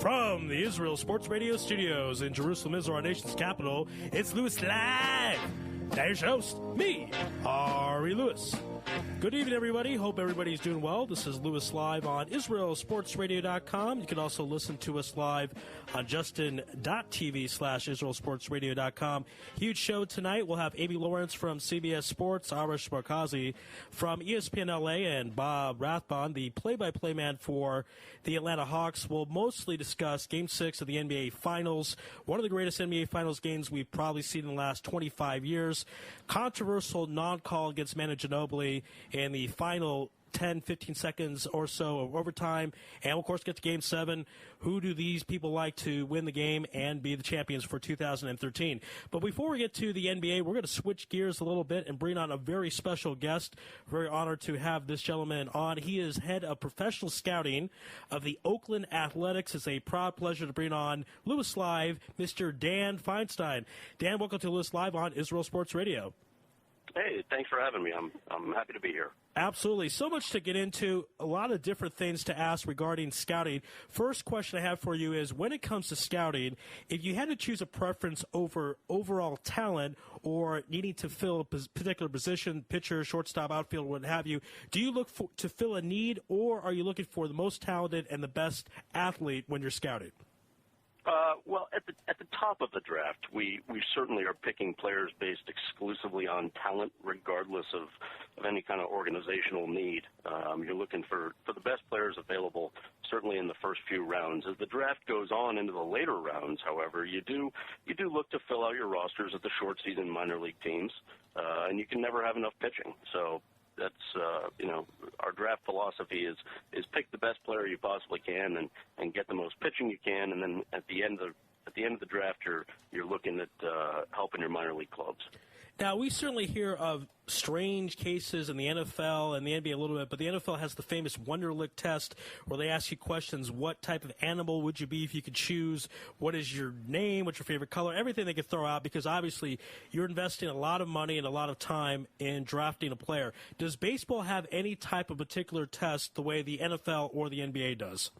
From the Israel Sports Radio studios in Jerusalem, Israel, our nation's capital, it's Louis Live. Now your host, me, Ari Louis. Good evening, everybody. Hope everybody's doing well. This is Louis Live on IsraelSportsRadio.com. You can also listen to us live on Justin.tv/IsraelSportsRadio.com. Huge show tonight. We'll have Amy Lawrence from CBS Sports, Aarash Markazi from ESPN L.A., and Bob Rathbun, the play-by-play man for the Atlanta Hawks. We'll mostly discuss Game 6 of the NBA Finals, one of the greatest NBA Finals games we've probably seen in the last 25 years. Controversial non-call against Manu Ginobili in the final 10, 15 seconds or so of overtime. And, of course, get to Game 7. Who do these people like to win the game and be the champions for 2013? But before we get to the NBA, we're going to switch gears a little bit and bring on a very special guest. Very honored to have this gentleman on. He is head of professional scouting of the Oakland Athletics. It's a proud pleasure to bring on Louis Live, Mr. Dan Feinstein. Dan, welcome to Louis Live on Israel Sports Radio. Hey, thanks for having me. I'm happy to be here. Absolutely. So much to get into, a lot of different things to ask regarding scouting. First question I have for you is, when it comes to scouting, if you had to choose a preference over overall talent or needing to fill a particular position, pitcher, shortstop, outfield, what have you, do you look to fill a need, or are you looking for the most talented and the best athlete when you're scouting? Well, at the top of the draft, we certainly are picking players based exclusively on talent, regardless of any kind of organizational need. You're looking for the best players available, certainly in the first few rounds. As the draft goes on into the later rounds, however, you do look to fill out your rosters of the short season minor league teams, and you can never have enough pitching. So that's our draft philosophy is pick the best player you possibly can and get the most pitching you can, and then at the end of the draft you're looking at helping your minor league clubs. Now, we certainly hear of strange cases in the NFL and the NBA a little bit, but the NFL has the famous Wonderlic test where they ask you questions. What type of animal would you be if you could choose? What is your name? What's your favorite color? Everything they could throw out, because obviously you're investing a lot of money and a lot of time in drafting a player. Does baseball have any type of particular test the way the NFL or the NBA does?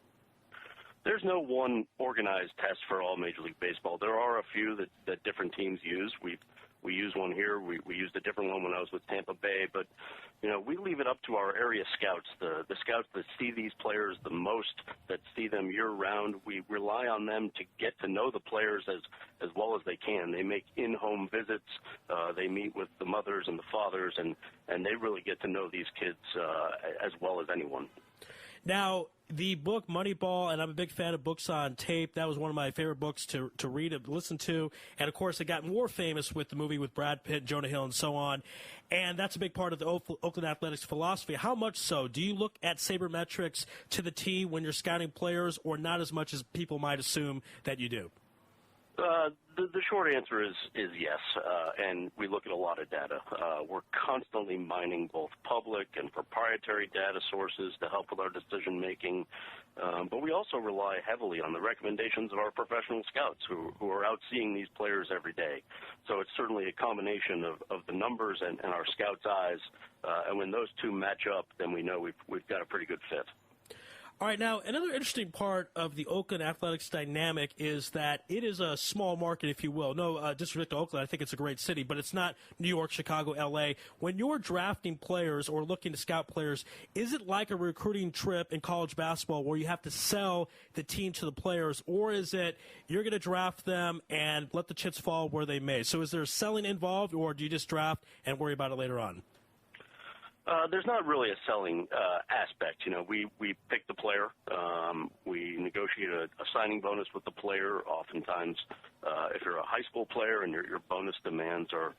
There's no one organized test for all Major League Baseball. There are a few that different teams use. We use one here. We used a different one when I was with Tampa Bay. But, we leave it up to our area scouts, the scouts that see these players the most, that see them year-round. We rely on them to get to know the players as well as they can. They make in-home visits. They meet with the mothers and the fathers, and they really get to know these kids as well as anyone. Now, the book Moneyball, and I'm a big fan of books on tape. That was one of my favorite books to read and listen to. And, of course, it got more famous with the movie with Brad Pitt, Jonah Hill, and so on. And that's a big part of the Oakland Athletics philosophy. How much so? Do you look at sabermetrics to the T when you're scouting players, or not as much as people might assume that you do? The short answer is yes, and we look at a lot of data. We're constantly mining both public and proprietary data sources to help with our decision-making, but we also rely heavily on the recommendations of our professional scouts who are out seeing these players every day. So it's certainly a combination of the numbers and our scouts' eyes, and when those two match up, then we know we've got a pretty good fit. All right, now, another interesting part of the Oakland Athletics dynamic is that it is a small market, if you will. No disrespect to Oakland, I think it's a great city, but it's not New York, Chicago, L.A. When you're drafting players or looking to scout players, is it like a recruiting trip in college basketball where you have to sell the team to the players, or is it you're going to draft them and let the chips fall where they may? So is there selling involved, or do you just draft and worry about it later on? There's not really a selling aspect. We pick the player. We negotiate a signing bonus with the player. Oftentimes, if you're a high school player and your bonus demands are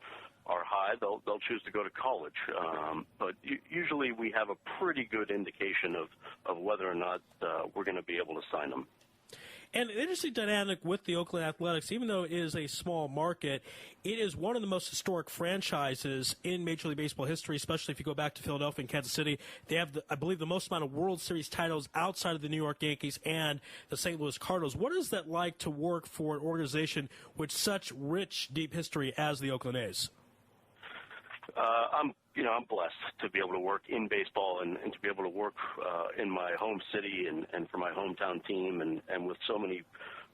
high, they'll choose to go to college. But usually we have a pretty good indication of whether or not we're going to be able to sign them. And an interesting dynamic with the Oakland Athletics, even though it is a small market, it is one of the most historic franchises in Major League Baseball history, especially if you go back to Philadelphia and Kansas City. They have, I believe, the most amount of World Series titles outside of the New York Yankees and the St. Louis Cardinals. What is that like to work for an organization with such rich, deep history as the Oakland A's? I'm I'm blessed to be able to work in baseball and to be able to work in my home city and for my hometown team and with so many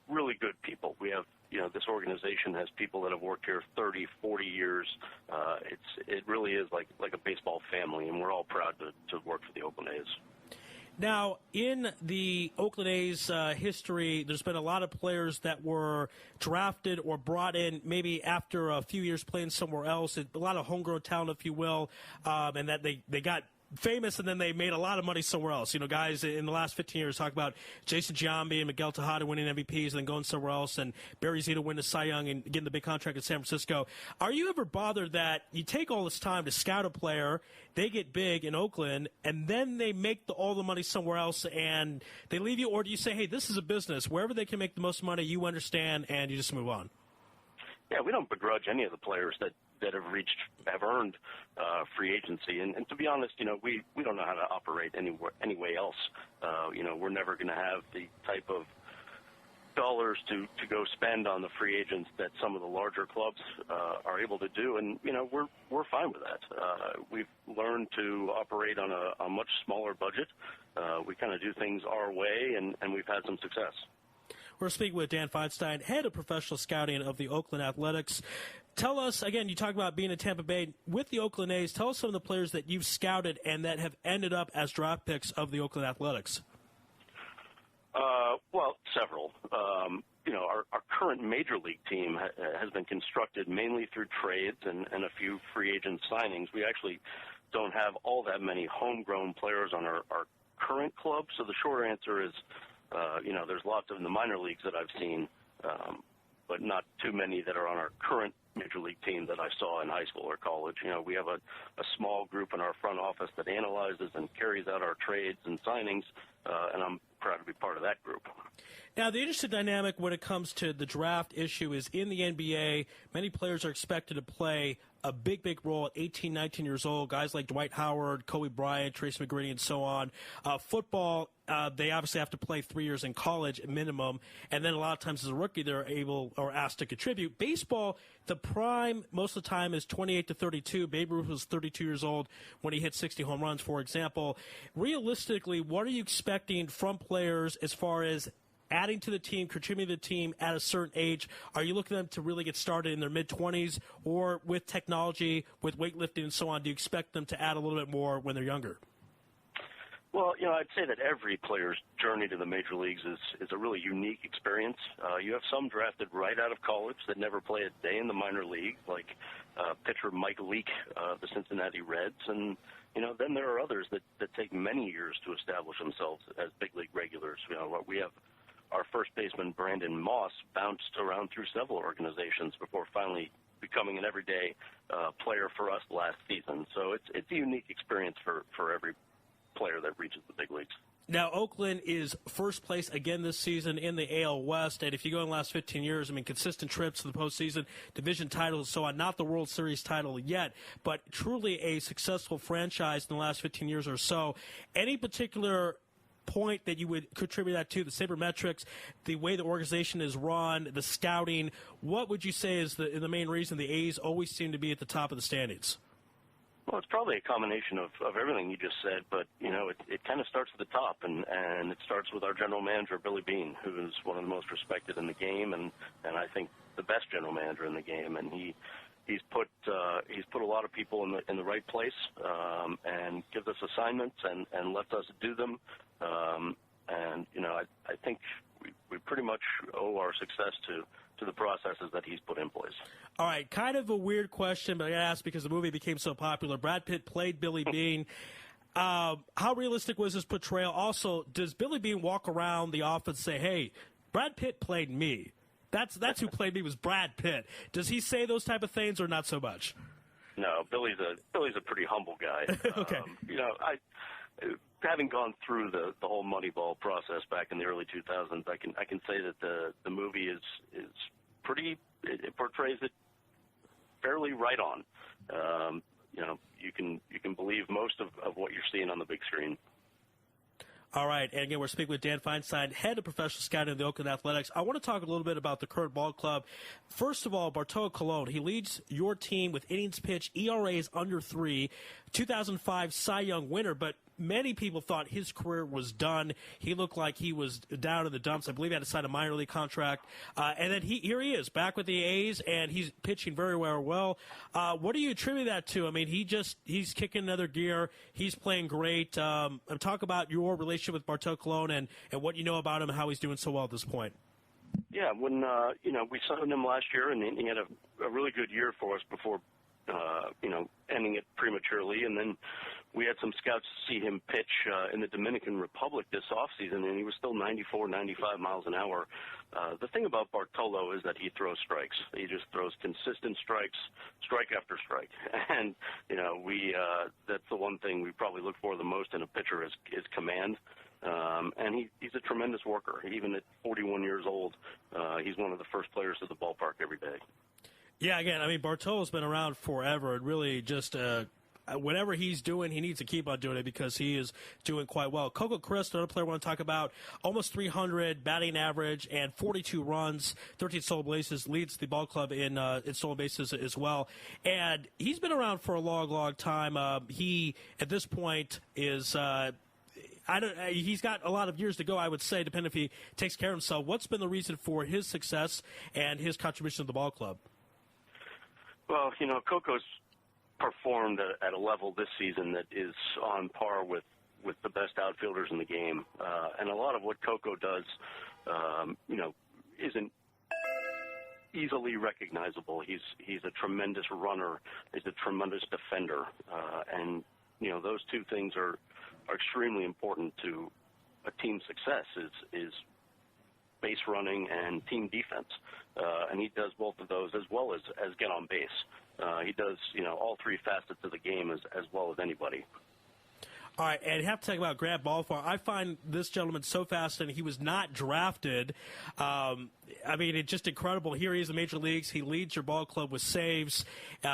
really good people. We have, this organization has people that have worked here 30, 40 years. It really is like a baseball family, and we're all proud to work for the Oakland A's. Now, in the Oakland A's history, there's been a lot of players that were drafted or brought in maybe after a few years playing somewhere else, a lot of homegrown talent, if you will, and that they got famous and then they made a lot of money somewhere else. Guys in the last 15 years talk about Jason Giambi and Miguel Tejada winning MVPs and then going somewhere else, and Barry Zito winning the Cy Young and getting the big contract in San Francisco. Are you ever bothered that you take all this time to scout a player, they get big in Oakland, and then they make all the money somewhere else and they leave you? Or do you say, hey, this is a business. Wherever they can make the most money, you understand, and you just move on? Yeah, we don't begrudge any of the players that have earned free agency. And to be honest, we don't know how to operate any way else. We're never going to have the type of dollars to go spend on the free agents that some of the larger clubs are able to do. And, we're fine with that. We've learned to operate on a much smaller budget. We kind of do things our way, and we've had some success. We're speaking with Dan Feinstein, head of professional scouting of the Oakland Athletics. Tell us, again, you talk about being in Tampa Bay. With the Oakland A's, tell us some of the players that you've scouted and that have ended up as draft picks of the Oakland Athletics. Well, several. Our current major league team has been constructed mainly through trades and a few free agent signings. We actually don't have all that many homegrown players on our current club, so the short answer is there's lots in the minor leagues that I've seen, but not too many that are on our current major league team that I saw in high school or college. We have a small group in our front office that analyzes and carries out our trades and signings, and I'm proud to be part of that group. Now, the interesting dynamic when it comes to the draft issue is in the NBA, many players are expected to play a big, big role at 18, 19 years old. Guys like Dwight Howard, Kobe Bryant, Tracy McGrady, and so on. Football, they obviously have to play 3 years in college minimum, and then a lot of times as a rookie they're able or asked to contribute. Baseball, the prime most of the time is 28 to 32. Babe Ruth was 32 years old when he hit 60 home runs, for example. Realistically, what are you expecting from players as far as adding to the team, contributing to the team at a certain age? Are you looking at them to really get started in their mid-20s, or with technology, with weightlifting and so on, do you expect them to add a little bit more when they're younger? Well, I'd say that every player's journey to the major leagues is a really unique experience. You have some drafted right out of college that never play a day in the minor league, like pitcher Mike Leake, the Cincinnati Reds, and then there are others that take many years to establish themselves as big league regulars. We have our first baseman, Brandon Moss, bounced around through several organizations before finally becoming an everyday player for us last season. So it's a unique experience for every player that reaches the big leagues. Now, Oakland is first place again this season in the AL West, and if you go in the last 15 years, consistent trips to the postseason, division titles, so on, not the World Series title yet, but truly a successful franchise in the last 15 years or so. Any particular point that you would contribute that to, the sabermetrics, the way the organization is run, the scouting? What would you say is the main reason the A's always seem to be at the top of the standings? Well, it's probably a combination of everything you just said, but, it kind of starts at the top, and it starts with our general manager, Billy Beane, who is one of the most respected in the game, and I think the best general manager in the game, and he's put a lot of people in the right place, and gives us assignments and lets us do them, I think we pretty much owe our success to the processes that he's put in place. All right, kind of a weird question, but I got to ask because the movie became so popular. Brad Pitt played Billy Beane. How realistic was his portrayal? Also, does Billy Beane walk around the office and say, hey, Brad Pitt played me? That's who played me, was Brad Pitt. Does he say those type of things or not so much? No, Billy's a pretty humble guy. Okay. Having gone through the whole Moneyball process back in the early 2000s, I can say that the movie is pretty. It portrays it fairly right on. You can believe most of what you're seeing on the big screen. All right, and again, we're speaking with Dan Feinstein, head of professional scouting of the Oakland Athletics. I want to talk a little bit about the current ball club. First of all, Bartolo Colon, he leads your team with innings pitched, ERAs under 3, 2005 Cy Young winner, but many people thought his career was done. He looked like he was down in the dumps. I believe he had to sign a minor league contract. And then here he is, back with the A's, and he's pitching very well. What do you attribute that to? I mean, he's kicking another gear. He's playing great. Talk about your relationship with Bartolo Colon and what you know about him and how he's doing so well at this point. Yeah, when we signed him last year, and he had a really good year for us before ending it prematurely, and then we had some scouts see him pitch in the Dominican Republic this offseason, and he was still 94, 95 miles an hour. The thing about Bartolo is that he throws strikes. He just throws consistent strikes, strike after strike. And, that's the one thing we probably look for the most in a pitcher is command. And he's a tremendous worker. Even at 41 years old, he's one of the first players to the ballpark every day. Yeah, again, I mean, Bartolo's been around forever, and really just whatever he's doing, he needs to keep on doing it because he is doing quite well. Coco Crist, another player I want to talk about, almost 300 batting average and 42 runs, 13 stolen bases, leads the ball club in stolen bases as well. And he's been around for a long time. He, at this point, is he's got a lot of years to go, I would say, depending if he takes care of himself. What's been the reason for his success and his contribution to the ball club? Well, Coco's performed at a level this season that is on par with the best outfielders in the game. And a lot of what Coco does, isn't easily recognizable. He's a tremendous runner. He's a tremendous defender. And, those two things are extremely important to a team's success is base running and team defense. And he does both of those as well as get on base. He does, all three facets of the game as well as anybody. All right, and you have to talk about Grant Balfour. I find this gentleman so fascinating. He was not drafted. It's just incredible. Here he is in the major leagues. He leads your ball club with saves.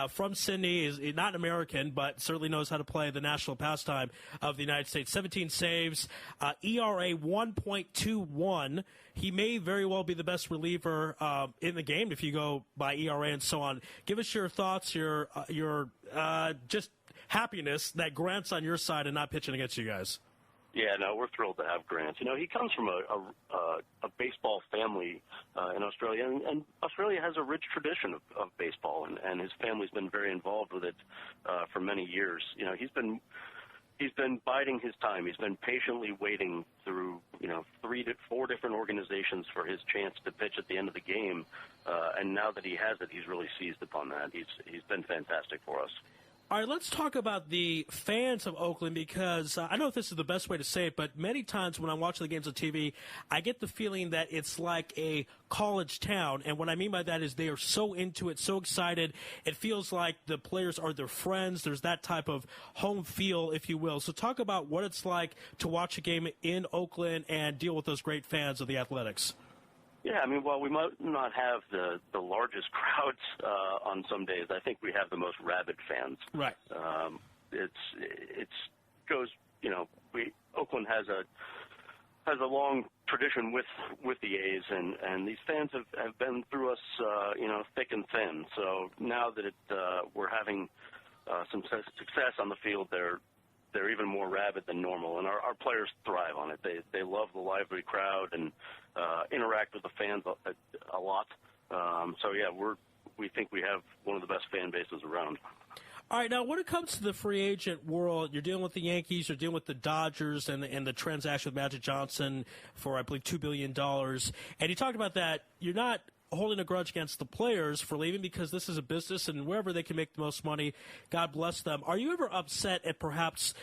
From Sydney, is not American, but certainly knows how to play the national pastime of the United States. 17 saves, ERA 1.21. He may very well be the best reliever in the game if you go by ERA and so on. Give us your thoughts, your just happiness that Grant's on your side and not pitching against you guys. Yeah, no, we're thrilled to have Grant. He comes from a baseball family in Australia, and Australia has a rich tradition of baseball, and his family's been very involved with it for many years. He's been biding his time. He's been patiently waiting through 3 to 4 different organizations for his chance to pitch at the end of the game, and now that he has it, he's really seized upon that. He's been fantastic for us. All right, let's talk about the fans of Oakland because I don't know if this is the best way to say it, but many times when I'm watching the games on TV, I get the feeling that it's like a college town. And what I mean by that is they are so into it, so excited. It feels like the players are their friends. There's that type of home feel, if you will. So talk about what it's like to watch a game in Oakland and deal with those great fans of the Athletics. Yeah, while we might not have the largest crowds on some days, I think we have the most rabid fans. Right. Oakland has a long tradition with the A's, and these fans have been through us, thick and thin. So now that we're having some success on the field, they're even more rabid than normal, and our players thrive on it. They love the lively crowd and interact with the fans a lot. We think we have one of the best fan bases around. All right, now when it comes to the free agent world, you're dealing with the Yankees, you're dealing with the Dodgers, and the transaction with Magic Johnson for, I believe, $2 billion. And you talked about that. You're not holding a grudge against the players for leaving because this is a business, and wherever they can make the most money, God bless them. Are you ever upset at perhaps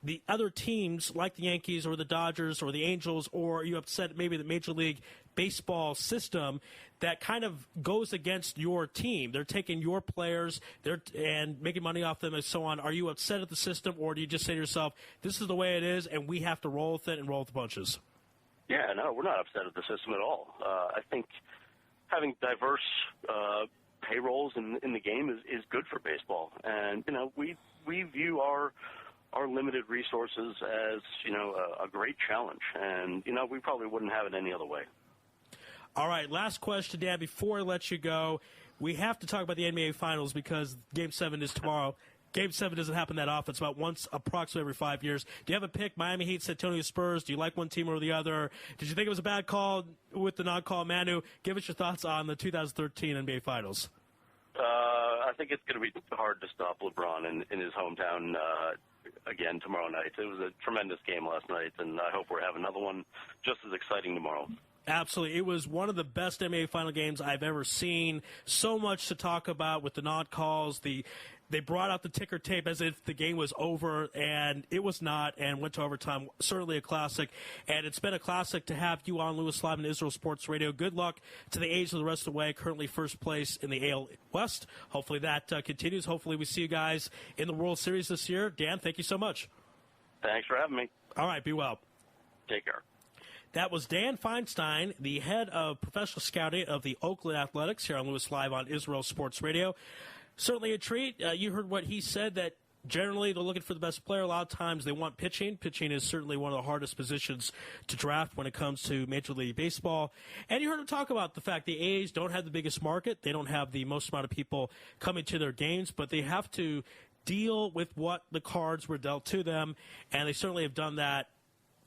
the other teams like the Yankees or the Dodgers or the Angels, or are you upset at maybe the Major League Baseball system that kind of goes against your team? They're taking your players and making money off them and so on. Are you upset at the system, or do you just say to yourself, this is the way it is and we have to roll with it and roll with the punches? Yeah, no, we're not upset at the system at all. I think having diverse payrolls in the game is good for baseball. And, we view our our limited resources as, a great challenge. And, we probably wouldn't have it any other way. All right, last question, Dan, before I let you go. We have to talk about the NBA Finals because Game 7 is tomorrow. Game 7 doesn't happen that often. It's about once approximately every 5 years. Do you have a pick? Miami Heat, San Antonio Spurs. Do you like one team or the other? Did you think it was a bad call with the non-call? Manu, give us your thoughts on the 2013 NBA Finals. I think it's going to be hard to stop LeBron in his hometown again tomorrow night. It was a tremendous game last night, and I hope we're having another one just as exciting tomorrow. Absolutely. It was one of the best NBA final games I've ever seen. So much to talk about with the non-calls. They brought out the ticker tape as if the game was over, and it was not, and went to overtime. Certainly a classic, and it's been a classic to have you on, Louis Live, and Israel Sports Radio. Good luck to the A's for the rest of the way, currently first place in the AL West. Hopefully that continues. Hopefully we see you guys in the World Series this year. Dan, thank you so much. Thanks for having me. All right, be well. Take care. That was Dan Feinstein, the head of professional scouting of the Oakland Athletics, here on Louis Live on Israel Sports Radio. Certainly a treat. You heard what he said, that generally they're looking for the best player. A lot of times they want pitching. Pitching is certainly one of the hardest positions to draft when it comes to Major League Baseball. And you heard him talk about the fact the A's don't have the biggest market. They don't have the most amount of people coming to their games, but they have to deal with what the cards were dealt to them, and they certainly have done that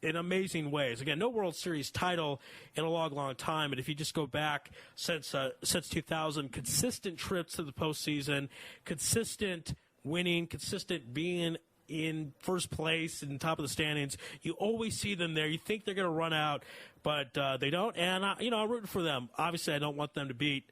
in amazing ways. Again, no World Series title in a long, long time. And if you just go back since 2000, consistent trips to the postseason, consistent winning, consistent being in first place and top of the standings. You always see them there. You think they're going to run out, but they don't. And, I'm rooting for them. Obviously, I don't want them to beat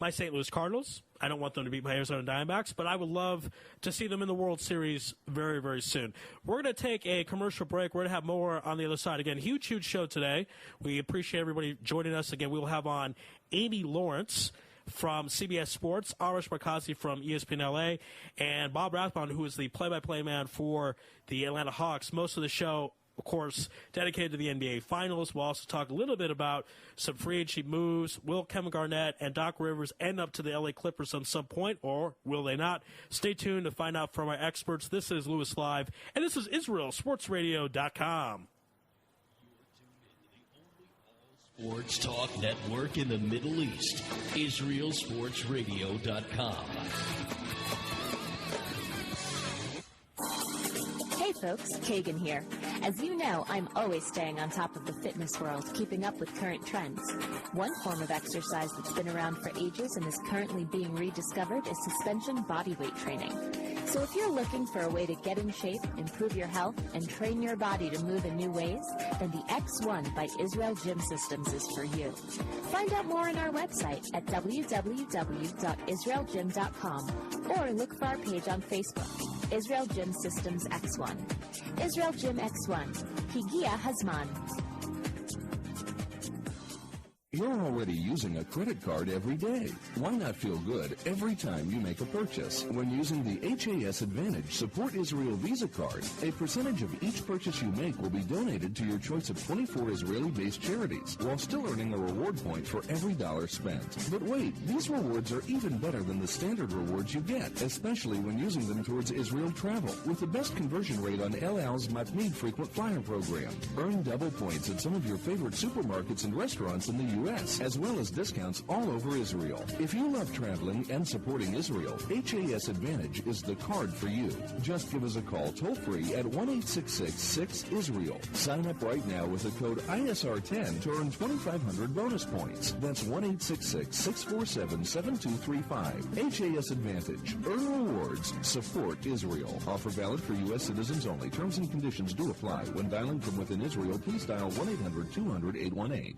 my St. Louis Cardinals. I don't want them to beat my Arizona Diamondbacks, but I would love to see them in the World Series very, very soon. We're going to take a commercial break. We're going to have more on the other side. Again, huge, huge show today. We appreciate everybody joining us. Again, we will have on Amy Lawrence from CBS Sports, Aarash Markazi from ESPN L.A., and Bob Rathbun, who is the play-by-play man for the Atlanta Hawks. Most of the show, of course, dedicated to the NBA Finals. We'll also talk a little bit about some free agency moves. Will Kevin Garnett and Doc Rivers end up to the LA Clippers at some point, or will they not? Stay tuned to find out from our experts. This is Louis Live, and this is IsraelSportsRadio.com. Sports Talk Network in the Middle East, IsraelSportsRadio.com. Hey folks, Kagan here. As you know, I'm always staying on top of the fitness world, keeping up with current trends. One form of exercise that's been around for ages and is currently being rediscovered is suspension bodyweight training. So if you're looking for a way to get in shape, improve your health, and train your body to move in new ways, then the X1 by Israel Gym Systems is for you. Find out more on our website at www.israelgym.com or look for our page on Facebook, Israel Gym Systems X1. Israel Gym X1. Higia Hazman. You're already using a credit card every day. Why not feel good every time you make a purchase? When using the HAS Advantage Support Israel Visa card, a percentage of each purchase you make will be donated to your choice of 24 Israeli-based charities, while still earning a reward point for every dollar spent. But wait, these rewards are even better than the standard rewards you get, especially when using them towards Israel travel, with the best conversion rate on El Al's Matmeed Frequent Flyer program. Earn double points at some of your favorite supermarkets and restaurants in the U.S., as well as discounts all over Israel. If you love traveling and supporting Israel, HAS Advantage is the card for you. Just give us a call toll-free at 1-866-6-ISRAEL. Sign up right now with the code ISR10 to earn 2,500 bonus points. That's 1-866-647-7235. HAS Advantage. Earn rewards. Support Israel. Offer valid for U.S. citizens only. Terms and conditions do apply. When dialing from within Israel, please dial 1-800-200-818.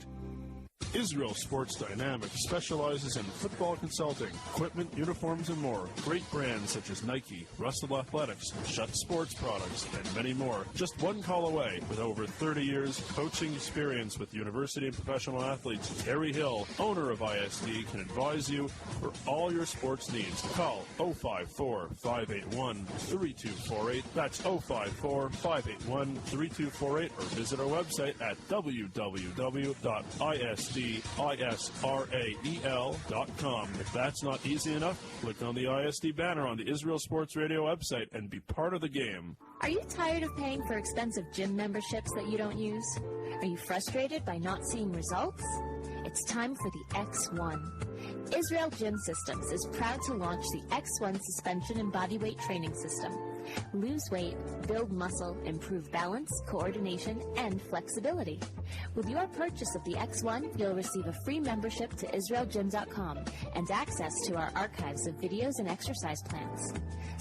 Israel Sports Dynamics specializes in football consulting, equipment, uniforms, and more. Great brands such as Nike, Russell Athletics, Schutt Sports Products, and many more. Just one call away. With over 30 years coaching experience with university and professional athletes, Harry Hill, owner of ISD, can advise you for all your sports needs. Call 054-581-3248. That's 054-581-3248, or visit our website at www.isd.com. ISRAEL.com. If that's not easy enough, click on the ISD banner on the Israel Sports Radio website and be part of the game. Are you tired of paying for expensive gym memberships that you don't use? Are you frustrated by not seeing results? It's time for the X1. Israel Gym Systems is proud to launch the X1 suspension and bodyweight training system. Lose weight, build muscle, improve balance, coordination, and flexibility. With your purchase of the X1, you'll receive a free membership to IsraelGym.com and access to our archives of videos and exercise plans.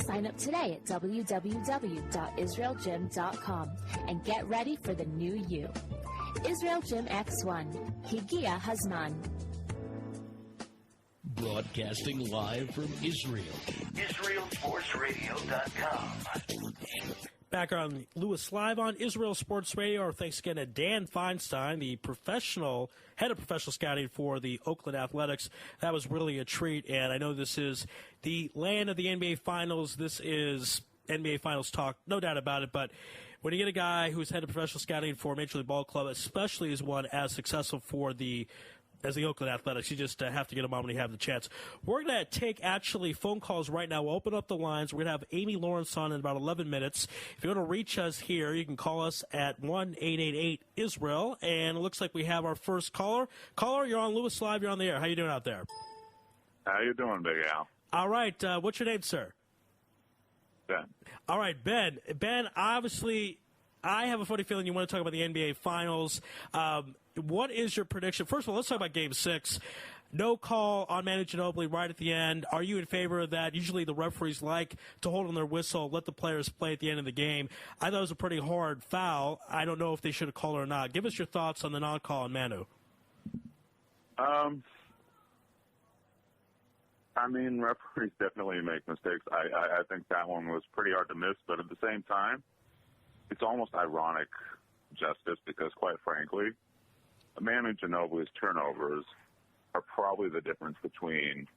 Sign up today at www.israelgym.com and get ready for the new you. Israel Gym X1. Higia Hazman. Broadcasting live from Israel. IsraelSportsRadio.com. Back on Louis Live on Israel Sports Radio. Our thanks again to Dan Feinstein, the head of professional scouting for the Oakland Athletics. That was really a treat, and I know this is the land of the NBA Finals. This is NBA Finals talk, no doubt about it, but when you get a guy who's head of professional scouting for a Major League Ball club, especially as one as successful as the Oakland Athletics, you just have to get them on when you have the chance. We're going to take actually phone calls right now. We'll open up the lines. We're going to have Amy Lawrence on in about 11 minutes. If you want to reach us here, you can call us at 1-888-ISRAEL. And it looks like we have our first caller. Caller, you're on Louis Live. You're on the air. How you doing out there? How you doing, Big Al? All right. What's your name, sir? Ben. All right, Ben. Ben, obviously, I have a funny feeling you want to talk about the NBA Finals. What is your prediction? First of all, let's talk about Game 6. No call on Manu Ginobili right at the end. Are you in favor of that? Usually the referees like to hold on their whistle, let the players play at the end of the game. I thought it was a pretty hard foul. I don't know if they should have called it or not. Give us your thoughts on the non-call on Manu. I mean, referees definitely make mistakes. I think that one was pretty hard to miss, but at the same time, it's almost ironic justice because, quite frankly, Manu Ginobili's turnovers are probably the difference between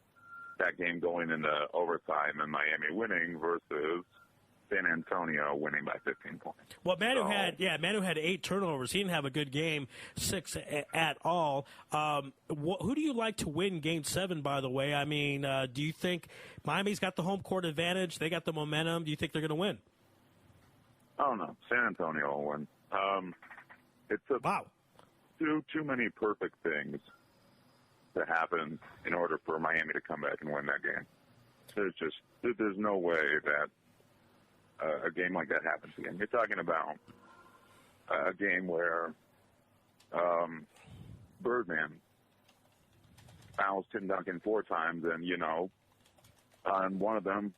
that game going into overtime and Miami winning versus San Antonio winning by 15 points. Well, Manu had 8 turnovers. He didn't have a good game 6 at all. Who do you like to win Game 7, by the way? I mean, do you think Miami's got the home court advantage? They got the momentum. Do you think they're going to win? Oh, no. San Antonio will win. It's too many perfect things to happen in order for Miami to come back and win that game. There's no way that a game like that happens again. You're talking about a game where Birdman fouls Tim Duncan 4 times, and, on one of them,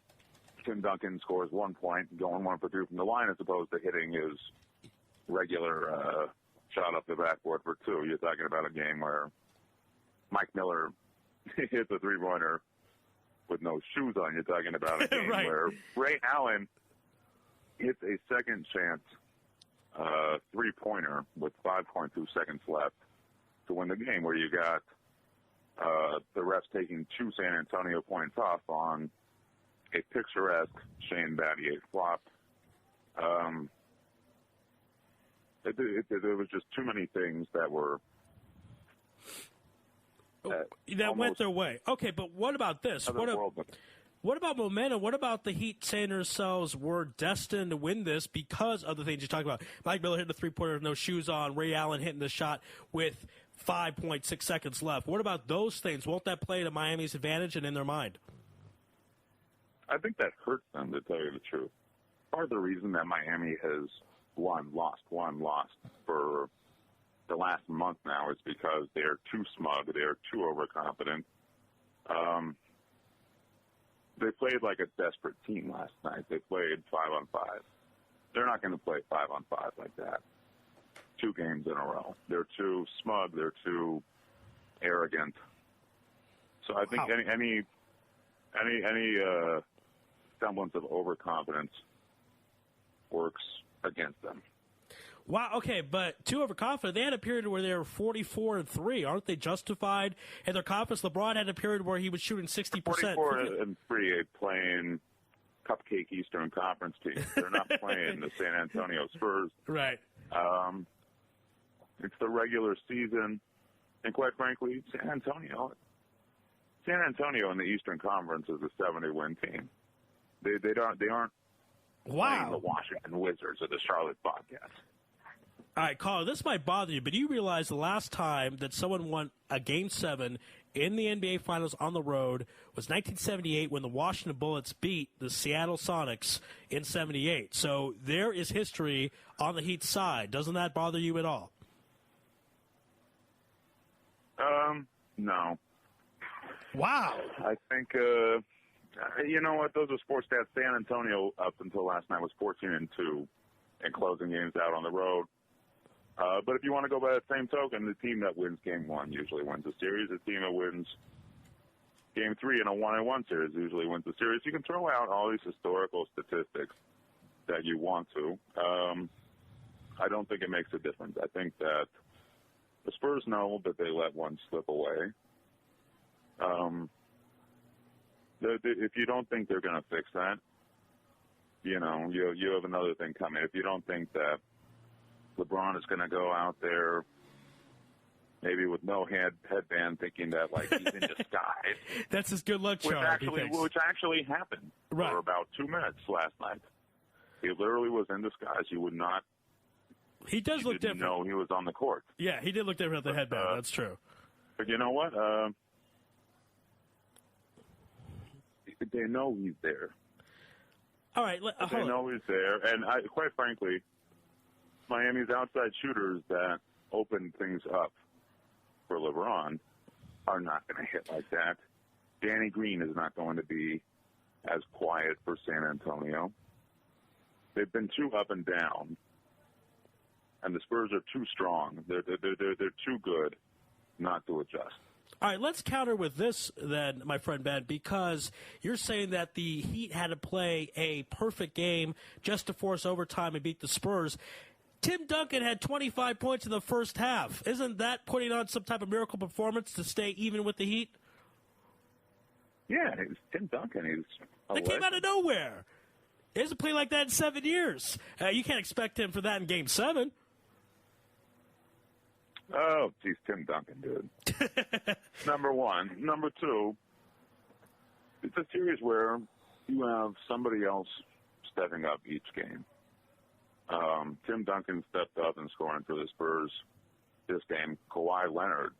Tim Duncan scores 1 point, going 1 for 2 from the line, as opposed to hitting his regular shot up the backboard for 2. You're talking about a game where Mike Miller hits a 3-pointer with no shoes on. You're talking about a game where Ray Allen hits a second chance 3-pointer with 5.2 seconds left to win the game, where you got the refs taking 2 San Antonio points off on a picturesque Shane Battier flop. There was just too many things that were that went their way. Okay, but what about this? What about momentum? What about the Heat saying to themselves, we're destined to win this because of the things you talked about? Mike Miller hitting the 3-pointer with no shoes on, Ray Allen hitting the shot with 5.6 seconds left. What about those things? Won't that play to Miami's advantage and in their mind? I think that hurts them, to tell you the truth. Part of the reason that Miami has won, lost for the last month now is because they're too smug, they're too overconfident. They played like a desperate team last night. They played 5-on-5. They're not going to play 5-on-5 like that 2 games in a row. They're too smug. They're too arrogant. So I think any semblance of overconfidence works against them. Wow, okay, but too overconfident. They had a period where they were 44-3. Aren't they justified in their confidence? LeBron had a period where he was shooting 60%. 44-3, playing cupcake Eastern Conference teams. They're not playing the San Antonio Spurs. Right. It's the regular season. And quite frankly, San Antonio in the Eastern Conference is a 70-win team. They aren't playing the Washington Wizards or the Charlotte Bobcats. All right, caller, this might bother you, but you realize the last time that someone won a Game 7 in the NBA Finals on the road was 1978 when the Washington Bullets beat the Seattle Sonics in 78. So there is history on the Heat side. Doesn't that bother you at all? No. Wow. I think, you know what, those are sports stats. San Antonio, up until last night, was 14-2 in closing games out on the road. But if you want to go by that same token, the team that wins Game 1 usually wins the series. The team that wins Game 3 in a 1-1 series usually wins the series. You can throw out all these historical statistics that you want to. I don't think it makes a difference. I think that the Spurs know that they let one slip away. If you don't think they're going to fix that, you know, you have another thing coming. If you don't think that LeBron is going to go out there maybe with no headband thinking that, like, he's in disguise. That's his good luck charm. Which actually happened for about 2 minutes last night. He literally was in disguise. You would not. He does look different. No, he was on the court. Yeah, he did look different with the headband. That's true. But you know what? They know he's there. All right. They know he's there. And quite frankly, Miami's outside shooters that open things up for LeBron are not going to hit like that. Danny Green is not going to be as quiet for San Antonio. They've been too up and down, and the Spurs are too strong. They're too good not to adjust. All right, let's counter with this then, my friend Ben, because you're saying that the Heat had to play a perfect game just to force overtime and beat the Spurs. Tim Duncan had 25 points in the first half. Isn't that putting on some type of miracle performance to stay even with the Heat? Yeah, it's Tim Duncan. They came out of nowhere. He hasn't played like that in 7 years. You can't expect him for that in Game 7. Oh, geez, Tim Duncan, dude. Number one. Number two, it's a series where you have somebody else stepping up each game. Tim Duncan stepped up and scoring for the Spurs this game. Kawhi Leonard,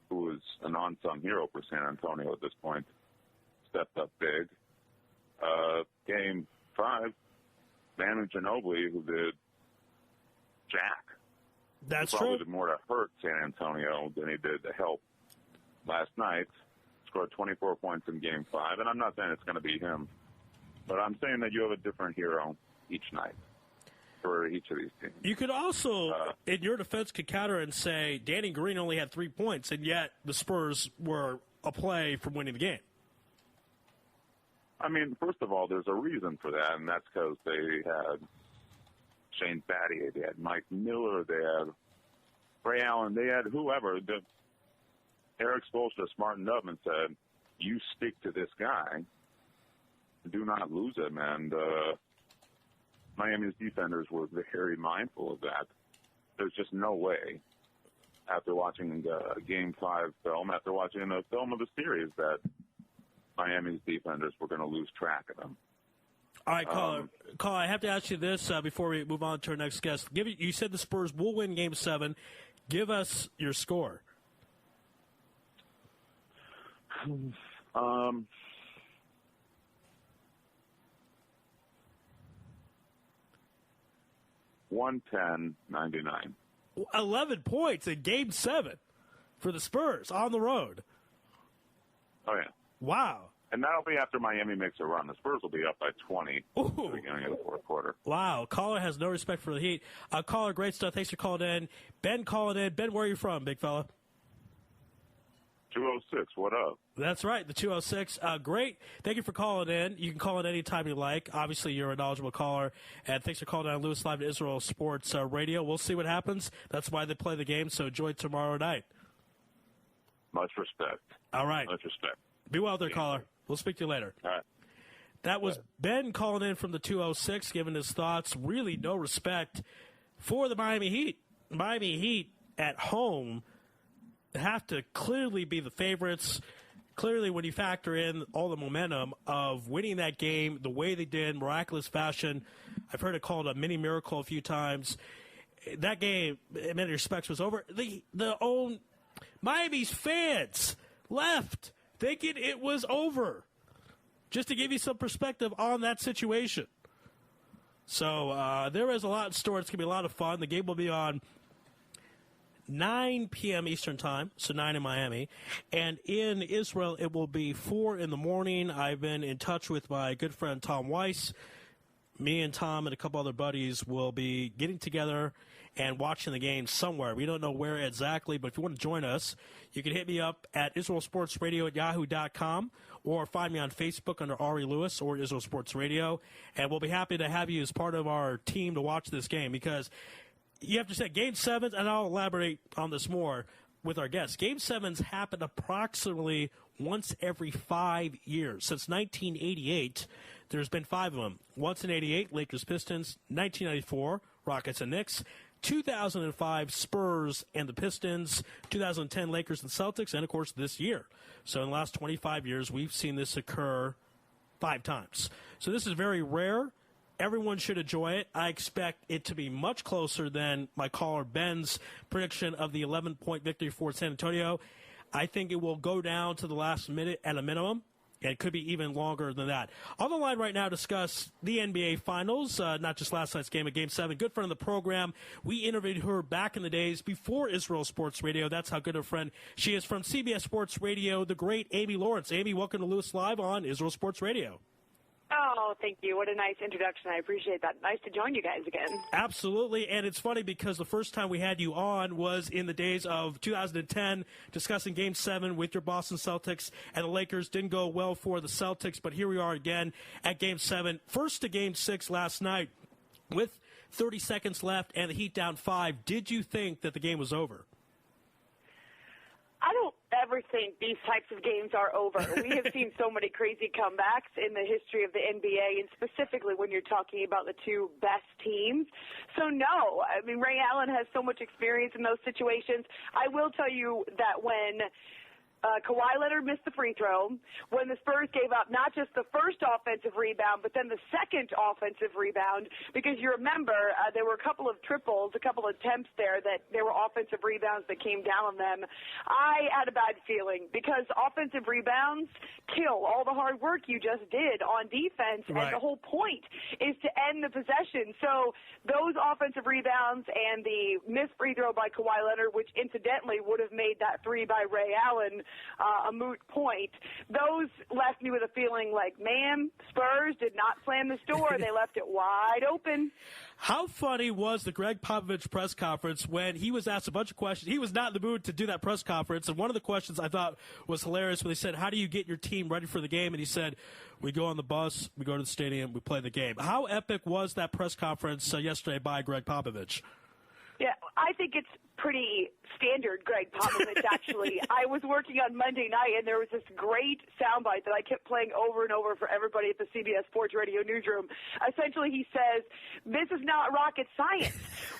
who is an unsung hero for San Antonio at this point, stepped up big. Game 5, Manu Ginobili, who did jack. That's he true. probably did more to hurt San Antonio than he did to help last night. Scored 24 points in Game 5, and I'm not saying it's going to be him, but I'm saying that you have a different hero each night for each of these teams. You could also, in your defense, could counter and say Danny Green only had 3 points, and yet the Spurs were a play from winning the game. I mean, first of all, there's a reason for that, and that's because they had Shane Battier, they had Mike Miller, they had Ray Allen, they had whoever. Eric Spoelstra smartened up and said, you stick to this guy, do not lose him. And Miami's defenders were very mindful of that. There's just no way, after watching the Game 5 film, after watching a film of the series, that Miami's defenders were going to lose track of them. All right, caller, I have to ask you this before we move on to our next guest. You said the Spurs will win Game 7. Give us your score. 110-99. 11 points in Game 7 for the Spurs on the road. Oh, yeah. Wow. And that'll be after Miami makes a run. The Spurs will be up by 20 at the beginning of the fourth quarter. Wow. Caller has no respect for the Heat. Caller, great stuff. Thanks for calling in. Ben calling in. Ben, where are you from, big fella? 206. What up? That's right, the 206. Great. Thank you for calling in. You can call in anytime you like. Obviously, you're a knowledgeable caller. And thanks for calling on Louis Live to Israel Sports Radio. We'll see what happens. That's why they play the game, so enjoy tomorrow night. Much respect. All right. Much respect. Be well there, caller. We'll speak to you later. All right. That was Ben calling in from the 206, giving his thoughts. Really no respect for the Miami Heat. Miami Heat at home have to clearly be the favorites. Clearly, when you factor in all the momentum of winning that game the way they did, miraculous fashion, I've heard it called a mini miracle a few times. That game, in many respects, was over. Miami's fans left thinking it was over. Just to give you some perspective on that situation. So there is a lot in store. It's going to be a lot of fun. The game will be on 9 p.m. Eastern Time, so 9 in Miami. And in Israel, it will be 4 in the morning. I've been in touch with my good friend Tom Weiss. Me and Tom and a couple other buddies will be getting together and watching the game somewhere. We don't know where exactly, but if you want to join us, you can hit me up at IsraelSportsRadio@yahoo.com or find me on Facebook under Ari Louis or Israel Sports Radio, and we'll be happy to have you as part of our team to watch this game because you have to say Game 7s, and I'll elaborate on this more with our guests. Game 7s happen approximately once every 5 years. Since 1988, there's been 5 of them. Once in 88, Lakers Pistons, 1994, Rockets and Knicks, 2005, Spurs and the Pistons, 2010, Lakers and Celtics, and, of course, this year. So in the last 25 years, we've seen this occur 5 times. So this is very rare. Everyone should enjoy it. I expect it to be much closer than my caller Ben's prediction of the 11-point victory for San Antonio. I think it will go down to the last minute at a minimum. And it could be even longer than that. On the line right now to discuss the NBA Finals, not just last night's game, but Game 7. Good friend of the program. We interviewed her back in the days before Israel Sports Radio. That's how good a friend she is. From CBS Sports Radio, the great Amy Lawrence. Amy, welcome to Louis Live on Israel Sports Radio. Oh, thank you. What a nice introduction. I appreciate that. Nice to join you guys again. Absolutely. And it's funny because the first time we had you on was in the days of 2010 discussing Game 7 with your Boston Celtics, and the Lakers didn't go well for the Celtics, but here we are again at Game 7. First to Game 6 last night with 30 seconds left and the Heat down 5. Did you think that the game was over? I don't ever think these types of games are over. We have seen so many crazy comebacks in the history of the NBA, and specifically when you're talking about the 2 best teams. So, no, I mean, Ray Allen has so much experience in those situations. I will tell you that when Kawhi Leonard missed the free throw, when the Spurs gave up not just the first offensive rebound, but then the second offensive rebound, because you remember there were a couple of triples, a couple of attempts there that there were offensive rebounds that came down on them. I had a bad feeling because offensive rebounds kill all the hard work you just did on defense, right. And the whole point is to end the possession. So those offensive rebounds and the missed free throw by Kawhi Leonard, which incidentally would have made that 3 by Ray Allen a moot point, those left me with a feeling like, man, Spurs did not slam this door. They left it wide open. How funny was the Greg Popovich press conference when he was asked a bunch of questions? He was not in the mood to do that press conference, and one of the questions I thought was hilarious when they said, how do you get your team ready for the game? And he said, we go on the bus, we go to the stadium, we play the game. How epic was that press conference yesterday by Greg Popovich? Yeah, I think it's pretty standard, Greg Popovich, actually. I was working on Monday night, and there was this great soundbite that I kept playing over and over for everybody at the CBS Sports Radio newsroom. Essentially, he says, this is not rocket science.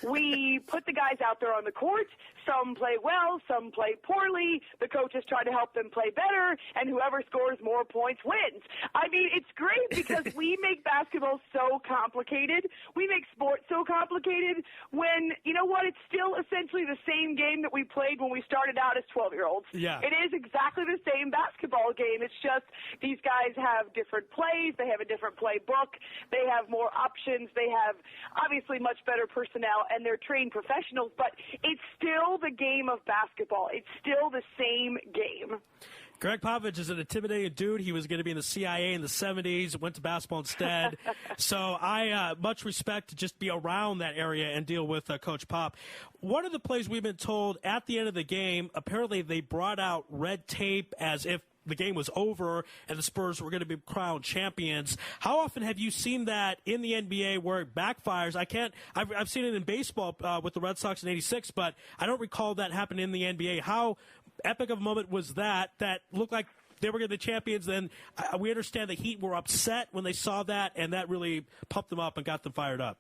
We put the guys out there on the court. Some play well, some play poorly. The coaches try to help them play better, and whoever scores more points wins. I mean, it's great because we make basketball so complicated. We make sports so complicated when, you know what, it's still essentially the same game that we played when we started out as 12-year-olds. Yeah. It is exactly the same basketball game. It's just these guys have different plays. They have a different playbook. They have more options. They have obviously much better personnel, and they're trained professionals, but it's still the game of basketball. It's still the same game. Greg Popovich is an intimidating dude. He was going to be in the CIA in the 70s, went to basketball instead. So I much respect to just be around that area and deal with Coach Pop. One of the plays we've been told at the end of the game, apparently they brought out red tape as if the game was over and the Spurs were going to be crowned champions. How often have you seen that in the NBA where it backfires? I've seen it in baseball with the Red Sox in '86, but I don't recall that happening in the NBA. How epic of a moment was that looked like they were going to be the champions? Then we understand the Heat were upset when they saw that, and that really pumped them up and got them fired up.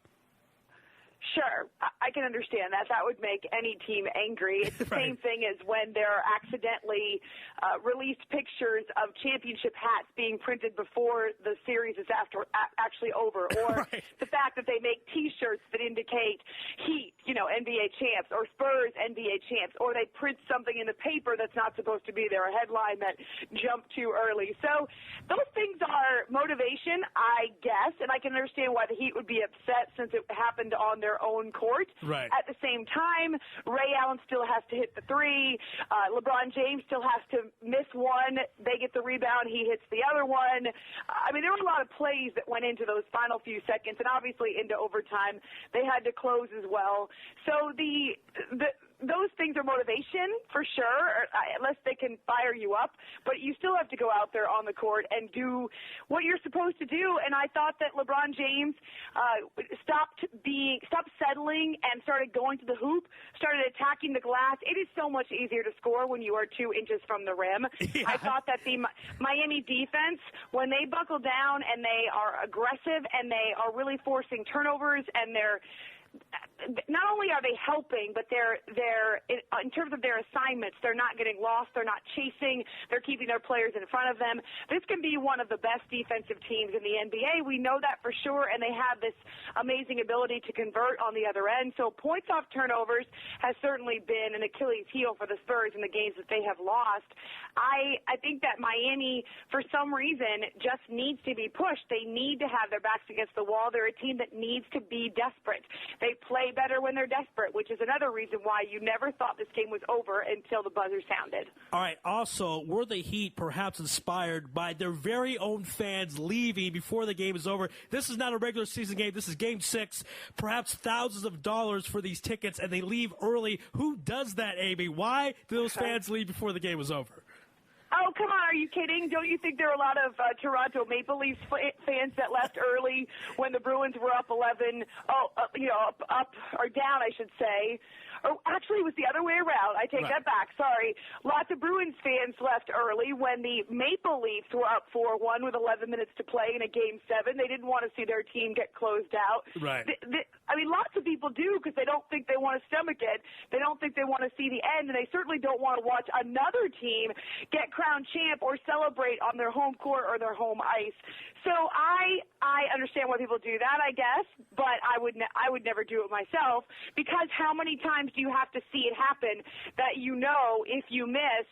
Sure, I can understand that. That would make any team angry. It's the same thing as when there are accidentally released pictures of championship hats being printed before the series is actually over, or the fact that they make T-shirts that indicate Heat, NBA champs, or Spurs NBA champs, or they print something in the paper that's not supposed to be there, a headline that jumped too early. So those things are motivation, I guess, and I can understand why the Heat would be upset since it happened on their own court. Right. At the same time, Ray Allen still has to hit the three. LeBron James still has to miss one. They get the rebound. He hits the other one. I mean, there were a lot of plays that went into those final few seconds, and obviously into overtime. They had to close as well. So those things are motivation for sure, unless they can fire you up. But you still have to go out there on the court and do what you're supposed to do. And I thought that LeBron James stopped settling and started going to the hoop, started attacking the glass. It is so much easier to score when you are 2 inches from the rim. Yeah. I thought that the Miami defense, when they buckle down and they are aggressive and they are really forcing turnovers, and they're not only are they helping, but they're in terms of their assignments, they're not getting lost, they're not chasing, they're keeping their players in front of them. This can be one of the best defensive teams in the NBA. We know that for sure, and they have this amazing ability to convert on the other end. So points off turnovers has certainly been an Achilles heel for the Spurs in the games that they have lost. I think that Miami, for some reason, just needs to be pushed. They need to have their backs against the wall. They're a team that needs to be desperate. They play better when they're desperate, which is another reason why you never thought this game was over until the buzzer sounded. All right. Also, were the Heat perhaps inspired by their very own fans leaving before the game is over? This is not a regular season game. This is Game 6. Perhaps thousands of dollars for these tickets, and they leave early. Who does that, Amy? Why do those fans leave before the game is over? Oh, come on. Are you kidding? Don't you think there are a lot of Toronto Maple Leafs fans that left early when the Bruins were up 11, up or down, I should say? Or actually, it was the other way around. I take that back. Sorry. Lots of Bruins fans left early when the Maple Leafs were up 4-1 with 11 minutes to play in a Game 7. They didn't want to see their team get closed out. Right. I mean, lots of people do because they don't think they want to stomach it. They don't think they want to see the end, and they certainly don't want to watch another team get crowned champ or celebrate on their home court or their home ice. So I understand why people do that, I guess, but I would never do it myself, because how many times do you have to see it happen that if you miss,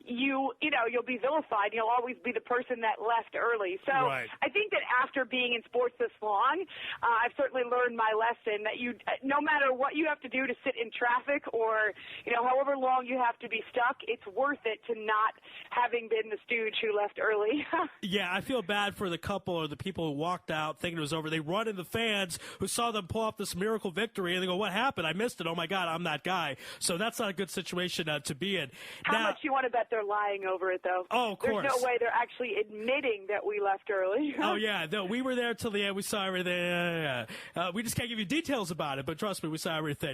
you'll be vilified. You'll always be the person that left early. So I think that after being in sports this long, I've certainly learned my lesson that no matter what you have to do to sit in traffic or however long you have to be stuck, it's worth it to not having been the stooge who left early. Yeah, I feel bad for the couple or the people who walked out thinking it was over. They run in the fans who saw them pull off this miracle victory, and they go, "What happened? I missed it. Oh my God, I'm that guy." So that's not a good situation to be in. How much you want to bet they're lying over it, though? Oh, of course. There's no way they're actually admitting that we left early. Oh yeah, no, we were there till the end. We saw everything. We just can't give you details about it, but trust me, we saw everything.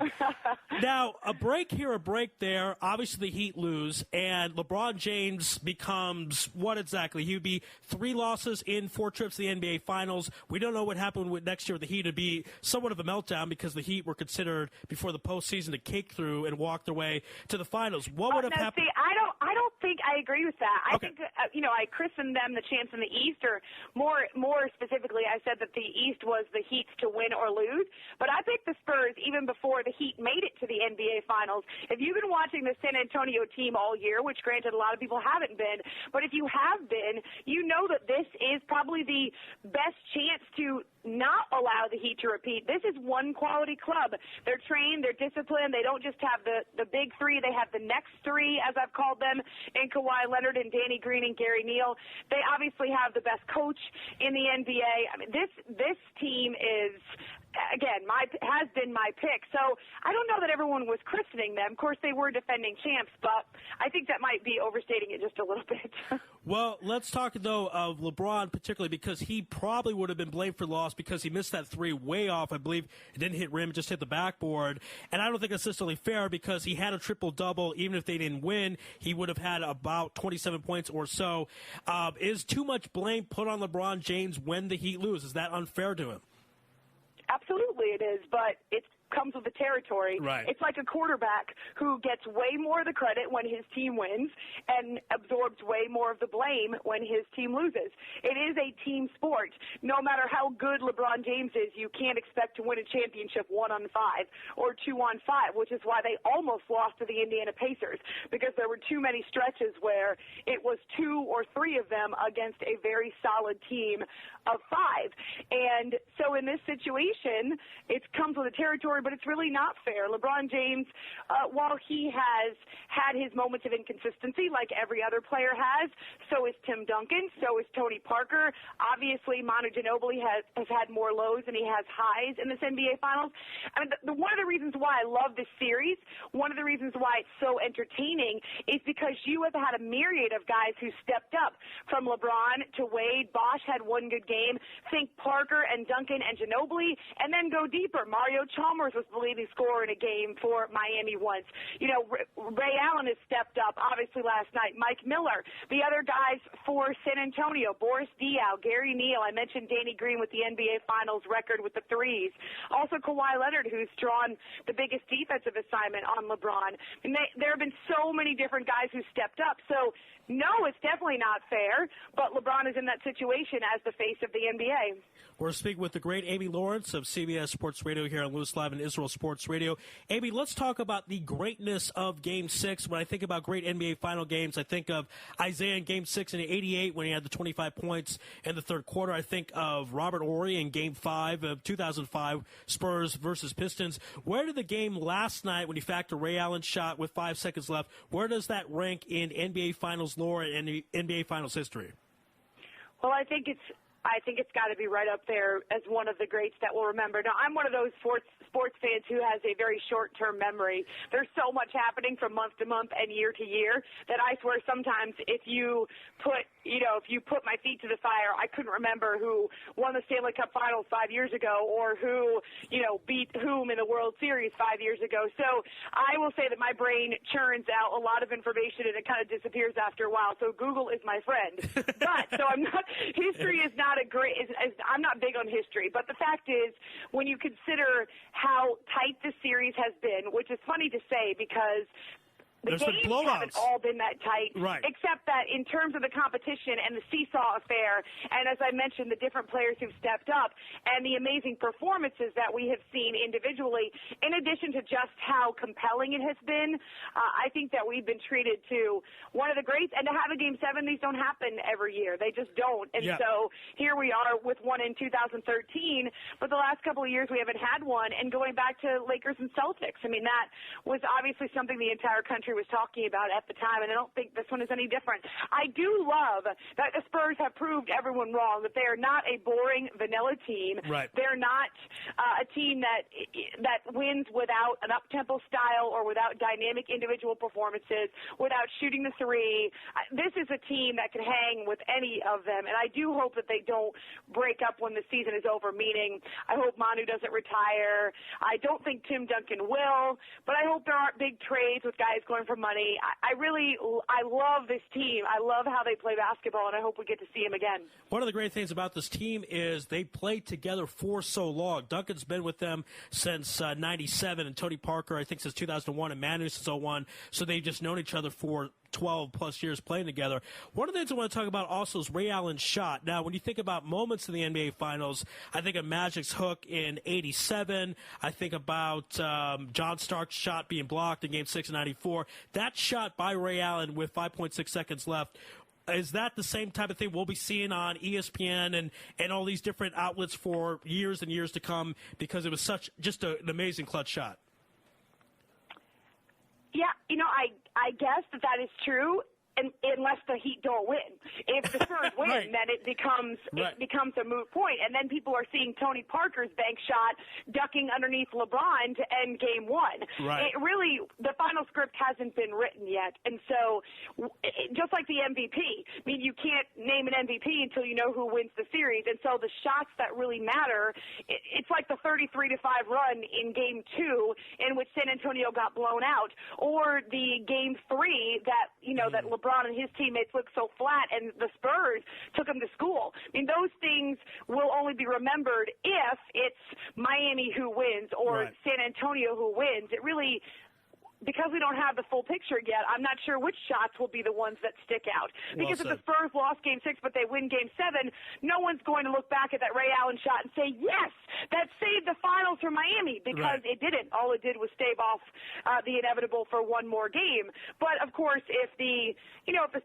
Now, a break here, a break there. Obviously, the Heat lose, and LeBron James becomes what exactly? He would be 3 losses in 4 trips to the NBA Finals. We don't know what happened with next year with the Heat. It'd be somewhat of a meltdown because the Heat were considered before the postseason to cake through and walk their way to the finals. What would have happened? See, I don't think I agree with that. I think I christened them the champs in the East, or more specifically, I said that the East was the Heat's to win or lose. But I picked the Spurs even before the Heat made it to the NBA Finals. If you've been watching the San Antonio team all year, which granted a lot of people haven't been, but if you have been, you know that this is probably the best chance to not allow the Heat to repeat. This is one quality club. They're trained, they're disciplined. They don't just have the big 3. They have the next 3, as I've called them, in Kawhi Leonard and Danny Green and Gary Neal. They obviously have the best coach in the NBA. I mean, this team is, again, has been my pick. So I don't know that everyone was christening them. Of course, they were defending champs, but I think that might be overstating it just a little bit. Well, let's talk, though, of LeBron particularly, because he probably would have been blamed for the loss because he missed that 3 way off. I believe it didn't hit rim, it just hit the backboard. And I don't think that's necessarily fair because he had a triple-double. Even if they didn't win, he would have had about 27 points or so. Is too much blame put on LeBron James when the Heat lose? Is that unfair to him? Absolutely it is, but it's comes with the territory. Right. It's like a quarterback who gets way more of the credit when his team wins and absorbs way more of the blame when his team loses. It is a team sport. No matter how good LeBron James is, you can't expect to win a championship 1-on-5 or 2-on-5, which is why they almost lost to the Indiana Pacers, because there were too many stretches where it was 2 or 3 of them against a very solid team of 5. And so in this situation, it comes with the territory, but it's really not fair. LeBron James, while he has had his moments of inconsistency like every other player has, so is Tim Duncan, so is Tony Parker. Obviously, Manu Ginobili has had more lows than he has highs in this NBA Finals. I mean, one of the reasons why I love this series, one of the reasons why it's so entertaining is because you have had a myriad of guys who stepped up, from LeBron to Wade. Bosh had one good game. Think Parker and Duncan and Ginobili, and then go deeper. Mario Chalmers was the leading scorer in a game for Miami once. You know, Ray Allen has stepped up, obviously, last night. Mike Miller. The other guys for San Antonio, Boris Diaw, Gary Neal. I mentioned Danny Green with the NBA Finals record with the threes. Also Kawhi Leonard, who's drawn the biggest defensive assignment on LeBron. And there have been so many different guys who stepped up. So, no, it's definitely not fair, but LeBron is in that situation as the face of the NBA. We're speaking with the great Amy Lawrence of CBS Sports Radio here on Louis Live and Israel Sports Radio. Amy, let's talk about the greatness of Game 6. When I think about great NBA Final games, I think of Isaiah in Game 6 in '88 when he had the 25 points in the third quarter. I think of Robert Horry in Game 5 of 2005, Spurs versus Pistons. Where did the game last night, when you factor Ray Allen's shot with 5 seconds left, where does that rank in NBA Finals lore and NBA Finals history? Well, I think it's got to be right up there as one of the greats that we'll remember. Now, I'm one of those sports fans who has a very short-term memory. There's so much happening from month to month and year to year that I swear sometimes if you put my feet to the fire, I couldn't remember who won the Stanley Cup Finals 5 years ago or who, beat whom in the World Series 5 years ago. So I will say that my brain churns out a lot of information and it kind of disappears after a while. So Google is my friend. History is not I'm not big on history, but the fact is, when you consider how tight this series has been, which is funny to say because the games haven't all been that tight, right, except that in terms of the competition and the seesaw affair, and as I mentioned, the different players who've stepped up and the amazing performances that we have seen individually, in addition to just how compelling it has been, I think that we've been treated to one of the greats. And to have a Game 7, these don't happen every year. They just don't. And so here we are with one in 2013, but the last couple of years we haven't had one. And going back to Lakers and Celtics, I mean, that was obviously something the entire country was talking about at the time, and I don't think this one is any different. I do love that the Spurs have proved everyone wrong, that they are not a boring vanilla team. Right. They're not a team that wins without an up-tempo style or without dynamic individual performances, without shooting the three. This is a team that can hang with any of them, and I do hope that they don't break up when the season is over, meaning I hope Manu doesn't retire. I don't think Tim Duncan will, but I hope there aren't big trades with guys going for money. I love this team. I love how they play basketball, and I hope we get to see them again. One of the great things about this team is they played together for so long. Duncan's been with them since '97, and Tony Parker, I think, since 2001, and Manu since '01. So they've just known each other for 12-plus years playing together. One of the things I want to talk about also is Ray Allen's shot. Now, when you think about moments in the NBA Finals, I think of Magic's hook in '87. I think about John Stark's shot being blocked in Game 6 in '94. That shot by Ray Allen with 5.6 seconds left, is that the same type of thing we'll be seeing on ESPN and all these different outlets for years and years to come, because it was just an amazing clutch shot? Yeah, I guess that is true, unless the Heat don't win. If the Spurs win, right, then it becomes a moot point. And then people are seeing Tony Parker's bank shot ducking underneath LeBron to end Game 1. Right. The final script hasn't been written yet. And so, just like the MVP, I mean, you can't name an MVP until you know who wins the series. And so the shots that really matter, it's like the 33-5 run in Game 2 in which San Antonio got blown out, or the Game 3 that that LeBron and his teammates looked so flat and the Spurs took them to school. I mean, those things will only be remembered if it's Miami who wins or San Antonio who wins. It really, because we don't have the full picture yet, I'm not sure which shots will be the ones that stick out. Because if the Spurs lost Game 6 but they win Game 7, no one's going to look back at that Ray Allen shot and say, yes, that saved the finals for Miami, because it didn't. All it did was stave off the inevitable for one more game. But, of course, if the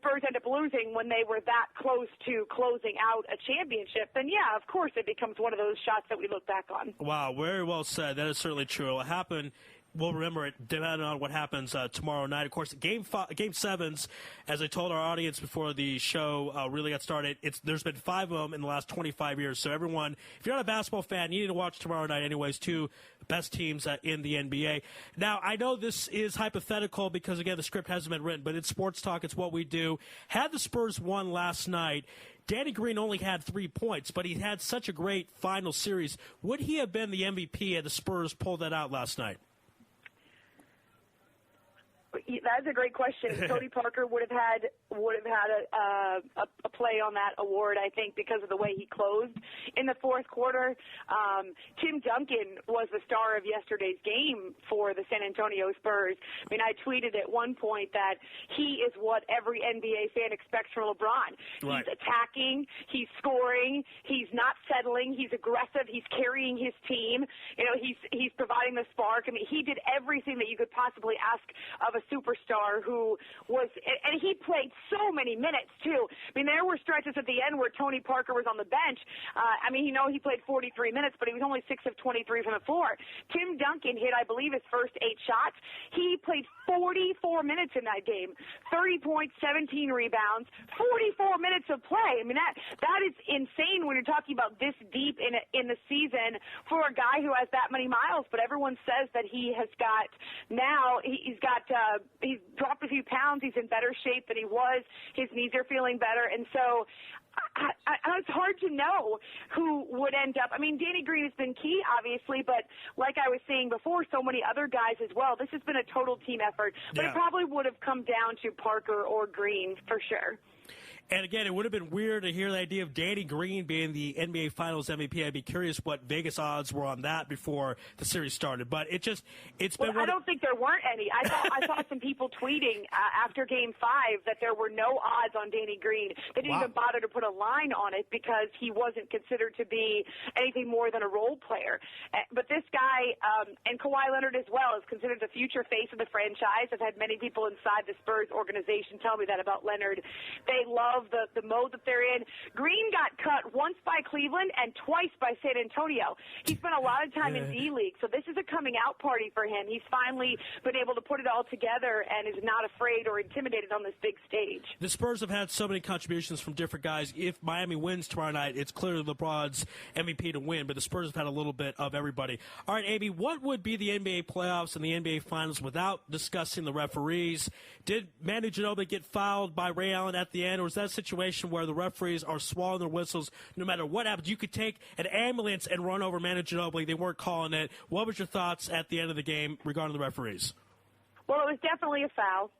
Spurs end up losing when they were that close to closing out a championship, then, yeah, of course it becomes one of those shots that we look back on. Wow, very well said. That is certainly true. It happened. We'll remember it depending on what happens tomorrow night. Of course, Game 7s, as I told our audience before the show really got started, there's been 5 of them in the last 25 years. So everyone, if you're not a basketball fan, you need to watch tomorrow night anyways. 2 best teams in the NBA. Now, I know this is hypothetical because, again, the script hasn't been written, but it's sports talk. It's what we do. Had the Spurs won last night, Danny Green only had 3 points, but he had such a great final series. Would he have been the MVP had the Spurs pulled that out last night? That's a great question. Tony Parker would have had a play on that award, I think, because of the way he closed in the fourth quarter. Tim Duncan was the star of yesterday's game for the San Antonio Spurs. I mean, I tweeted at one point that he is what every NBA fan expects from LeBron. Right. He's attacking, he's scoring, he's not settling, he's aggressive, he's carrying his team. He's providing the spark. I mean, he did everything that you could possibly ask of a superstar who was, and he played so many minutes too. I mean, there were stretches at the end where Tony Parker was on the bench. He played 43 minutes, but he was only 6 of 23 from the floor. Tim Duncan hit, I believe, his first 8 shots. He played 44 minutes in that game, 30 points, 17 rebounds, 44 minutes of play. I mean, that is insane when you're talking about this deep in the season for a guy who has that many miles. But everyone says that he has got now. He's dropped a few pounds. He's in better shape than he was. His knees are feeling better. And so it's hard to know who would end up. I mean, Danny Green has been key, obviously, but like I was saying before, so many other guys as well. This has been a total team effort. But it probably would have come down to Parker or Green for sure. And again, it would have been weird to hear the idea of Danny Green being the NBA Finals MVP. I'd be curious what Vegas odds were on that before the series started. But it's been. I don't think there weren't any. I saw some people tweeting after Game 5 that there were no odds on Danny Green. They didn't even bother to put a line on it because he wasn't considered to be anything more than a role player. But this guy, and Kawhi Leonard as well, is considered the future face of the franchise. I've had many people inside the Spurs organization tell me that about Leonard. They love the mode that they're in. Green got cut once by Cleveland and twice by San Antonio. He spent a lot of time in D-League, so this is a coming out party for him. He's finally been able to put it all together and is not afraid or intimidated on this big stage. The Spurs have had so many contributions from different guys. If Miami wins tomorrow night, it's clearly LeBron's MVP to win, but the Spurs have had a little bit of everybody. All right, Amy, what would be the NBA playoffs and the NBA Finals without discussing the referees? Did Manu Ginobili get fouled by Ray Allen at the end, or is that a situation where the referees are swallowing their whistles no matter what happens? You could take an ambulance and run over Manu Ginobili. They weren't calling it. What was your thoughts at the end of the game regarding the referees? Well, it was definitely a foul.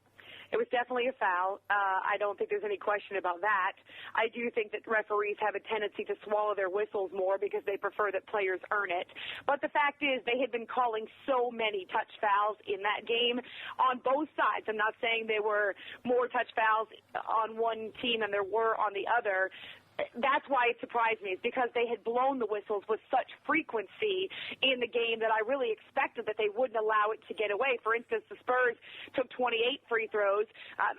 It was definitely a foul. I don't think there's any question about that. I do think that referees have a tendency to swallow their whistles more because they prefer that players earn it. But the fact is they had been calling so many touch fouls in that game on both sides. I'm not saying there were more touch fouls on one team than there were on the other. That's why it surprised me, is because they had blown the whistles with such frequency in the game that I really expected that they wouldn't allow it to get away. For instance, the Spurs took 28 free throws.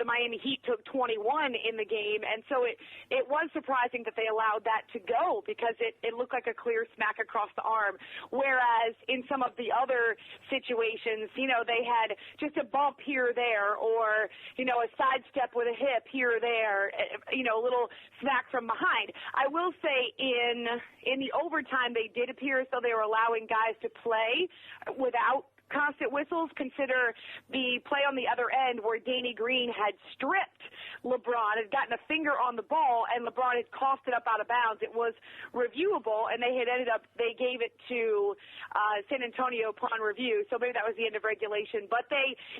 The Miami Heat took 21 in the game. And so it was surprising that they allowed that to go because it looked like a clear smack across the arm. Whereas in some of the other situations, they had just a bump here or there or, a sidestep with a hip here or there, a little smack from behind. I will say in the overtime, they did appear as though they were allowing guys to play without constant whistles. Consider the play on the other end where Danny Green had stripped LeBron had gotten a finger on the ball, and LeBron had coughed it up out of bounds. It was reviewable, and they gave it to San Antonio upon review, so maybe that was the end of regulation. But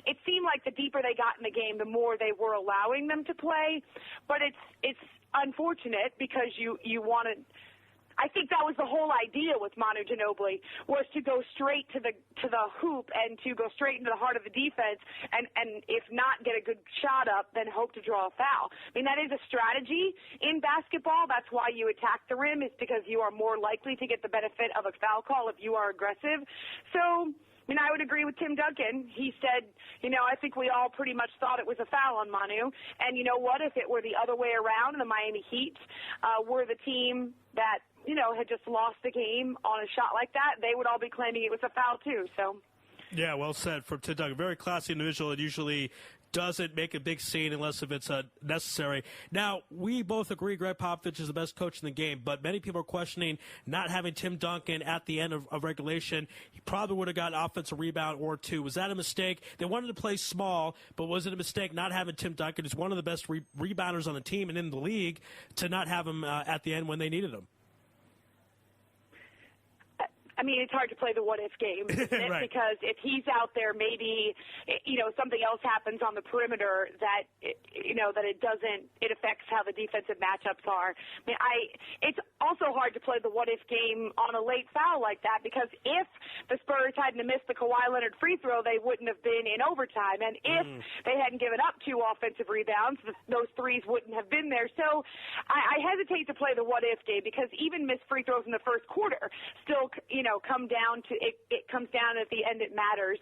it seemed like the deeper they got in the game, the more they were allowing them to play. But it's unfortunate because you wanted. I think that was the whole idea with Manu Ginobili, was to go straight to the hoop and to go straight into the heart of the defense, and if not get a good shot up, then hope to draw a foul. I mean, that is a strategy in basketball. That's why you attack the rim, is because you are more likely to get the benefit of a foul call if you are aggressive. So, I mean, I would agree with Tim Duncan. He said, I think we all pretty much thought it was a foul on Manu. And you know what? If it were the other way around and the Miami Heat were the team that, had just lost the game on a shot like that, they would all be claiming it was a foul too. So. Yeah, well said from Tim Duncan. Very classy individual, and usually doesn't make a big scene unless if it's necessary. Now, we both agree Greg Popovich is the best coach in the game, but many people are questioning not having Tim Duncan at the end of regulation. He probably would have got an offensive rebound or two. Was that a mistake? They wanted to play small, but was it a mistake not having Tim Duncan, who's one of the best rebounders on the team and in the league, to not have him at the end when they needed him? I mean, it's hard to play the what-if game, isn't it? Right. Because if he's out there, maybe, something else happens on the perimeter that it affects how the defensive matchups are. I mean, it's also hard to play the what-if game on a late foul like that, because if the Spurs hadn't missed the Kawhi Leonard free throw, they wouldn't have been in overtime. And if they hadn't given up 2 offensive rebounds, those threes wouldn't have been there. So I hesitate to play the what-if game, because even missed free throws in the first quarter still, come down to it comes down at the end, it matters.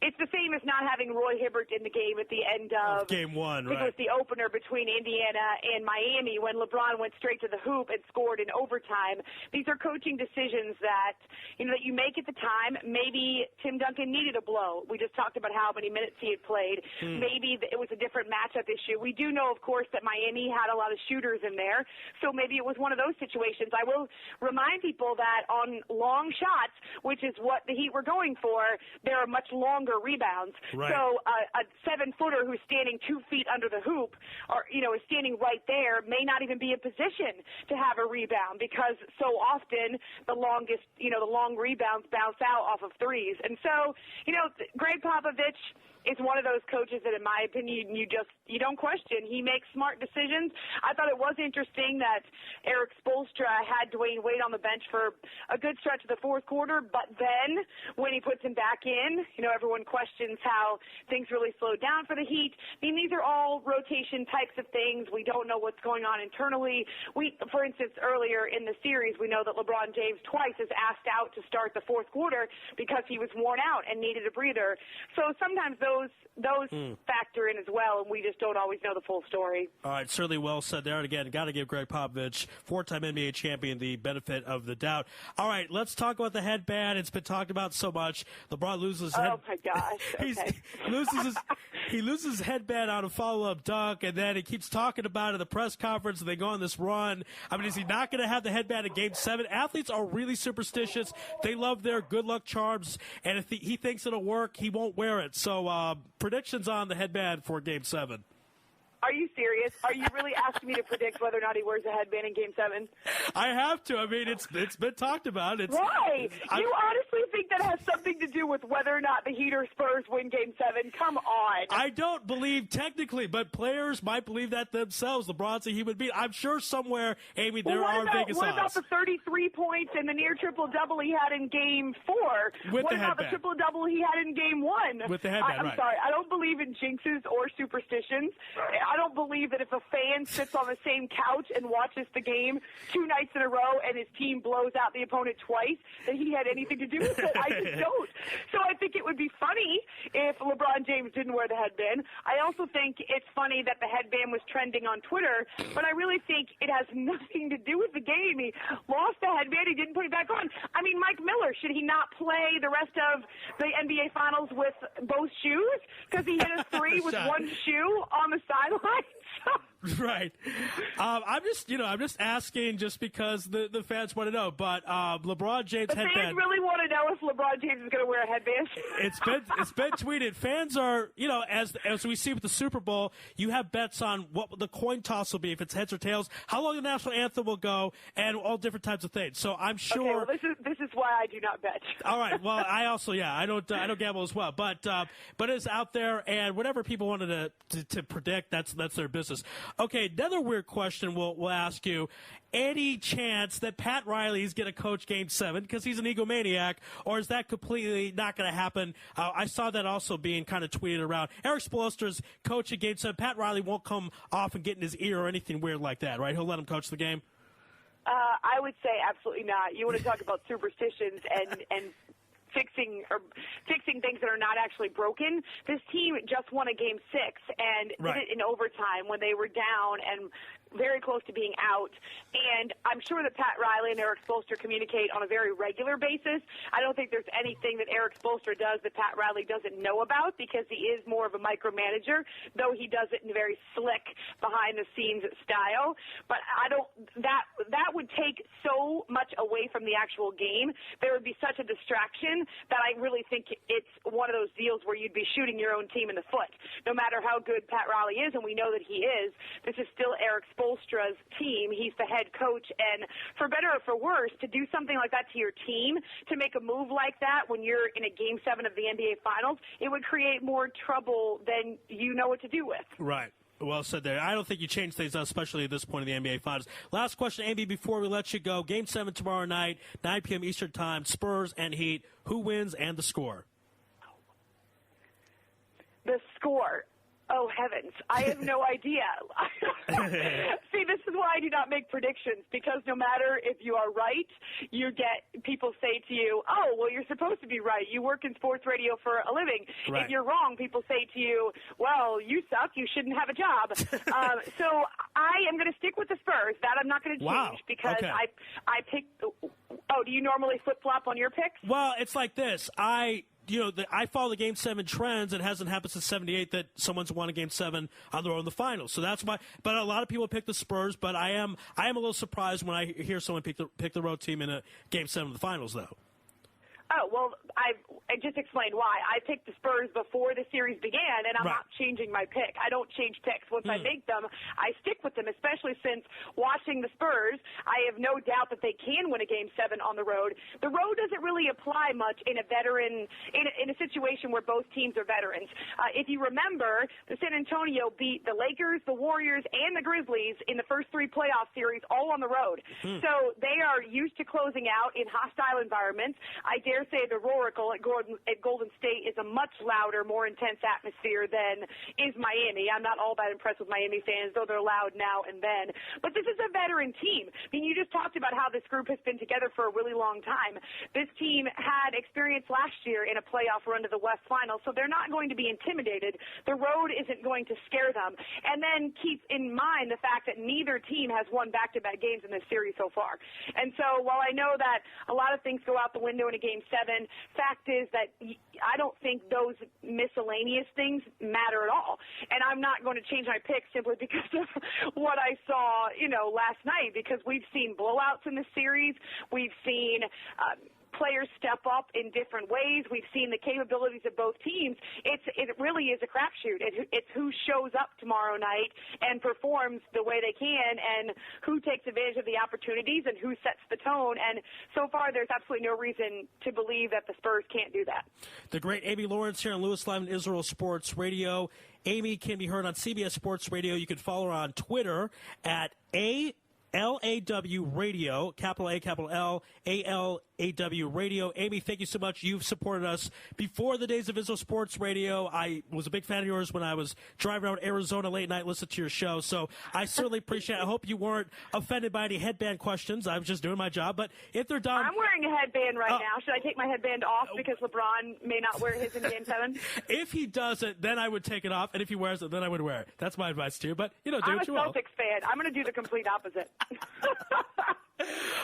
It's the same as not having Roy Hibbert in the game at the end of game 1, right? It was the opener between Indiana and Miami when LeBron went straight to the hoop and scored in overtime. These are coaching decisions that that you make at the time. Maybe Tim Duncan needed a blow. We just talked about how many minutes he had played. Maybe it was a different matchup issue. We do know, of course, that Miami had a lot of shooters in there, so maybe it was one of those situations. I will remind people that on long shots, which is what the Heat were going for, there are much longer rebounds. Right. So a 7-footer who's standing 2 feet under the hoop, or is standing right there, may not even be in position to have a rebound, because so often the long rebounds bounce out off of threes. And so, Greg Popovich is one of those coaches that, in my opinion, you don't question. He makes smart decisions. I thought it was interesting that Eric Spoelstra had Dwayne Wade on the bench for a good stretch of the fourth quarter, but then when he puts him back in, everyone questions how things really slowed down for the Heat. I mean, these are all rotation types of things. We don't know what's going on internally. For instance, earlier in the series, we know that LeBron James twice is asked out to start the fourth quarter because he was worn out and needed a breather. So sometimes those factor in as well, and we just don't always know the full story. All right, certainly well said there. And again, got to give Greg Popovich, 4-time NBA champion, the benefit of the doubt. All right, let's talk about the headband. It's been talked about so much. LeBron loses his Oh, my gosh. Okay. He loses his headband on a follow-up dunk, and then he keeps talking about it at the press conference, and they go on this run. I mean, is he not going to have the headband in Game 7? Athletes are really superstitious. They love their good luck charms, and if he thinks it'll work, he won't wear it. So predictions on the headband for Game 7. Are you serious? Are you really asking me to predict whether or not he wears a headband in Game 7? I have to. I mean, it's been talked about. Why? You honestly think that has something to do with whether or not the Heat or Spurs win Game 7? Come on. I don't believe technically, but players might believe that themselves. LeBron's a human being. I'm sure somewhere, Amy, there are Vegas odds. What about the 33 points and the near triple-double he had in Game 4? With what the about headband. The triple-double he had in Game 1? With the headband, I'm right. sorry. I don't believe in jinxes or superstitions. I don't believe that if a fan sits on the same couch and watches the game 2 nights in a row and his team blows out the opponent twice, that he had anything to do with it. I just don't. So I think it would be funny if LeBron James didn't wear the headband. I also think it's funny that the headband was trending on Twitter, but I really think it has nothing to do with the game. He lost the headband. He didn't put it back on. I mean, Mike Miller, should he not play the rest of the NBA Finals with both shoes? Because he hit a 3 with one shoe on the sideline? Right. I'm just asking just because the fans want to know. But LeBron James the headband. fans really want to know if LeBron James is going to wear a headband. It's been tweeted. Fans are, as we see with the Super Bowl, you have bets on what the coin toss will be, if it's heads or tails, how long the national anthem will go, and all different types of things. So I'm sure. Okay, well, this is why I do not bet. All right. Well, I also I don't gamble as well, but it's out there, and whatever people wanted to predict, that's their business. Okay, another weird question we'll ask you. Any chance that Pat Riley's going to coach Game 7 because he's an egomaniac, or is that completely not going to happen? I saw that also being kind of tweeted around. Erik Spoelstra's coaching Game 7. Pat Riley won't come off and get in his ear or anything weird like that, right? He'll let him coach the game? I would say absolutely not. You want to talk about superstitions and fixing things that are not actually broken. This team just won a Game 6 and did it in overtime when they were down and very close to being out. And I'm sure that Pat Riley and Erik Spoelstra communicate on a very regular basis. I don't think there's anything that Erik Spoelstra does that Pat Riley doesn't know about because he is more of a micromanager, though he does it in a very slick, behind-the-scenes style. But that would take so much away from the actual game. There would be such a distraction that I really think it's one of those deals where you'd be shooting your own team in the foot. No matter how good Pat Riley is, and we know that he is, this is still Erik Spoelstra's team. He's the head coach, and for better or for worse, to do something like that to your team, to make a move like that when you're in a Game 7 of the NBA Finals, it would create more trouble than you know what to do with. Right. Well said there. I don't think you change things up, especially at this point in the NBA Finals. Last question, Amy, before we let you go. Game 7 tomorrow night, 9 p.m. Eastern Time, Spurs and Heat. Who wins and the score? The score. Oh, heavens. I have no idea. See, this is why I do not make predictions, because no matter if you are right, you get people say to you, oh, well, you're supposed to be right. You work in sports radio for a living. Right. If you're wrong, people say to you, well, you suck. You shouldn't have a job. So I am going to stick with the Spurs. That I'm not going to change because I picked. Oh, do you normally flip-flop on your picks? Well, it's like this. I follow the Game 7 trends. It hasn't happened since '78 that someone's won a Game 7 on the road in the finals. So that's why. But a lot of people pick the Spurs. But I am a little surprised when I hear someone pick the road team in a Game 7 of the finals, though. Oh, well, I just explained why. I picked the Spurs before the series began, and I'm not changing my pick. I don't change picks. Once I make them, I stick with them, especially since watching the Spurs, I have no doubt that they can win a Game 7 on the road. The road doesn't really apply much in a situation where both teams are veterans. If you remember, the San Antonio beat the Lakers, the Warriors, and the Grizzlies in the first 3 playoff series all on the road. So they are used to closing out in hostile environments. I dare say the Roracle at Golden State is a much louder, more intense atmosphere than is Miami. I'm not all that impressed with Miami fans, though they're loud now and then. But this is a veteran team. I mean, you just talked about how this group has been together for a really long time. This team had experience last year in a playoff run to the West Final, so they're not going to be intimidated. The road isn't going to scare them. And then keep in mind the fact that neither team has won back-to-back games in this series so far. And so while I know that a lot of things go out the window in a Game 7, fact is that I don't think those miscellaneous things matter at all. And I'm not going to change my pick simply because of what I saw, last night, because we've seen blowouts in the series. We've seen players step up in different ways. We've seen the capabilities of both teams. It really is a crapshoot. It's who shows up tomorrow night and performs the way they can, and who takes advantage of the opportunities, and who sets the tone. And so far, there's absolutely no reason to believe that the Spurs can't do that. The great Amy Lawrence here on Lewis Live and Israel Sports Radio. Amy can be heard on CBS Sports Radio. You can follow her on Twitter at LAW Radio, capital A, capital L, ALAW Radio. Amy, thank you so much. You've supported us before the days of Israel Sports Radio. I was a big fan of yours when I was driving around Arizona late night listening to your show. So I certainly appreciate it. I hope you weren't offended by any headband questions. I was just doing my job. But if they're done. I'm wearing a headband right now. Should I take my headband off because LeBron may not wear his in Game 7? If he doesn't, then I would take it off. And if he wears it, then I would wear it. That's my advice to you. But, do I'm what you will. I'm a Celtics fan. I'm going to do the complete opposite.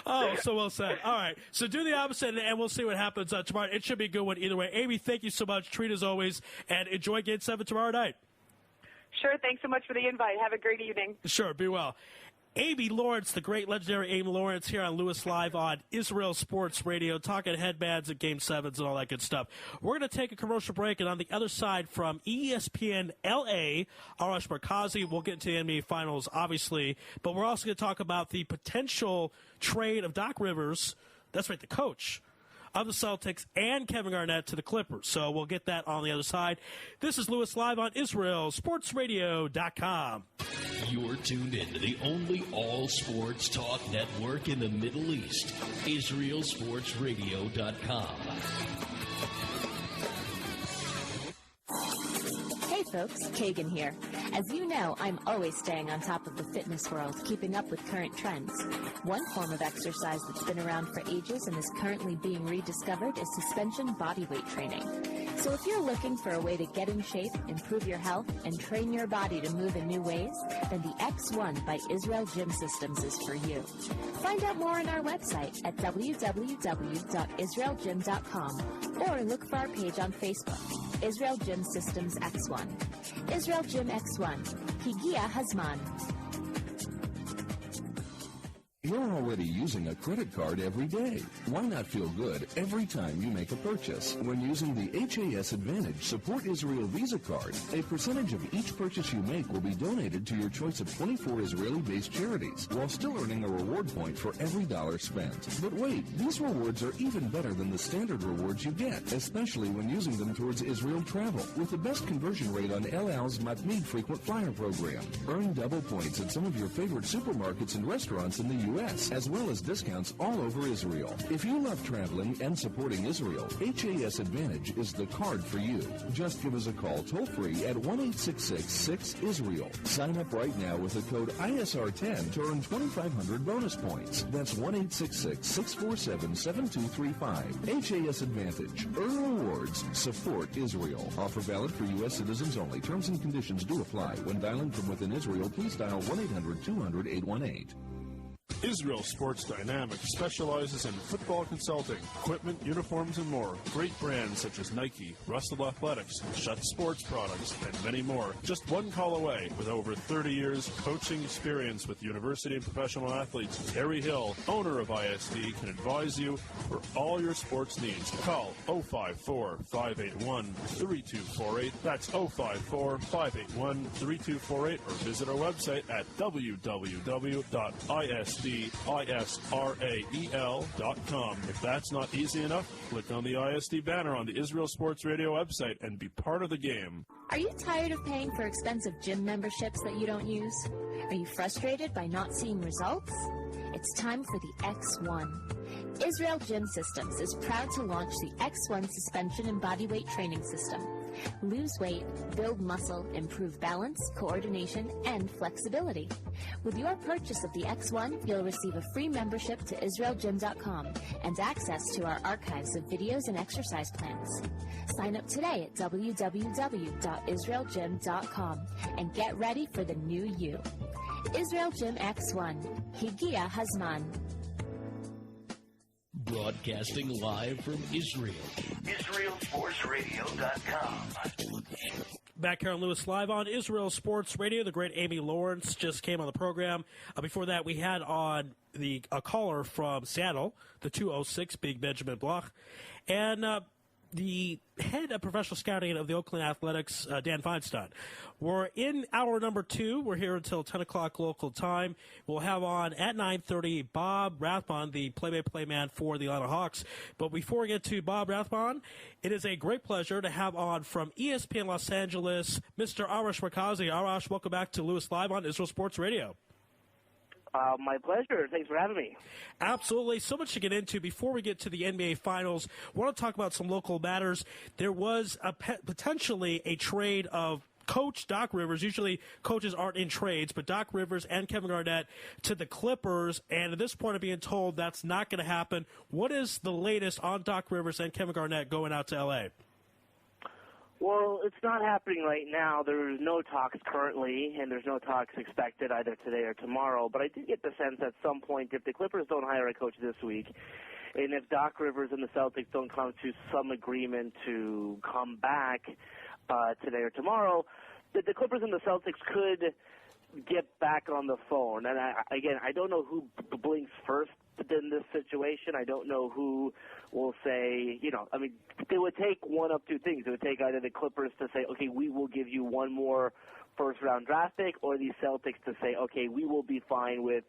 Oh, so well said. All right. So do the opposite, and we'll see what happens tomorrow. It should be a good one either way. Amy, thank you so much. Treat as always, and enjoy Game 7 tomorrow night. Sure. Thanks so much for the invite. Have a great evening. Sure. Be well. Amy Lawrence, the great legendary Amy Lawrence, here on Louis Live on Israel Sports Radio, talking headbands and Game 7s and all that good stuff. We're going to take a commercial break, and on the other side from ESPN L.A., Aarash Markazi, we'll get into the NBA Finals, obviously, but we're also going to talk about the potential trade of Doc Rivers, that's right, the coach of the Celtics, and Kevin Garnett to the Clippers. So we'll get that on the other side. This is Louis Live on IsraelSportsRadio.com. You're tuned in to the only all-sports talk network in the Middle East, IsraelSportsRadio.com. Hey folks, Kagan here. As you know, I'm always staying on top of the fitness world, keeping up with current trends. One form of exercise that's been around for ages and is currently being rediscovered is suspension bodyweight training. So if you're looking for a way to get in shape, improve your health, and train your body to move in new ways, then the X1 by Israel Gym Systems is for you. Find out more on our website at www.israelgym.com or look for our page on Facebook. Israel Gym Systems X1. Israel Gym X1. Higia Hazman. You're already using a credit card every day. Why not feel good every time you make a purchase? When using the HAS Advantage Support Israel Visa card, a percentage of each purchase you make will be donated to your choice of 24 Israeli-based charities, while still earning a reward point for every dollar spent. But wait, these rewards are even better than the standard rewards you get, especially when using them towards Israel travel, with the best conversion rate on El Al's Matmeed frequent flyer program. Earn double points at some of your favorite supermarkets and restaurants in the U.S., as well as discounts all over Israel. If you love traveling and supporting Israel, HAS Advantage is the card for you. Just give us a call toll-free at 1-866-6-ISRAEL. Sign up right now with the code ISR10 to earn 2,500 bonus points. That's 1-866-647-7235. HAS Advantage. Earn rewards. Support Israel. Offer valid for U.S. citizens only. Terms and conditions do apply. When dialing from within Israel, please dial 1-800-200-818. Israel Sports Dynamics specializes in football consulting, equipment, uniforms, and more. Great brands such as Nike, Russell Athletics, Schutt Sports Products, and many more. Just one call away. With over 30 years coaching experience with university and professional athletes, Terry Hill, owner of ISD, can advise you for all your sports needs. Call 054-581-3248. That's 054-581-3248, or visit our website at www.isdisrael.com. If that's not easy enough, click on the ISD banner on the Israel Sports Radio website and be part of the game. Are you tired of paying for expensive gym memberships that you don't use? Are you frustrated by not seeing results? It's time for the X1. Israel Gym Systems is proud to launch the X1 suspension and bodyweight training system. Lose weight, build muscle, improve balance, coordination, and flexibility. With your purchase of the X1, you'll receive a free membership to IsraelGym.com and access to our archives of videos and exercise plans. Sign up today at www.IsraelGym.com and get ready for the new you. Israel Gym X1. Higia Hazman. Broadcasting live from Israel. IsraelSportsRadio.com. Back here on Louis Live on Israel Sports Radio. The great Amy Lawrence just came on the program. Before that, we had on a caller from Seattle, the 206, Big Benjamin Bloch, and the head of professional scouting of the Oakland Athletics, Dan Feinstein. We're in hour number 2. We're here until 10 o'clock local time. We'll have on at 9:30 Bob Rathbun, the play-by-play man for the Atlanta Hawks. But before we get to Bob Rathbun, it is a great pleasure to have on from ESPN Los Angeles, Mr. Aarash Markazi. Aarash, welcome back to Louis Live on Israel Sports Radio. My pleasure. Thanks for having me. Absolutely. So much to get into. Before we get to the NBA Finals, I want to talk about some local matters. There was potentially a trade of Coach Doc Rivers. Usually coaches aren't in trades, but Doc Rivers and Kevin Garnett to the Clippers. And at this point, I'm being told that's not going to happen. What is the latest on Doc Rivers and Kevin Garnett going out to L.A.? Well, it's not happening right now. There's no talks currently, and there's no talks expected either today or tomorrow. But I did get the sense at some point, if the Clippers don't hire a coach this week, and if Doc Rivers and the Celtics don't come to some agreement to come back today or tomorrow, the Clippers and the Celtics could get back on the phone. And I don't know who blinks first in this situation. I don't know who will say, it would take one of two things. It would take either the Clippers to say, okay, we will give you one more first-round draft pick, or the Celtics to say, okay, we will be fine with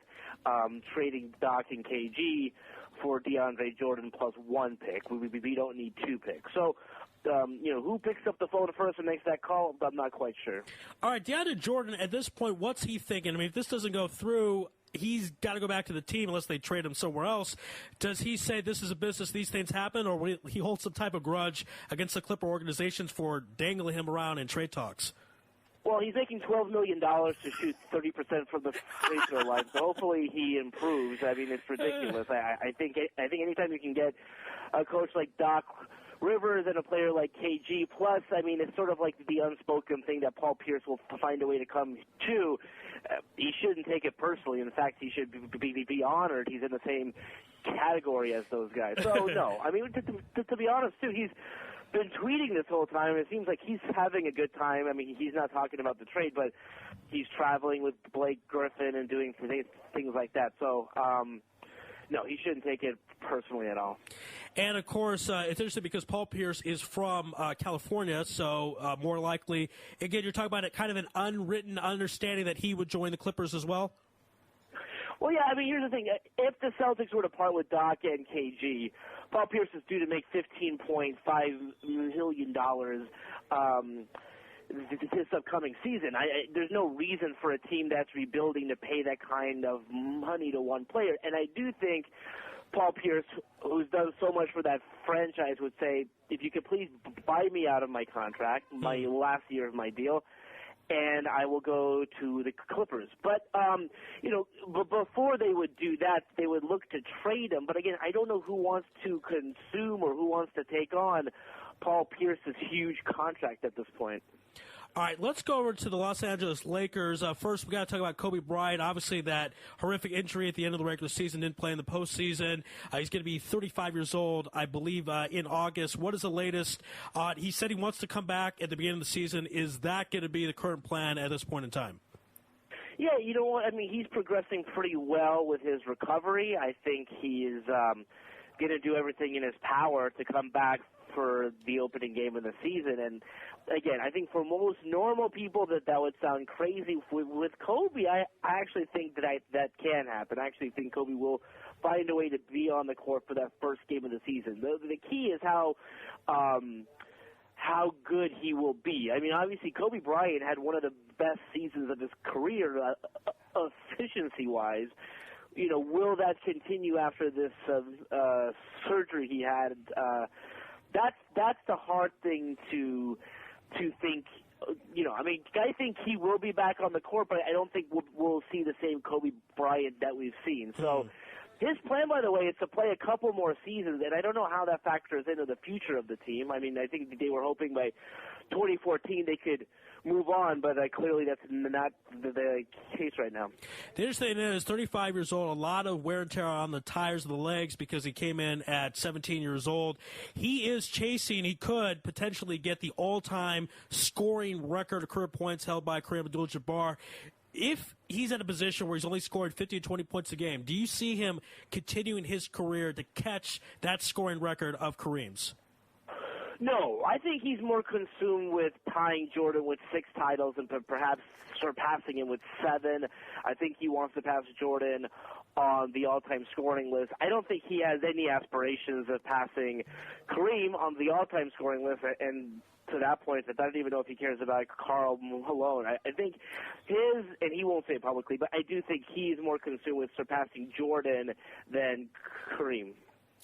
trading Doc and KG for DeAndre Jordan plus one pick. We don't need two picks. So, who picks up the phone first and makes that call, I'm not quite sure. All right, DeAndre Jordan, at this point, what's he thinking? I mean, if this doesn't go through, he's got to go back to the team unless they trade him somewhere else. Does he say this is a business, these things happen, or will he hold some type of grudge against the Clipper organizations for dangling him around in trade talks? Well, he's making $12 million to shoot 30% from the free throw line, so hopefully he improves. I mean, it's ridiculous. I think anytime you can get a coach like Doc Rivers and a player like KG, plus, I mean, it's sort of like the unspoken thing that Paul Pierce will find a way to come to. He shouldn't take it personally. In fact, he should be honored. He's in the same category as those guys. So, no. I mean, to be honest, too, he's been tweeting this whole time. It seems like he's having a good time. I mean, he's not talking about the trade, but he's traveling with Blake Griffin and doing things like that. So, no, he shouldn't take it personally at all. And, of course, it's interesting because Paul Pierce is from California, so more likely, again, you're talking about it kind of an unwritten understanding that he would join the Clippers as well? Well, yeah, I mean, here's the thing. If the Celtics were to part with Doc and KG, Paul Pierce is due to make $15.5 million this upcoming season. There's no reason for a team that's rebuilding to pay that kind of money to one player. And I do think Paul Pierce, who's done so much for that franchise, would say, if you could please buy me out of my contract, my last year of my deal, and I will go to the Clippers. But, before they would do that, they would look to trade him. But, again, I don't know who wants to consume or who wants to take on Paul Pierce's huge contract at this point. All right, let's go over to the Los Angeles Lakers. First, we got to talk about Kobe Bryant. Obviously, that horrific injury at the end of the regular season, didn't play in the postseason. He's going to be 35 years old, I believe, in August. What is the latest? He said he wants to come back at the beginning of the season. Is that going to be the current plan at this point in time? Yeah, you know what? I mean, he's progressing pretty well with his recovery. I think he is going to do everything in his power to come back for the opening game of the season. And again, I think for most normal people that would sound crazy. With Kobe, I actually think that can happen. I actually think Kobe will find a way to be on the court for that first game of the season. The key is how good he will be. I mean, obviously, Kobe Bryant had one of the best seasons of his career, efficiency-wise. Will that continue after this surgery he had? That's the hard thing to think. I think he will be back on the court, but I don't think we'll see the same Kobe Bryant that we've seen. So his plan, by the way, is to play a couple more seasons, and I don't know how that factors into the future of the team. I mean, I think they were hoping by 2014 they could move on, but clearly that's not the case right now. The interesting thing is, 35 years old, a lot of wear and tear on the tires of the legs because he came in at 17 years old. He is chasing, he could potentially get the all-time scoring record of career points held by Kareem Abdul-Jabbar. If he's in a position where he's only scored 50 to 20 points a game, do you see him continuing his career to catch that scoring record of Kareem's? No, I think he's more consumed with tying Jordan with 6 titles and perhaps surpassing him with 7. I think he wants to pass Jordan on the all-time scoring list. I don't think he has any aspirations of passing Kareem on the all-time scoring list, and to that point, I don't even know if he cares about Karl Malone. I think and he won't say it publicly, but I do think he's more consumed with surpassing Jordan than Kareem.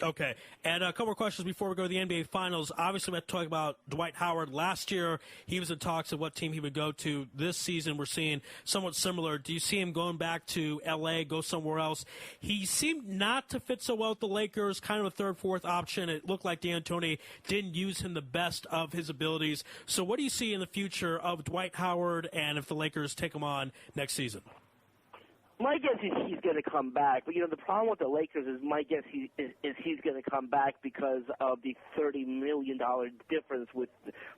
Okay, and a couple more questions before we go to the NBA Finals. Obviously, we have to talk about Dwight Howard. Last year, he was in talks of what team he would go to. This season, we're seeing somewhat similar. Do you see him going back to L.A., go somewhere else? He seemed not to fit so well with the Lakers, kind of a third, fourth option. It looked like D'Antoni didn't use him the best of his abilities. So what do you see in the future of Dwight Howard and if the Lakers take him on next season? My guess is he's going to come back, but the problem with the Lakers is my guess is he's going to come back because of the $30 million difference with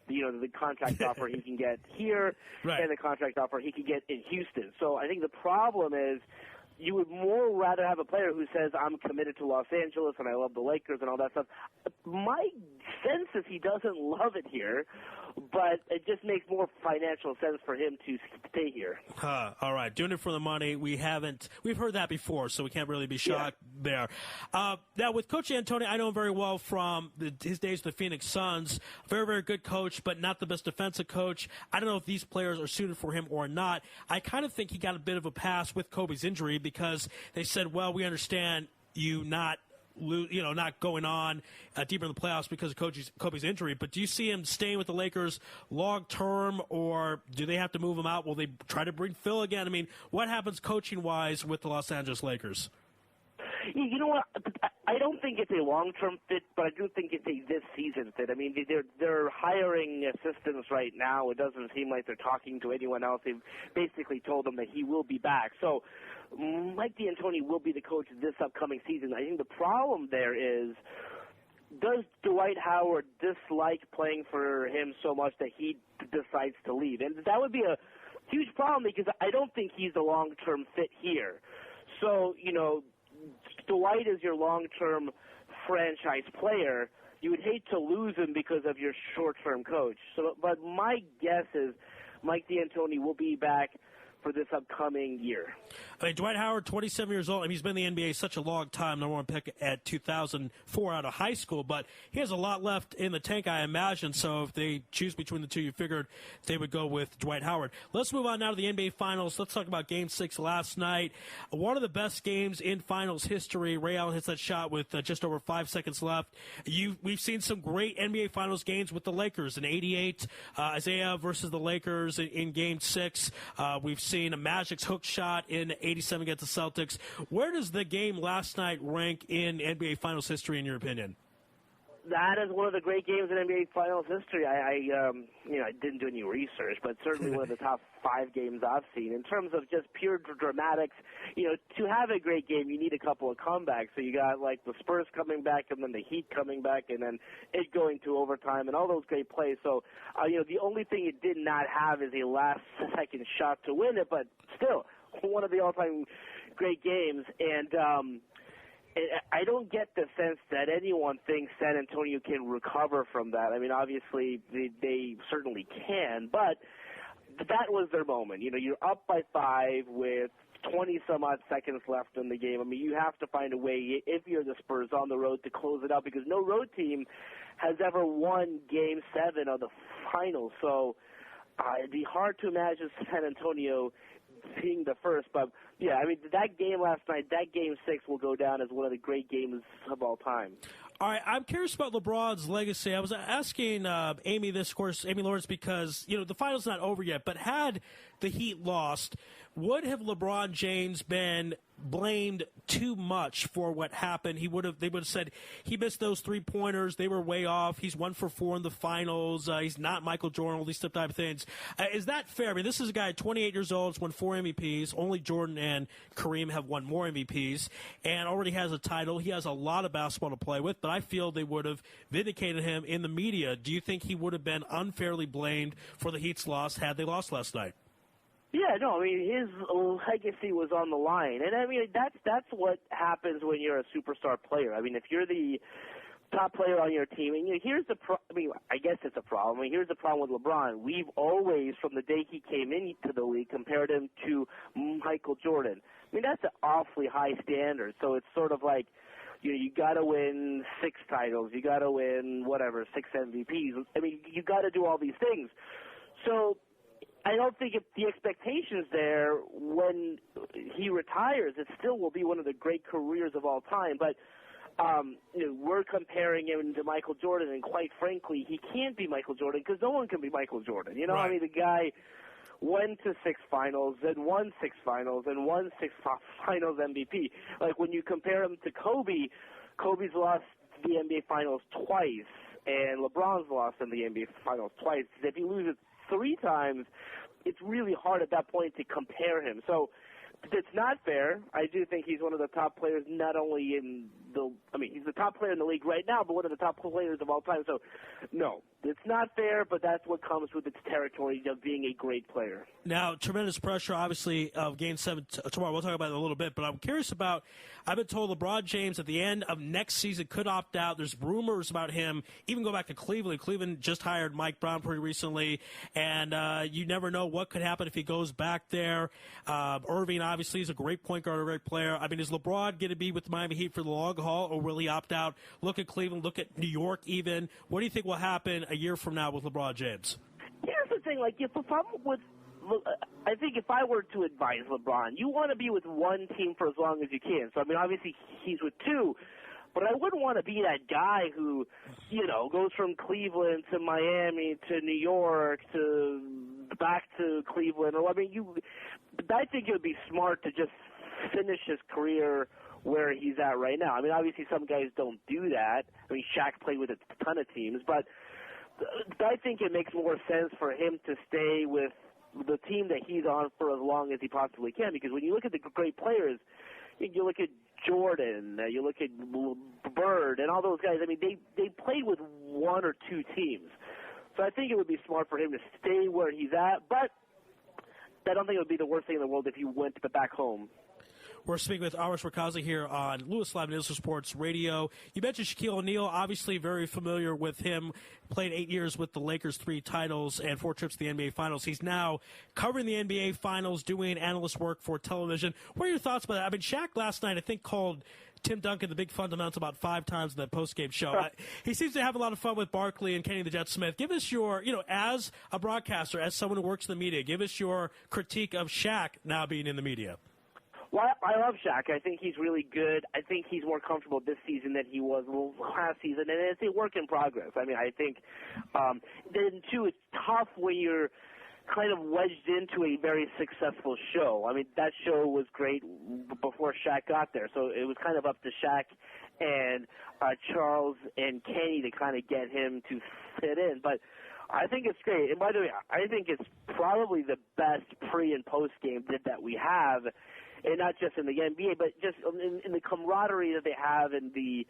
the contract offer he can get here and the contract offer he can get in Houston. So I think the problem is you would more rather have a player who says, I'm committed to Los Angeles and I love the Lakers and all that stuff. My sense is he doesn't love it here, but it just makes more financial sense for him to stay here. All right, doing it for the money. We've heard that before, so we can't really be shocked there. Now, with Coach D'Antoni, I know him very well from his days with the Phoenix Suns. Very, very good coach, but not the best defensive coach. I don't know if these players are suited for him or not. I kind of think he got a bit of a pass with Kobe's injury because they said, well, we understand you not going on deeper in the playoffs because of Kobe's injury. But do you see him staying with the Lakers long term, or do they have to move him out? Will they try to bring Phil again? I mean, what happens coaching-wise with the Los Angeles Lakers? You know what? I don't think it's a long-term fit, but I do think it's a this-season fit. I mean, they're hiring assistants right now. It doesn't seem like they're talking to anyone else. They've basically told them that he will be back. So Mike D'Antoni will be the coach this upcoming season. I think the problem there is, does Dwight Howard dislike playing for him so much that he decides to leave? And that would be a huge problem because I don't think he's a long-term fit here. So, Dwight is your long-term franchise player. You would hate to lose him because of your short-term coach. But my guess is Mike D'Antoni will be back for this upcoming year. I mean, Dwight Howard, 27 years old. I mean, he's been in the NBA such a long time, number one pick at 2004 out of high school, but he has a lot left in the tank, I imagine. So if they choose between the two, you figured they would go with Dwight Howard. Let's move on now to the NBA Finals. Let's talk about Game 6 last night. One of the best games in Finals history. Ray Allen hits that shot with just over 5 seconds left. We've seen some great NBA Finals games with the Lakers. In 88, Isaiah versus the Lakers in Game 6. We've seen a Magic's hook shot in 87 against the Celtics. Where does the game last night rank in NBA Finals history, in your opinion? That is one of the great games in NBA Finals history. I didn't do any research, but certainly one of the top 5 games I've seen. In terms of just pure dramatics, to have a great game, you need a couple of comebacks. So you got like the Spurs coming back, and then the Heat coming back, and then it going to overtime, and all those great plays. So, the only thing it did not have is a last-second shot to win it, but still, one of the all-time great games. And I don't get the sense that anyone thinks San Antonio can recover from that. I mean, obviously, they certainly can, but that was their moment. You're up by 5 with 20-some-odd seconds left in the game. I mean, you have to find a way, if you're the Spurs, on the road to close it out because no road team has ever won Game 7 of the finals. So it'd be hard to imagine San Antonio being the first, but yeah, I mean, that game last night, that Game 6 will go down as one of the great games of all time. All right, I'm curious about LeBron's legacy. I was asking Amy Lawrence, because, the final's not over yet, but had the Heat lost, would have LeBron James been blamed too much for what happened? They would have said he missed those 3-pointers. They were way off. He's 1 for 4 in the finals. He's not Michael Jordan, all these type of things. Is that fair? I mean, this is a guy, 28 years old, has won 4 MVPs. Only Jordan and Kareem have won more MVPs and already has a title. He has a lot of basketball to play with, but I feel they would have vindicated him in the media. Do you think he would have been unfairly blamed for the Heat's loss had they lost last night? Yeah, no, I mean, his legacy was on the line. And, I mean, that's what happens when you're a superstar player. I mean, if you're the top player on your team, and here's the I guess it's a problem. I mean, here's the problem with LeBron. We've always, from the day he came into the league, compared him to Michael Jordan. I mean, that's an awfully high standard. So it's sort of like, you got to win 6 titles. You got to win, 6 MVPs. I mean, you got to do all these things. So I don't think if the expectations there when he retires, it still will be one of the great careers of all time. But we're comparing him to Michael Jordan, and quite frankly, he can't be Michael Jordan because no one can be Michael Jordan. Right. I mean, the guy went to 6 finals, then won 6 finals, and won 6 finals MVP. Like, when you compare him to Kobe, Kobe's lost the NBA Finals twice, and LeBron's lost in the NBA Finals twice. If he loses 3 times, it's really hard at that point to compare him. So It's not fair. I do think he's one of the top players, not only he's the top player in the league right now, but one of the top players of all time. So, no, it's not fair, but that's what comes with its territory of being a great player. Now, tremendous pressure, obviously, of Game 7 tomorrow. We'll talk about it in a little bit, but I'm curious about, I've been told LeBron James at the end of next season could opt out. There's rumors about him, even go back to Cleveland. Cleveland just hired Mike Brown pretty recently, and you never know what could happen if he goes back there. Irving, obviously, is a great point guard, a great player. I mean, is LeBron going to be with the Miami Heat for the long haul, or will he opt out? Look at Cleveland, look at New York even. What do you think will happen a year from now with LeBron James? Here's the thing, like, if I'm with I think if I were to advise LeBron, you want to be with one team for as long as you can. So, I mean, obviously he's with two, but I wouldn't want to be that guy who, goes from Cleveland to Miami to New York to back to Cleveland. Or, I think it would be smart to just finish his career where he's at right now. I mean, obviously some guys don't do that. I mean, Shaq played with a ton of teams, but I think it makes more sense for him to stay with the team that he's on for as long as he possibly can, because when you look at the great players, you look at Jordan, you look at Bird, and all those guys, I mean, they played with one or two teams. So I think it would be smart for him to stay where he's at, but I don't think it would be the worst thing in the world if he went back home. We're speaking with Aarash Markazi here on Louis Live News Sports Radio. You mentioned Shaquille O'Neal, obviously very familiar with him. Played 8 years with the Lakers, 3 titles, and 4 trips to the NBA Finals. He's now covering the NBA Finals, doing analyst work for television. What are your thoughts about that? I mean, Shaq last night, I think, called Tim Duncan the big fundamental about 5 times in that postgame show. He seems to have a lot of fun with Barkley and Kenny the Jet Smith. Give us your, as a broadcaster, as someone who works in the media, give us your critique of Shaq now being in the media. Well, I love Shaq. I think he's really good. I think he's more comfortable this season than he was last season, and it's a work in progress. I mean, I think then, too, it's tough when you're kind of wedged into a very successful show. I mean, that show was great before Shaq got there, so it was kind of up to Shaq and Charles and Kenny to kind of get him to fit in. But I think it's great. And by the way, I think it's probably the best pre- and post-game that we have, and not just in the NBA, but just in the camaraderie that they have, and they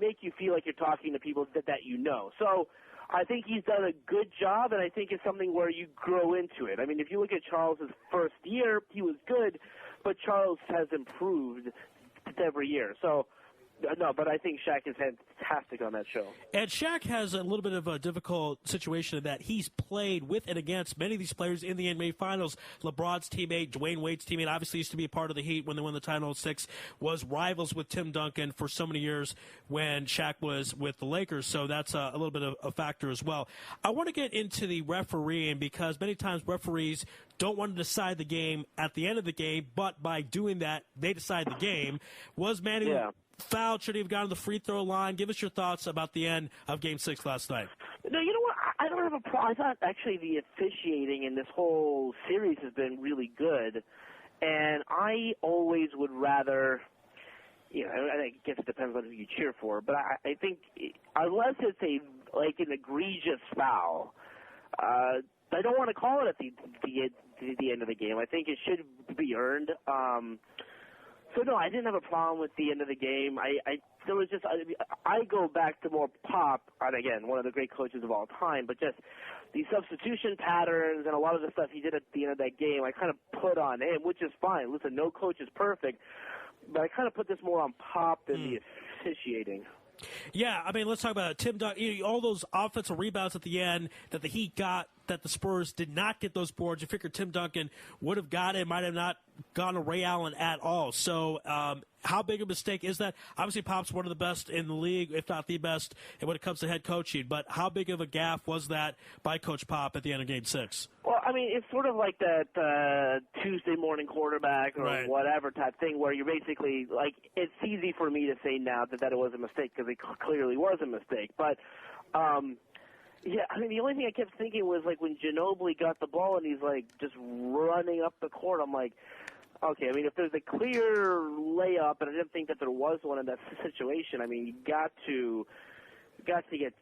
make you feel like you're talking to people that you know. So I think he's done a good job, and I think it's something where you grow into it. I mean, if you look at Charles' first year, he was good, but Charles has improved every year. So, no, but I think Shaq is fantastic on that show. And Shaq has a little bit of a difficult situation in that he's played with and against many of these players in the NBA Finals. LeBron's teammate, Dwayne Wade's teammate, obviously used to be a part of the Heat when they won the title in 2006, was rivals with Tim Duncan for so many years when Shaq was with the Lakers. So that's a little bit of a factor as well. I want to get into the refereeing because many times referees don't want to decide the game at the end of the game, but by doing that, they decide the game. Was Manny fouled? Should he have gone to the free throw line? Give us your thoughts about the end of Game 6 last night. No, you know what? I don't have a problem. I thought actually the officiating in this whole series has been really good, and I always would rather, I guess it depends on who you cheer for, but I think unless it's an egregious foul, I don't want to call it at the end of the game. I think it should be earned. So, no, I didn't have a problem with the end of the game. I go back to more Pop, and again, one of the great coaches of all time, but just the substitution patterns and a lot of the stuff he did at the end of that game, I kind of put on him, which is fine. Listen, no coach is perfect, but I kind of put this more on Pop than the officiating. Yeah, I mean, let's talk about it. Tim Duncan, all those offensive rebounds at the end that the Heat got, that the Spurs did not get those boards. You figure Tim Duncan would have got it, might have not gone to Ray Allen at all. So how big a mistake is that? Obviously, Pop's one of the best in the league, if not the best, when it comes to head coaching. But how big of a gaffe was that by Coach Pop at the end of Game 6? Well, I mean, it's sort of like that Tuesday morning quarterback or whatever type thing where you're basically, like, it's easy for me to say now that it was a mistake because it clearly was a mistake. But, yeah, I mean, the only thing I kept thinking was, like, when Ginobili got the ball and he's, like, just running up the court, I'm like, okay, I mean, if there's a clear layup, and I didn't think that there was one in that situation, I mean, you got to get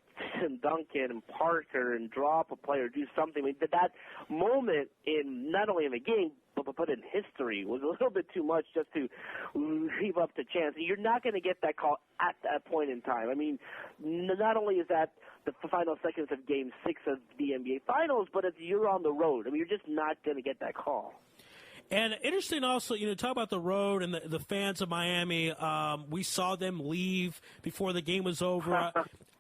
Tim Duncan and Parker and drop a player, do something. I mean, that moment in not only in the game, but put in history was a little bit too much just to leave up to chance. You're not going to get that call at that point in time. I mean, not only is that the final seconds of Game 6 of the NBA Finals, but you're on the road. I mean, you're just not going to get that call. And interesting also, talk about the road and the fans of Miami. We saw them leave before the game was over.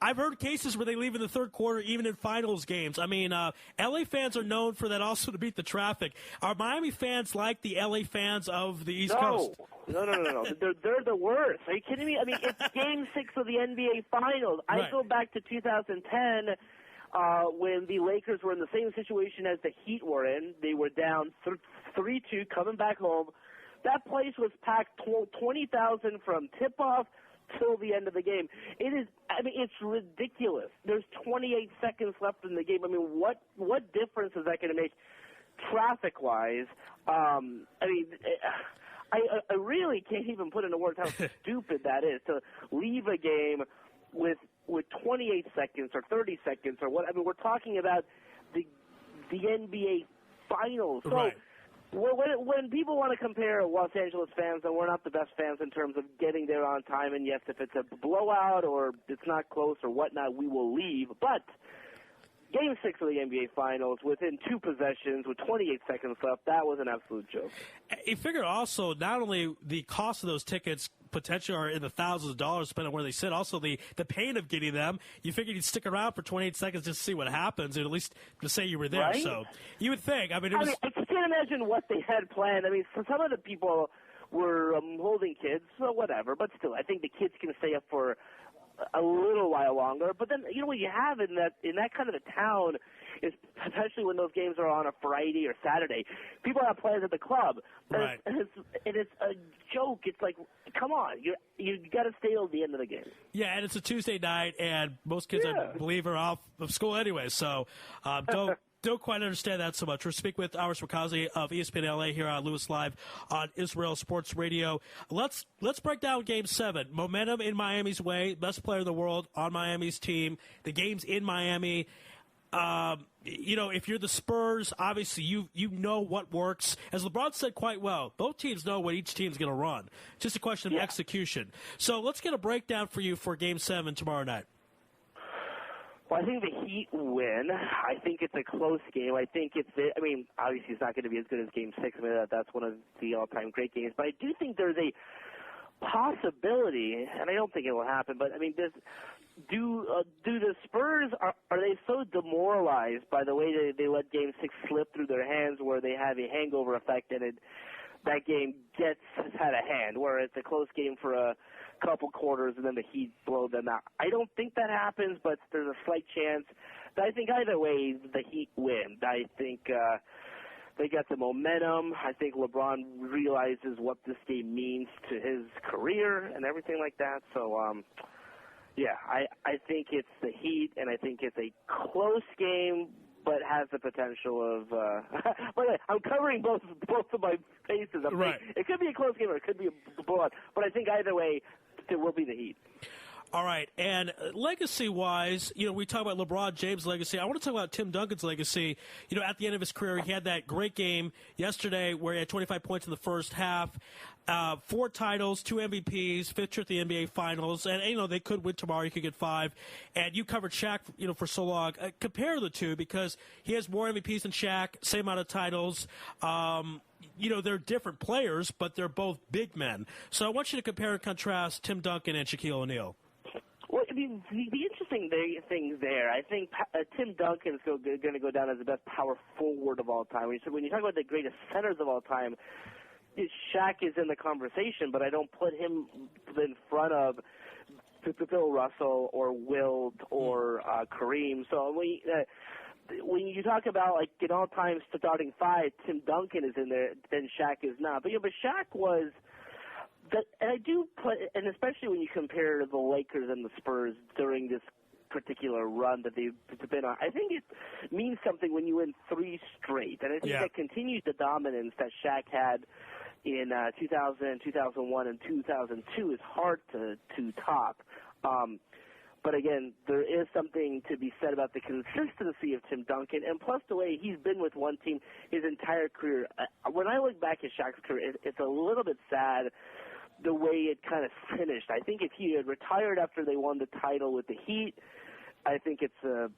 I've heard cases where they leave in the third quarter, even in finals games. I mean, L.A. fans are known for that also to beat the traffic. Are Miami fans like the L.A. fans of the East Coast? No. They're the worst. Are you kidding me? I mean, it's Game 6 of the NBA Finals. Right. I go back to 2010 when the Lakers were in the same situation as the Heat were in. They were down 3-2, coming back home. That place was packed 20,000 from tip-off till the end of the game. It's ridiculous. There's 28 seconds left in the game. I mean, what difference is that going to make traffic-wise? I really can't even put into words how stupid that is to leave a game with 28 seconds or 30 seconds or what. I mean, we're talking about the NBA Finals. So right. When people want to compare Los Angeles fans, and we're not the best fans in terms of getting there on time, and yes, if it's a blowout or it's not close or whatnot, we will leave. But Game 6 of the NBA Finals, within 2 possessions, with 28 seconds left, that was an absolute joke. You figure also not only the cost of those tickets potentially are in the thousands of dollars, depending on where they sit, also the pain of getting them. You figured you'd stick around for 28 seconds just to see what happens, and at least to say you were there. Right? So you would think. I mean, I can't imagine what they had planned. I mean, for some of the people were holding kids, so whatever. But still, I think the kids can stay up for a little while longer. But then, what you have in that kind of a town is, especially when those games are on a Friday or Saturday, people have plans at the club. Right. And it's a joke. It's like, come on, you got to stay till the end of the game. Yeah, and it's a Tuesday night, and most kids, I believe, are off of school anyway. So don't quite understand that so much. We're speaking with Aarash Markazi of ESPN L.A. here on Louis Live on Israel Sports Radio. Let's break down Game 7. Momentum in Miami's way. Best player in the world on Miami's team. The game's in Miami. If you're the Spurs, obviously you know what works. As LeBron said quite well, both teams know what each team's going to run. Just a question of execution. So let's get a breakdown for you for Game 7 tomorrow night. Well, I think the Heat win. I think it's a close game. I think obviously it's not going to be as good as Game 6. I mean, that's one of the all-time great games. But I do think there's a possibility, and I don't think it will happen, but, I mean, do the Spurs, are they so demoralized by the way they let Game 6 slip through their hands where they have a hangover effect and that game gets out of hand, where it's a close game for a couple quarters and then the Heat blow them out? I don't think that happens, but there's a slight chance. But I think either way, the Heat win. I think they got the momentum. I think LeBron realizes what this game means to his career and everything like that. So, I think it's the Heat, and I think it's a close game, but has the potential of. I'm covering both of my faces. Right. It could be a close game or it could be a blowout, but I think either way, it will be the Heat. All right, and legacy-wise, we talk about LeBron James' legacy. I want to talk about Tim Duncan's legacy. At the end of his career, he had that great game yesterday where he had 25 points in the first half, 4 titles, 2 MVPs, 5th trip at the NBA Finals, and they could win tomorrow. You could get 5, and you covered Shaq, for so long. Compare the two because he has more MVPs than Shaq, same amount of titles. They're different players, but they're both big men. So I want you to compare and contrast Tim Duncan and Shaquille O'Neal. Well, I mean, the interesting thing there, I think Tim Duncan is going to go down as the best power forward of all time. When you talk about the greatest centers of all time, Shaq is in the conversation, but I don't put him in front of Bill Russell or Wilt or Kareem. So when you talk about, like, in all-time starting 5, Tim Duncan is in there, then Shaq is not. But Shaq was – and I do put – and especially when you compare the Lakers and the Spurs during this particular run that they've been on, I think it means something when you win 3 straight. And I think that continues the dominance that Shaq had in 2000, 2001, and 2002 is hard to top. But again, there is something to be said about the consistency of Tim Duncan, and plus the way he's been with one team his entire career. When I look back at Shaq's career, it's a little bit sad the way it kind of finished. I think if he had retired after they won the title with the Heat, I think it's a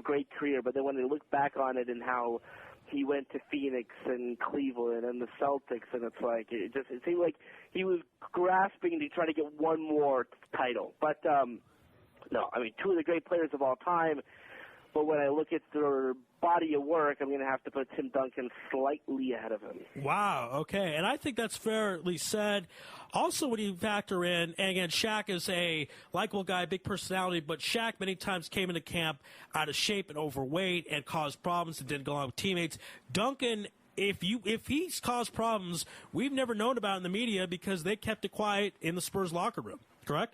great career. But then when they look back on it and how he went to Phoenix and Cleveland and the Celtics, and it's like it seemed like he was grasping to try to get one more title. But no, I mean, two of the great players of all time. But when I look at their body of work, I'm going to have to put Tim Duncan slightly ahead of him. Wow, okay. And I think that's fairly said. Also, when you factor in, and again, Shaq is a likable guy, big personality, but Shaq many times came into camp out of shape and overweight and caused problems and didn't go along with teammates. Duncan, if he's caused problems, we've never known about in the media because they kept it quiet in the Spurs locker room, correct?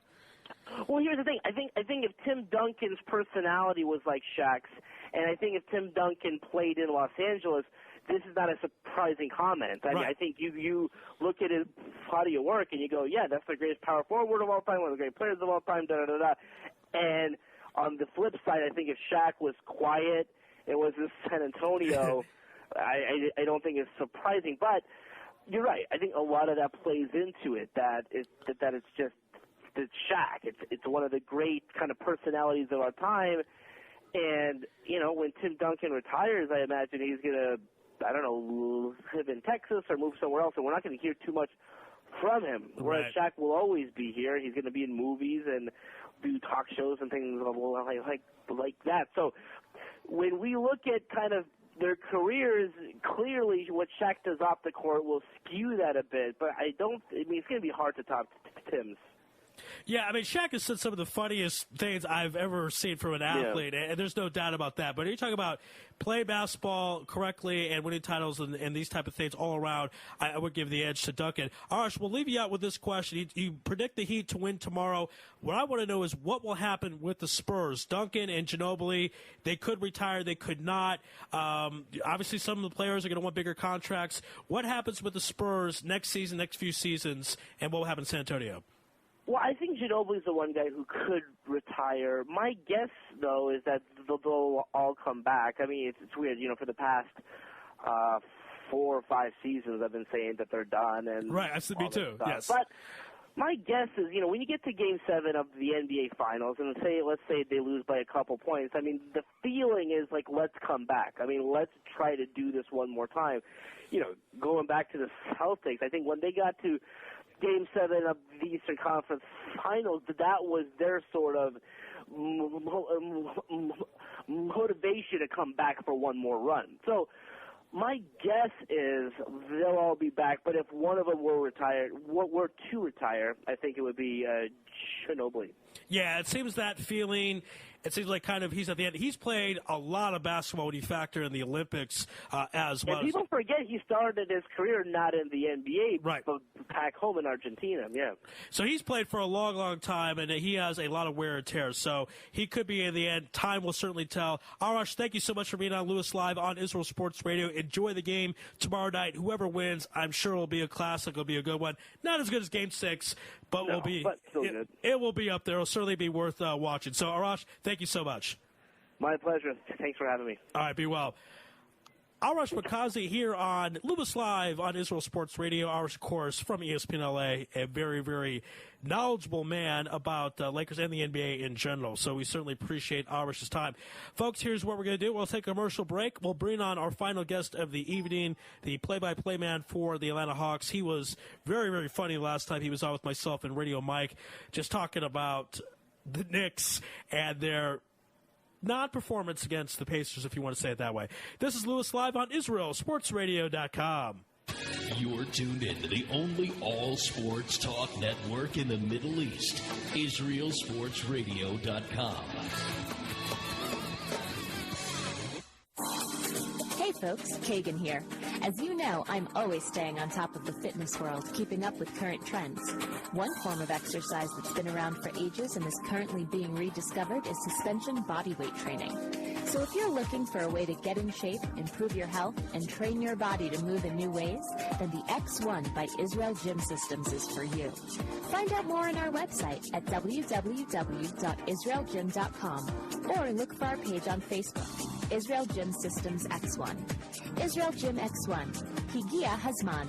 Well, here's the thing. I think if Tim Duncan's personality was like Shaq's, and I think if Tim Duncan played in Los Angeles, this is not a surprising comment. I mean, I think you look at his body of work and you go, yeah, that's the greatest power forward of all time, one of the great players of all time, da-da-da-da. And on the flip side, I think if Shaq was quiet and was in San Antonio, I don't think it's surprising. But you're right. I think a lot of that plays into it, that it's just it's Shaq. It's one of the great kind of personalities of our time. And, you know, when Tim Duncan retires, I imagine he's going to, I don't know, live in Texas or move somewhere else, and we're not going to hear too much from him. Whereas Shaq will always be here. He's going to be in movies and do talk shows and things like that. So when we look at kind of their careers, clearly what Shaq does off the court will skew that a bit. But it's going to be hard to top Tim's. Yeah, I mean, Shaq has said some of the funniest things I've ever seen from an athlete, and there's no doubt about that. But you talk about play basketball correctly and winning titles and these type of things all around, I would give the edge to Duncan. Aarash, we'll leave you out with this question. You predict the Heat to win tomorrow. What I want to know is what will happen with the Spurs. Duncan and Ginobili, they could retire, they could not. Obviously, some of the players are going to want bigger contracts. What happens with the Spurs next season, next few seasons, and what will happen in San Antonio? Well, I think Ginobili's the one guy who could retire. My guess, though, is that they'll all come back. I mean, it's weird. You know, for the past 4 or 5 seasons, I've been saying that they're done. And right, that's me too. Yes. But my guess is, you know, when you get to Game 7 of the NBA Finals, and let's say they lose by a couple points, I mean, the feeling is like, let's come back. I mean, let's try to do this one more time. You know, going back to the Celtics, I think when they got to Game 7 of the Eastern Conference Finals, that was their sort of motivation to come back for one more run. So my guess is they'll all be back, but if one of them were to retire, I think it would be Ginobili. Yeah, it seems that feeling. It seems like kind of he's at the end. He's played a lot of basketball when you factor in the Olympics as well. And people forget he started his career not in the NBA, right, but back home in Argentina, yeah. So he's played for a long, long time, and he has a lot of wear and tear. So he could be in the end. Time will certainly tell. Aarash, thank you so much for being on Louis Live on Israel Sports Radio. Enjoy the game tomorrow night. Whoever wins, I'm sure it'll be a classic. It'll be a good one. Not as good as Game 6, but it will be up there. It'll certainly be worth watching. So, Aarash, thank you so much. My pleasure. Thanks for having me. All right, be well. Aarash Markazi here on Louis Live on Israel Sports Radio. Aarash, of course, from ESPN L.A., a very, very knowledgeable man about Lakers and the NBA in general. So we certainly appreciate Aarash's time. Folks, here's what we're going to do. We'll take a commercial break. We'll bring on our final guest of the evening, the play-by-play man for the Atlanta Hawks. He was very, very funny last time he was on with myself and Radio Mike, just talking about the Knicks and their non-performance against the Pacers, if you want to say it that way. This is Louis Live on IsraelSportsRadio.com. You're tuned in to the only all-sports talk network in the Middle East, IsraelSportsRadio.com. Hey folks, Kagan here. As you know, I'm always staying on top of the fitness world, keeping up with current trends. One form of exercise that's been around for ages and is currently being rediscovered is suspension bodyweight training. So if you're looking for a way to get in shape, improve your health, and train your body to move in new ways, then the X1 by Israel Gym Systems is for you. Find out more on our website at www.israelgym.com or look for our page on Facebook, Israel Gym Systems X1. Israel Gym X1. Higia Hazman.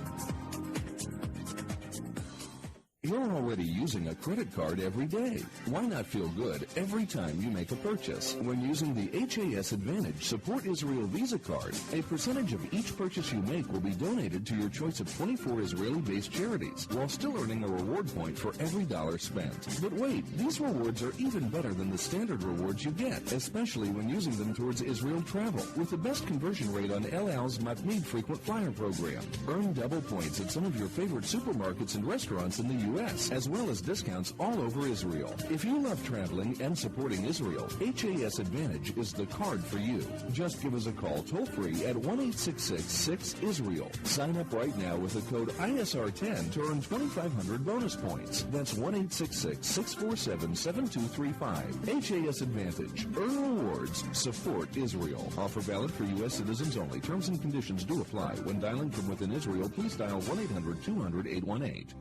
You're already using a credit card every day. Why not feel good every time you make a purchase? When using the HAS Advantage Support Israel Visa card, a percentage of each purchase you make will be donated to your choice of 24 Israeli-based charities, while still earning a reward point for every dollar spent. But wait, these rewards are even better than the standard rewards you get, especially when using them towards Israel travel, with the best conversion rate on El Al's Matmeed frequent flyer program. Earn double points at some of your favorite supermarkets and restaurants in the U.S., as well as discounts all over Israel. If you love traveling and supporting Israel, HAS Advantage is the card for you. Just give us a call toll-free at 1-866-6-ISRAEL. Sign up right now with the code ISR10 to earn 2,500 bonus points. That's 1-866-647-7235. HAS Advantage. Earn rewards. Support Israel. Offer valid for U.S. citizens only. Terms and conditions do apply. When dialing from within Israel, please dial 1-800-200-818.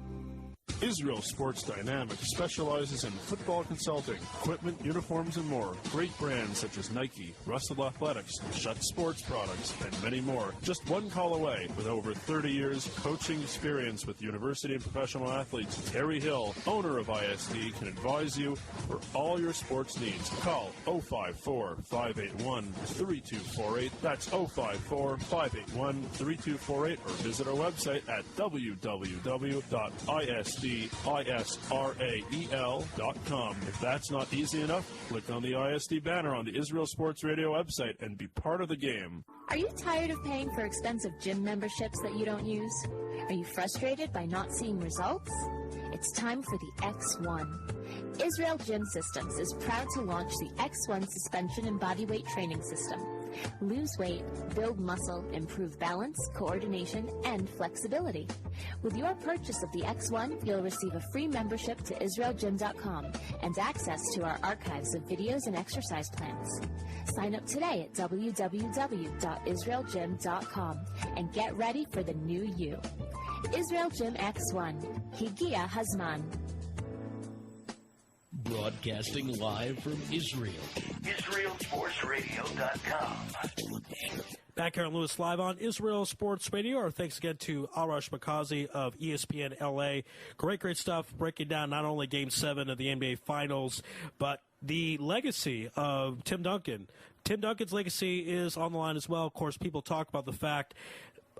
Israel Sports Dynamics specializes in football consulting, equipment, uniforms, and more. Great brands such as Nike, Russell Athletics, Schutt Sports Products, and many more. Just one call away. With over 30 years coaching experience with university and professional athletes, Terry Hill, owner of ISD, can advise you for all your sports needs. Call 054-581-3248. That's 054-581-3248, or visit our website at www.isdisrael.com. If that's not easy enough, click on the ISD banner on the Israel Sports Radio website and be part of the game. Are you tired of paying for expensive gym memberships that you don't use? Are you frustrated by not seeing results? It's time for the X1. Israel Gym Systems is proud to launch the X1 suspension and bodyweight training system. Lose weight, build muscle, improve balance, coordination, and flexibility. With your purchase of the X1, you'll receive a free membership to IsraelGym.com and access to our archives of videos and exercise plans. Sign up today at www.IsraelGym.com and get ready for the new you. Israel Gym X1. Higia Hazman. Broadcasting live from Israel. IsraelSportsRadio.com. Back here on Louis Live on Israel Sports Radio. Our thanks again to Aarash Markazi of ESPN L.A. Great stuff breaking down not only Game 7 of the NBA Finals, but the legacy of Tim Duncan. Tim Duncan's legacy is on the line as well. Of course, people talk about the fact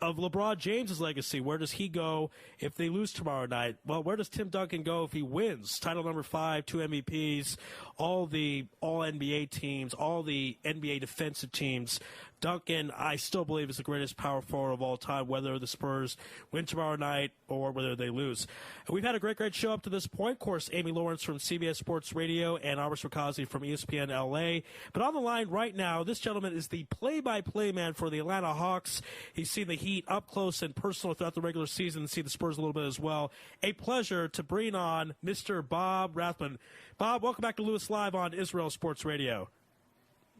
of LeBron James' legacy. Where does he go if they lose tomorrow night? Well, where does Tim Duncan go if he wins? Title number 5, 2 MVPs, all NBA teams, all the NBA defensive teams. Duncan, I still believe, is the greatest power forward of all time, whether the Spurs win tomorrow night or whether they lose. And we've had a great show up to this point. Of course, Amy Lawrence from CBS Sports Radio and Aarash Markazi from ESPN L.A. But on the line right now, this gentleman is the play-by-play man for the Atlanta Hawks. He's seen the Heat up close and personal throughout the regular season and see the Spurs a little bit as well. A pleasure to bring on Mr. Bob Rathbun. Bob, welcome back to Louis Live on Israel Sports Radio.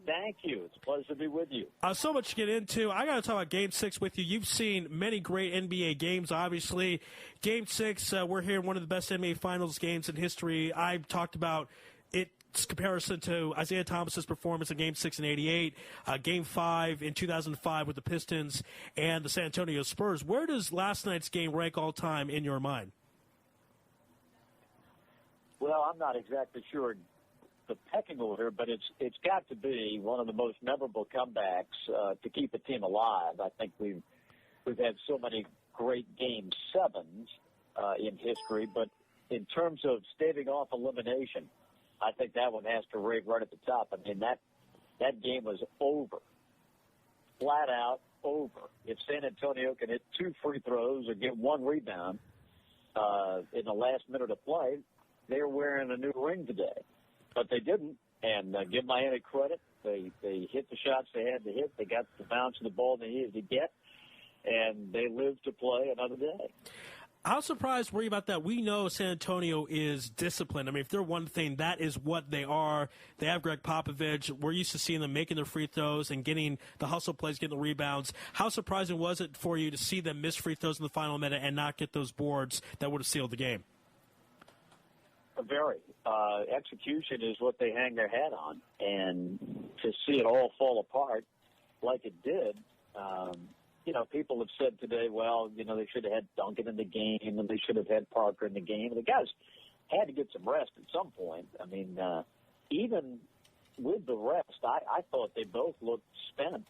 Thank you. It's a pleasure to be with you. So much to get into. I got to talk about Game 6 with you. You've seen many great NBA games, obviously. Game 6, we're hearing one of the best NBA Finals games in history. I've talked about its comparison to Isaiah Thomas's performance in Game 6 in '88, Game 5 in 2005 with the Pistons and the San Antonio Spurs. Where does last night's game rank all time in your mind? Well, I'm not exactly sure the pecking order, but it's got to be one of the most memorable comebacks to keep a team alive. I think we've had so many great Game 7s in history, but in terms of staving off elimination, I think that one has to rate right at the top. I mean, that game was over, flat out over. If San Antonio can hit 2 free throws or get 1 rebound in the last minute of play, they're wearing a new ring today. But they didn't, and give Miami credit. They hit the shots they had to hit. They got the bounce of the ball they needed to get, and they lived to play another day. How surprised were you about that? We know San Antonio is disciplined. I mean, if they're one thing, that is what they are. They have Greg Popovich. We're used to seeing them making their free throws and getting the hustle plays, getting the rebounds. How surprising was it for you to see them miss free throws in the final minute and not get those boards that would have sealed the game? Very. Execution is what they hang their hat on. And to see it all fall apart like it did, people have said today, well, they should have had Duncan in the game and they should have had Parker in the game. The guys had to get some rest at some point. I mean, even with the rest, I thought they both looked spent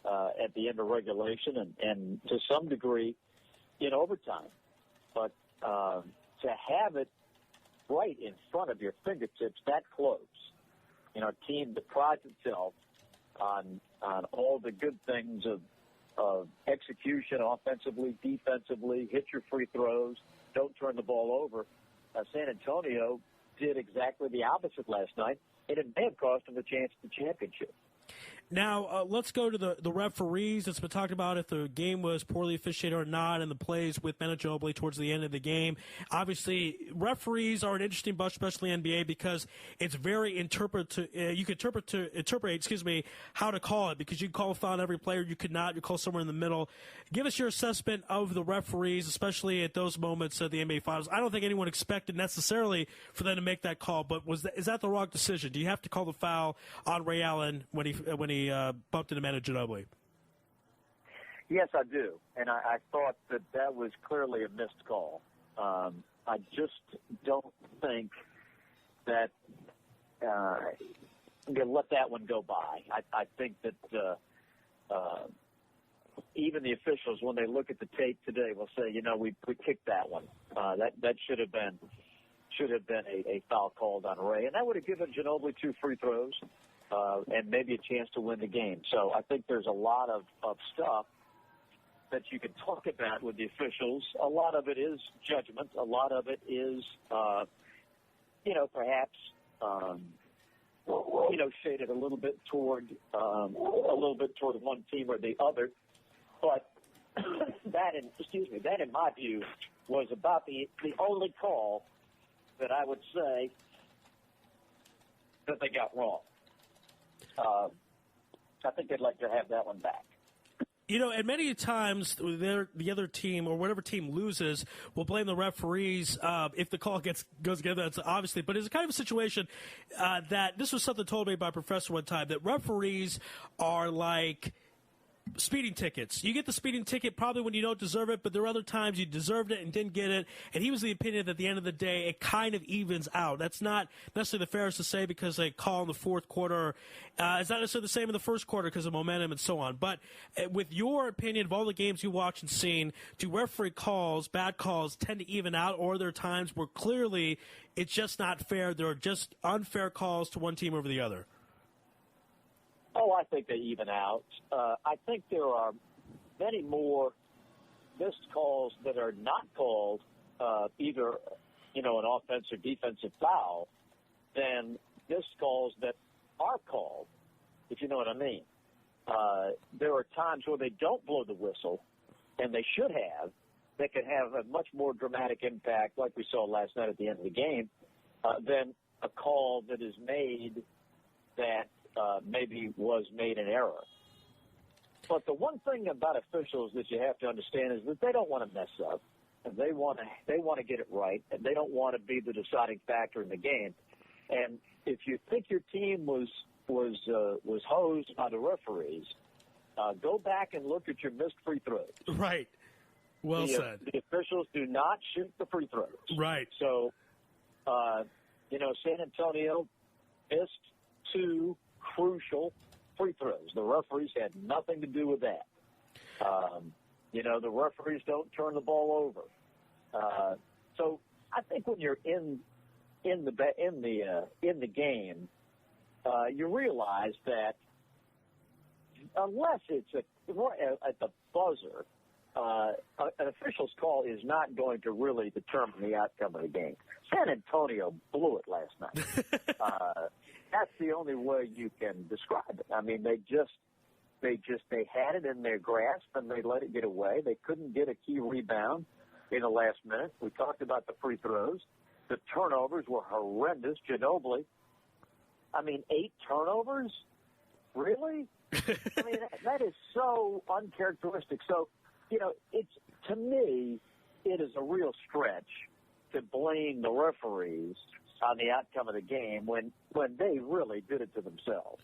at the end of regulation and to some degree in overtime. But to have it right in front of your fingertips that close, a team that prides itself on all the good things of execution offensively, defensively, hit your free throws, don't turn the ball over. San Antonio did exactly the opposite last night, and it may have cost them the chance at the championship. Now, let's go to the referees. It's been talked about if the game was poorly officiated or not, and the plays with Manu Ginobili towards the end of the game. Obviously, referees are an interesting bunch, especially NBA, because it's very you could interpret how to call it, because you can call a foul on every player, you could not. You call somewhere in the middle. Give us your assessment of the referees, especially at those moments of the NBA Finals. I don't think anyone expected necessarily for them to make that call, but is that the wrong decision? Do you have to call the foul on Ray Allen when he bumped into Manu Ginobili? Yes, I do. And I thought that was clearly a missed call. I just don't think that you'll let that one go by. I think that even the officials, when they look at the tape today, will say, we kicked that one. That should have been a foul called on Ray. And that would have given Ginobili 2 free throws. And maybe a chance to win the game. So I think there's a lot of stuff that you can talk about with the officials. A lot of it is judgment. A lot of it is, perhaps, shaded a little bit toward one team or the other. But that in my view was about the only call that I would say that they got wrong. I think they'd like to have that one back. And many times the other team or whatever team loses will blame the referees if the call goes together. That's obviously, but it's kind of a situation that this was something told me by a professor one time, that referees are like speeding tickets. You get the speeding ticket probably when you don't deserve it, but there are other times you deserved it and didn't get it. And he was the opinion that at the end of the day, it kind of evens out. That's not necessarily the fairest to say because they call in the fourth quarter. It's not necessarily the same in the first quarter because of momentum and so on. But with your opinion of all the games you watch and seen, do referee calls, bad calls, tend to even out, or are there times where clearly it's just not fair? There are just unfair calls to one team over the other? Oh, I think they even out. I think there are many more missed calls that are not called either, an offensive or defensive foul than missed calls that are called, if you know what I mean. There are times where they don't blow the whistle, and they should have, that could have a much more dramatic impact, like we saw last night at the end of the game, than a call that is made that maybe was made in error. But the one thing about officials that you have to understand is that they don't want to mess up, and they want to get it right, and they don't want to be the deciding factor in the game. And if you think your team was hosed by the referees, go back and look at your missed free throws. Right. Well said. The officials do not shoot the free throws. Right. So, San Antonio missed 2 crucial free throws. The referees had nothing to do with that. The referees don't turn the ball over. So I think when you're in the game, you realize that unless it's at the buzzer, an official's call is not going to really determine the outcome of the game. San Antonio blew it last night. That's the only way you can describe it. I mean, they had it in their grasp and they let it get away. They couldn't get a key rebound. in the last minute. We talked about the free throws. The turnovers were horrendous. Ginobili, 8 turnovers? Really? That is so uncharacteristic. So, to me, it is a real stretch to blame the referees on the outcome of the game when they really did it to themselves.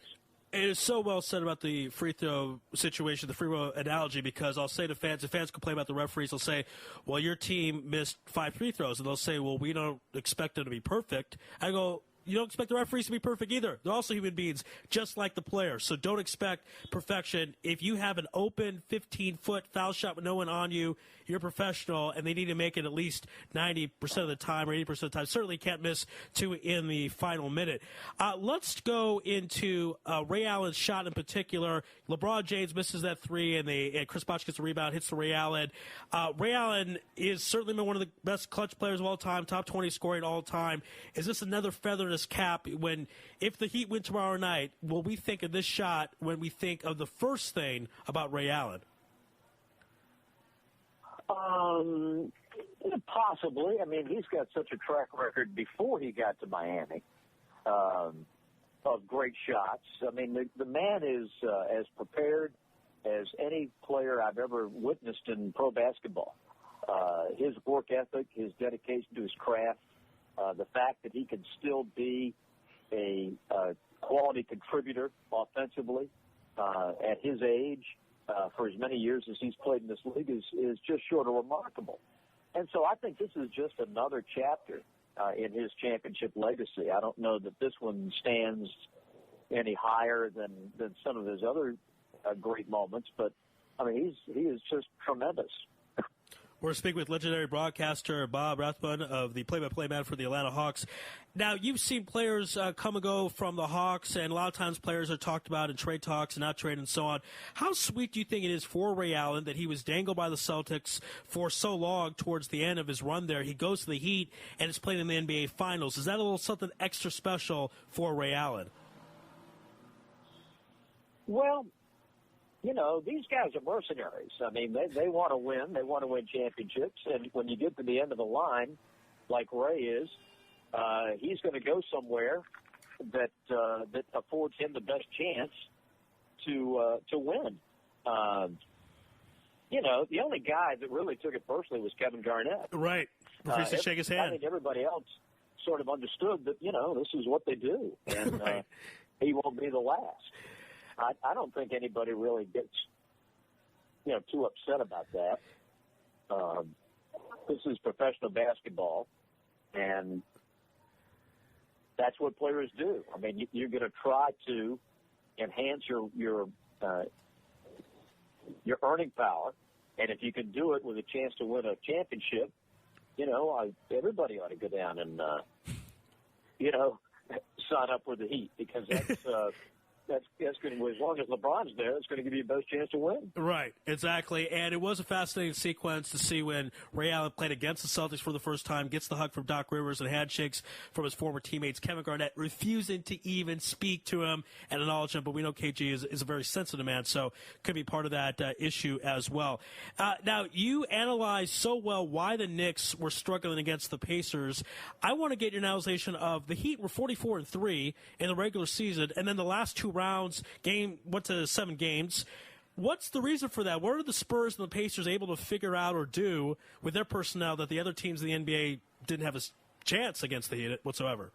It is so well said about the free throw situation, the free throw analogy, because I'll say to fans, if fans complain about the referees, they'll say, well, your team missed 5 free throws. And they'll say, well, we don't expect them to be perfect. I go, you don't expect the referees to be perfect either. They're also human beings, just like the players. So don't expect perfection. If you have an open 15-foot foul shot with no one on you, you're a professional, and they need to make it at least 90% of the time or 80% of the time. Certainly can't miss 2 in the final minute. Let's go into Ray Allen's shot in particular. LeBron James misses that 3, and Chris Bosh gets a rebound, hits the Ray Allen. Ray Allen is certainly been one of the best clutch players of all time, top 20 scoring all time. Is this another feather in his cap if the Heat win tomorrow night, will we think of this shot when we think of the first thing about Ray Allen? Possibly. He's got such a track record before he got to Miami of great shots. The man is as prepared as any player I've ever witnessed in pro basketball. His work ethic, his dedication to his craft, the fact that he can still be a quality contributor offensively at his age for as many years as he's played in this league is just short of remarkable. And so I think this is just another chapter in his championship legacy. I don't know that this one stands any higher than some of his other great moments, but he is just tremendous. We're speaking with legendary broadcaster Bob Rathbun of the play-by-play man for the Atlanta Hawks. Now, you've seen players come and go from the Hawks, and a lot of times players are talked about in trade talks and not trade and so on. How sweet do you think it is for Ray Allen that he was dangled by the Celtics for so long towards the end of his run there? He goes to the Heat and is playing in the NBA Finals. Is that a little something extra special for Ray Allen? Well, these guys are mercenaries. They want to win. They want to win championships. And when you get to the end of the line, like Ray is, he's going to go somewhere that affords him the best chance to win. The only guy that really took it personally was Kevin Garnett. Right. Refused to shake his hand. I think everybody else sort of understood that, this is what they do. And right. He won't be the last. I don't think anybody really gets, too upset about that. This is professional basketball, and that's what players do. You're going to try to enhance your earning power, and if you can do it with a chance to win a championship, everybody ought to go down and, sign up with the Heat, because that's going to, as long as LeBron's there, it's going to give you the best chance to win. Right, exactly. And it was a fascinating sequence to see when Ray Allen played against the Celtics for the first time, gets the hug from Doc Rivers and handshakes from his former teammates. Kevin Garnett refusing to even speak to him and acknowledge him, but we know KG is a very sensitive man, so could be part of that issue as well. Now, you analyzed so well why the Knicks were struggling against the Pacers. I want to get your analysis of the Heat were 44-3 in the regular season, and then the last 2 rounds, went to 7 games. What's the reason for that? What are the Spurs and the Pacers able to figure out or do with their personnel that the other teams in the NBA didn't have a chance against the Heat whatsoever?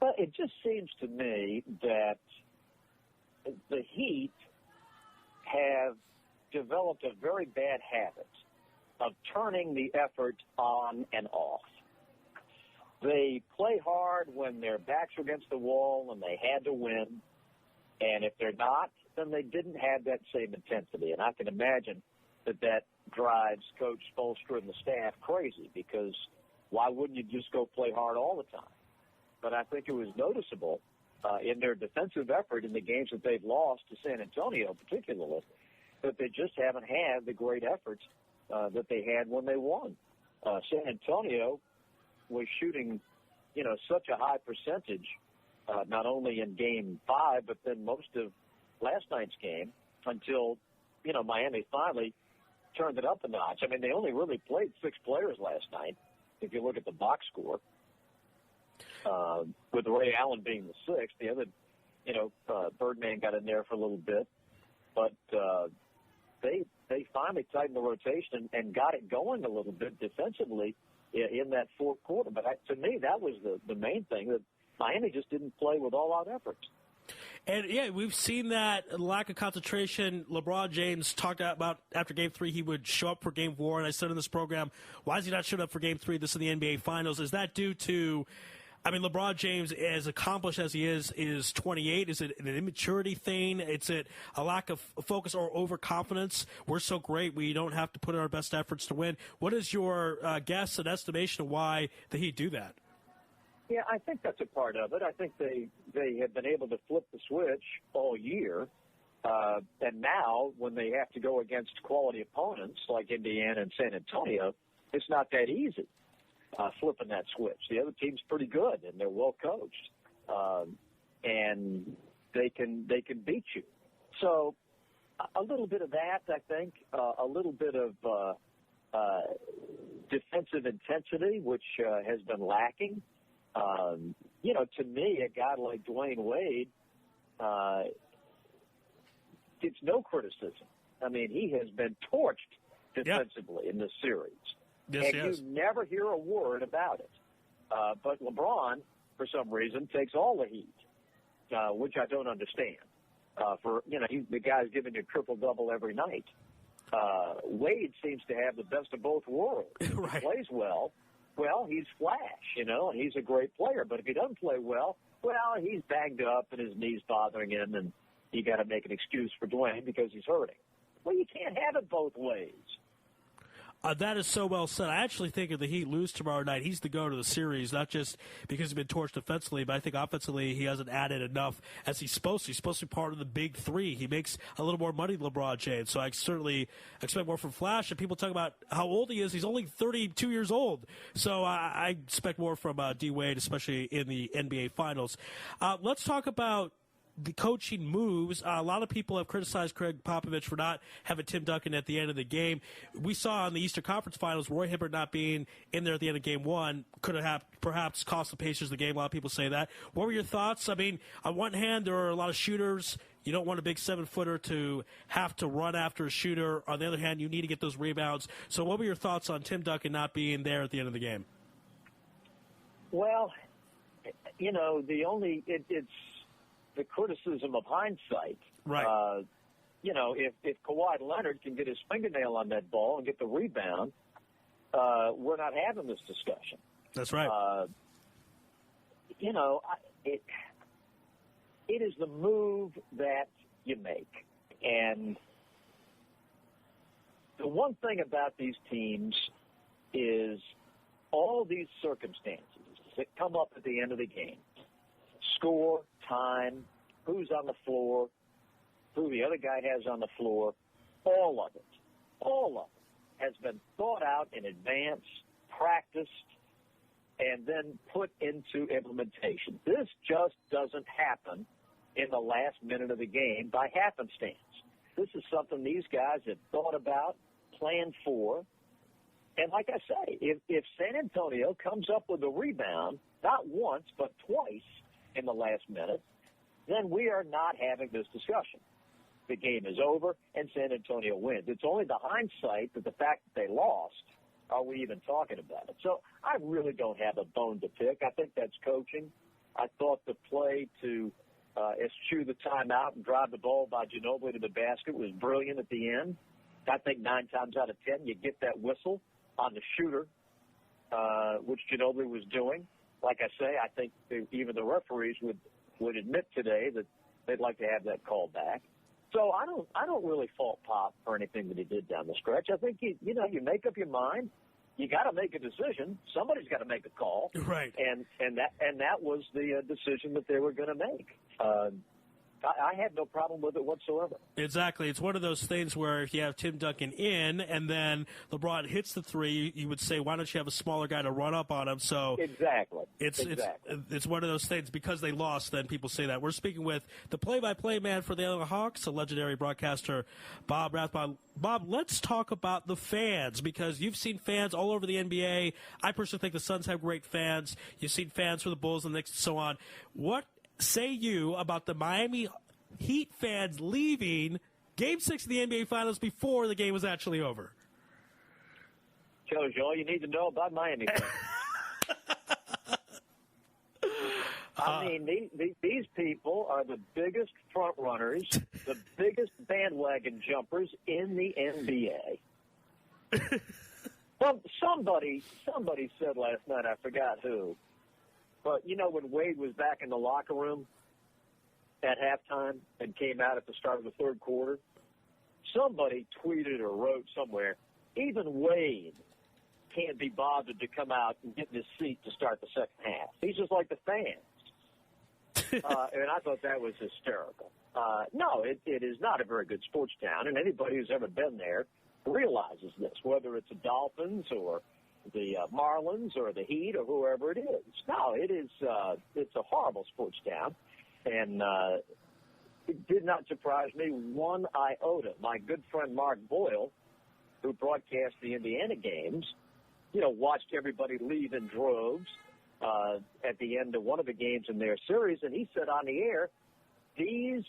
Well, it just seems to me that the Heat have developed a very bad habit of turning the effort on and off. They play hard when their backs are against the wall and they had to win. And if they're not, then they didn't have that same intensity. And I can imagine that drives Coach Spoelstra and the staff crazy, because why wouldn't you just go play hard all the time? But I think it was noticeable in their defensive effort in the games that they've lost to San Antonio particularly, that they just haven't had the great efforts that they had when they won. San Antonio was shooting, such a high percentage, not only in Game 5, but then most of last night's game until, Miami finally turned it up a notch. I mean, they only really played 6 players last night, if you look at the box score, with Ray Allen being the 6th. The other, Birdman got in there for a little bit. But they finally tightened the rotation and got it going a little bit defensively in that fourth quarter. But to me, that was the main thing, that Miami just didn't play with all-out efforts. And, yeah, we've seen that lack of concentration. LeBron James talked about after Game 3 he would show up for Game 4. And I said in this program, why is he not showing up for Game 3? This is the NBA Finals. Is that due to, LeBron James, as accomplished as he is 28. Is it an immaturity thing? Is it a lack of focus or overconfidence? We're so great, we don't have to put in our best efforts to win. What is your guess and estimation of why the Heat do that? Yeah, I think that's a part of it. I think they have been able to flip the switch all year. And now when they have to go against quality opponents like Indiana and San Antonio, it's not that easy flipping that switch. The other team's pretty good, and they're well coached. And they can beat you. So a little bit of that, I think, a little bit of defensive intensity, which has been lacking. To me, a guy like Dwayne Wade gets no criticism. I mean, he has been torched defensively in this series. Yes, and you never hear a word about it. But LeBron, for some reason, takes all the heat, which I don't understand. The guy's giving you triple-double every night. Wade seems to have the best of both worlds. Right. He plays well. Well, he's flash, and he's a great player. But if he doesn't play well, he's banged up and his knee's bothering him, and you got to make an excuse for Dwayne because he's hurting. Well, you can't have it both ways. That is so well said. I actually think if the Heat lose tomorrow night, he's the go to the series, not just because he's been torched defensively, but I think offensively he hasn't added enough as he's supposed to. He's supposed to be part of the big 3. He makes a little more money than LeBron James, so I certainly expect more from Flash. And people talk about how old he is. He's only 32 years old, so I expect more from D. Wade, especially in the NBA Finals. Let's talk about the coaching moves. A lot of people have criticized Craig Popovich for not having Tim Duncan at the end of the game. We saw in the Eastern Conference Finals, Roy Hibbert not being in there at the end of Game 1 could have perhaps cost the Pacers the game. A lot of people say that. What were your thoughts? I mean, on one hand, there are a lot of shooters. You don't want a big 7-footer to have to run after a shooter. On the other hand, you need to get those rebounds. So what were your thoughts on Tim Duncan not being there at the end of the game? Well, it's the criticism of hindsight. Right. If Kawhi Leonard can get his fingernail on that ball and get the rebound, we're not having this discussion. That's right. It is the move that you make. And the one thing about these teams is all these circumstances that come up at the end of the game. Score, time, who's on the floor, who the other guy has on the floor, all of it has been thought out in advance, practiced, and then put into implementation. This just doesn't happen in the last minute of the game by happenstance. This is something these guys have thought about, planned for, and like I say, if San Antonio comes up with a rebound, not once but twice, in the last minute, then we are not having this discussion. The game is over, and San Antonio wins. It's only the hindsight that the fact that they lost, are we even talking about it? So I really don't have a bone to pick. I think that's coaching. I thought the play to eschew the timeout and drive the ball by Ginobili to the basket was brilliant at the end. I think 9 times out of 10 you get that whistle on the shooter, which Ginobili was doing. Like I say, I think even the referees would admit today that they'd like to have that call back. So I don't really fault Pop for anything that he did down the stretch. I think you make up your mind. You got to make a decision. Somebody's got to make a call. Right. And that was the decision that they were going to make. I had no problem with it whatsoever. Exactly. It's one of those things where if you have Tim Duncan in and then LeBron hits the three, you would say, why don't you have a smaller guy to run up on him? So exactly. It's one of those things. Because they lost, then people say that. We're speaking with the play-by-play man for the Atlanta Hawks, a legendary broadcaster, Bob Rathbun. Bob, let's talk about the fans, because you've seen fans all over the NBA. I personally think the Suns have great fans. You've seen fans for the Bulls and the Knicks and so on. What say you about the Miami Heat fans leaving Game 6 of the NBA Finals before the game was actually over? Shows you all you need to know about Miami fans. I mean, these people are the biggest front runners, the biggest bandwagon jumpers in the NBA. Somebody said last night, I forgot who, but you know when Wade was back in the locker room at halftime and came out at the start of the third quarter, somebody tweeted or wrote somewhere, even Wade can't be bothered to come out and get in his seat to start the second half. He's just like the fans. And I thought that was hysterical. No, it is not a very good sports town, and anybody who's ever been there realizes this, whether it's the Dolphins or the Marlins or the Heat or whoever it is. No, it's a horrible sports town, and it did not surprise me one iota. My good friend Mark Boyle, who broadcast the Indiana games, watched everybody leave in droves at the end of one of the games in their series, and he said on the air, these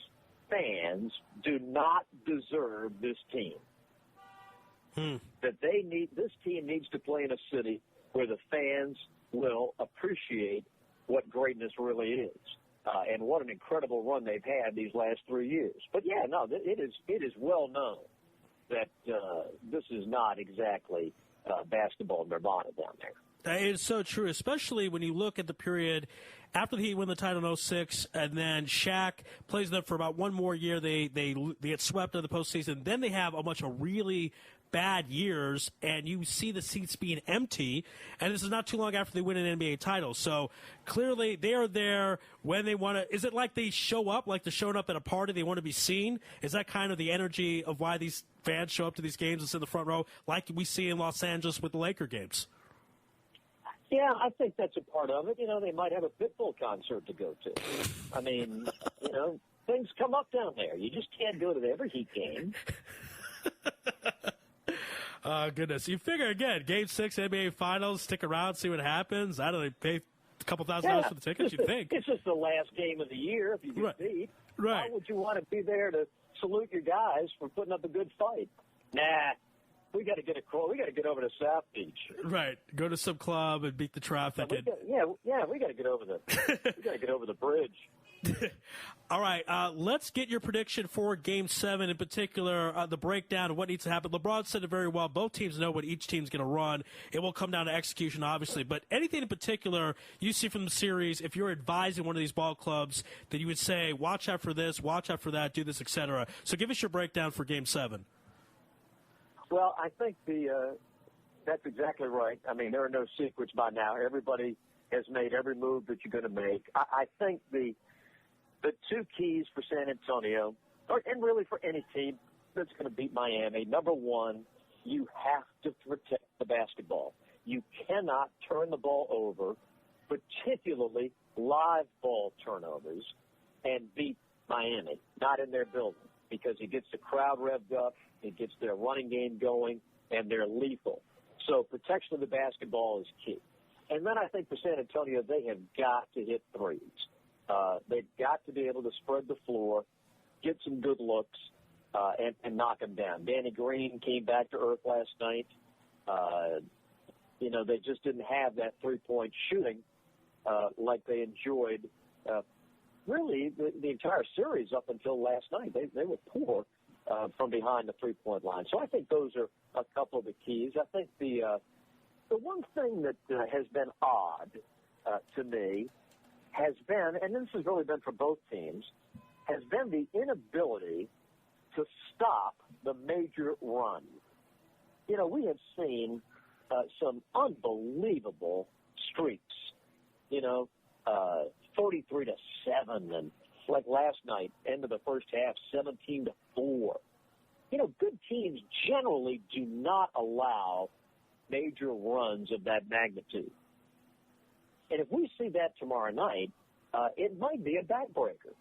fans do not deserve this team. That this team needs to play in a city where the fans will appreciate what greatness really is, and what an incredible run they've had these last 3 years. But yeah, no, it is well known that this is not exactly basketball nirvana down there. It's so true, especially when you look at the period after the Heat win the title in 06, and then Shaq plays them for about one more year. They get swept in the postseason. Then they have a bunch of really bad years, and you see the seats being empty, and this is not too long after they win an NBA title. So clearly they are there when they want to. Is it like they show up, like they're showing up at a party, they want to be seen? Is that kind of the energy of why these fans show up to these games and sit in the front row, like we see in Los Angeles with the Laker games? Yeah, I think that's a part of it. They might have a Pitbull concert to go to. I mean, things come up down there. You just can't go to every Heat game. Goodness. You figure, again, Game 6 NBA Finals, stick around, see what happens. I don't know, pay a couple $1,000 for the tickets, you'd think. It's just the last game of the year if you get beat. Right. Why would you want to be there to salute your guys for putting up a good fight? Nah. We got to get over to South Beach. Right. Go to some club and beat the traffic. We got to get over the bridge. All right, let's get your prediction for Game 7, in particular, the breakdown of what needs to happen. LeBron said it very well. Both teams know what each team's going to run. It will come down to execution, obviously. But anything in particular you see from the series, if you're advising one of these ball clubs, that you would say, watch out for this, watch out for that, do this, etc. So give us your breakdown for Game 7. Well, I think that's exactly right. I mean, there are no secrets by now. Everybody has made every move that you're going to make. I think the two keys for San Antonio, and really for any team that's going to beat Miami, number one, you have to protect the basketball. You cannot turn the ball over, particularly live ball turnovers, and beat Miami, not in their building, because it gets the crowd revved up, it gets their running game going, and they're lethal. So protection of the basketball is key. And then I think for San Antonio, they have got to hit threes. They've got to be able to spread the floor, get some good looks, and knock them down. Danny Green came back to earth last night. They just didn't have that three-point shooting like they enjoyed really the entire series up until last night. They were poor from behind the three-point line. So I think those are a couple of the keys. I think the one thing that has been odd to me has been, and this has really been for both teams, has been the inability to stop the major run. We have seen some unbelievable streaks, 43-7 and like last night, end of the first half, 17-4. You know, good teams generally do not allow major runs of that magnitude. And if we see that tomorrow night, it might be a backbreaker.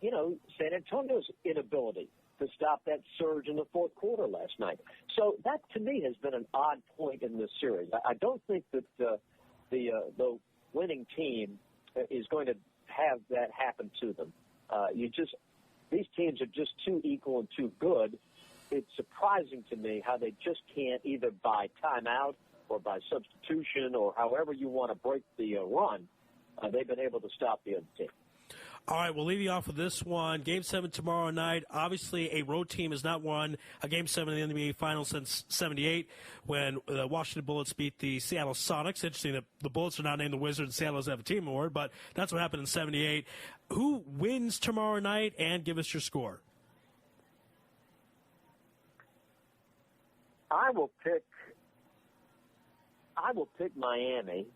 You know, San Antonio's inability to stop that surge in the fourth quarter last night. So that, to me, has been an odd point in this series. I don't think that the winning team is going to have that happen to them. These teams are just too equal and too good. It's surprising to me how they just can't, either by timeout or by substitution or however you want to break the run, they've been able to stop the other team. All right, we'll leave you off with this one. Game 7 tomorrow night. Obviously, a road team has not won a Game 7 in the NBA Finals since '78 when the Washington Bullets beat the Seattle Sonics. Interesting that the Bullets are now named the Wizards and Seattle doesn't have a team award, but that's what happened in '78. Who wins tomorrow night, and give us your score? I will pick Miami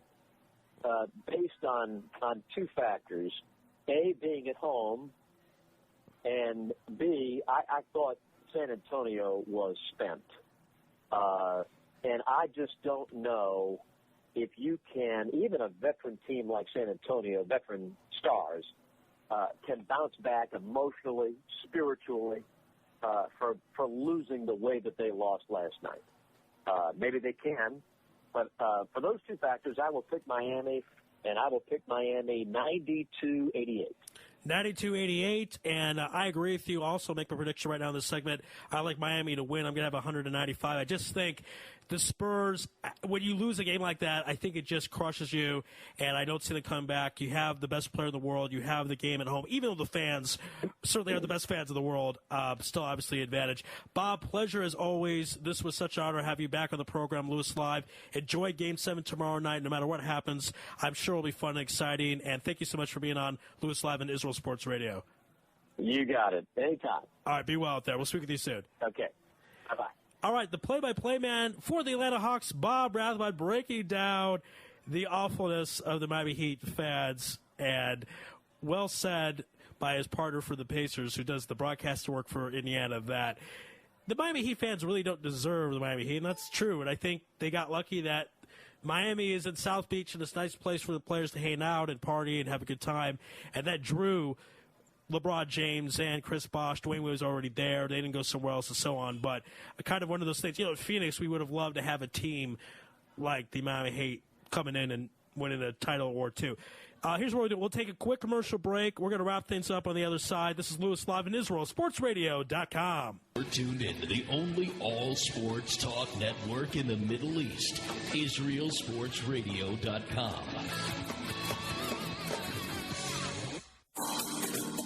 based on two factors. A, being at home, and B, I thought San Antonio was spent. And I just don't know if you can, even a veteran team like San Antonio, veteran stars, can bounce back emotionally, spiritually, for losing the way that they lost last night. Maybe they can, but for those two factors, I will pick Miami. And I will pick Miami 92-88. 92-88, and I agree with you. Also, make my prediction right now in this segment. I like Miami to win. I'm going to have 195. I just think the Spurs, when you lose a game like that, I think it just crushes you, and I don't see them come back. You have the best player in the world. You have the game at home. Even though the fans certainly are the best fans in the world, still obviously an advantage. Bob, pleasure as always. This was such an honor to have you back on the program, Louis Live. Enjoy Game 7 tomorrow night, no matter what happens. I'm sure it'll be fun and exciting, and thank you so much for being on Louis Live and Israel Sports Radio. You got it. Anytime. All right, be well out there. We'll speak with you soon. Okay. Bye-bye. All right, the play-by-play man for the Atlanta Hawks, Bob Rathbun, breaking down the awfulness of the Miami Heat fans, and well said by his partner for the Pacers, who does the broadcast work for Indiana, that the Miami Heat fans really don't deserve the Miami Heat, and that's true. And I think they got lucky that Miami is in South Beach, and it's a nice place for the players to hang out and party and have a good time, and that drew LeBron James and Chris Bosh. Dwayne was already there. They didn't go somewhere else and so on. But kind of one of those things. You know, in Phoenix, we would have loved to have a team like the Miami Heat coming in and winning a title or two. Here's what we'll do. We'll take a quick commercial break. We're going to wrap things up on the other side. This is Louis Live in Israel, sportsradio.com. We're tuned in to the only all-sports talk network in the Middle East, israelsportsradio.com.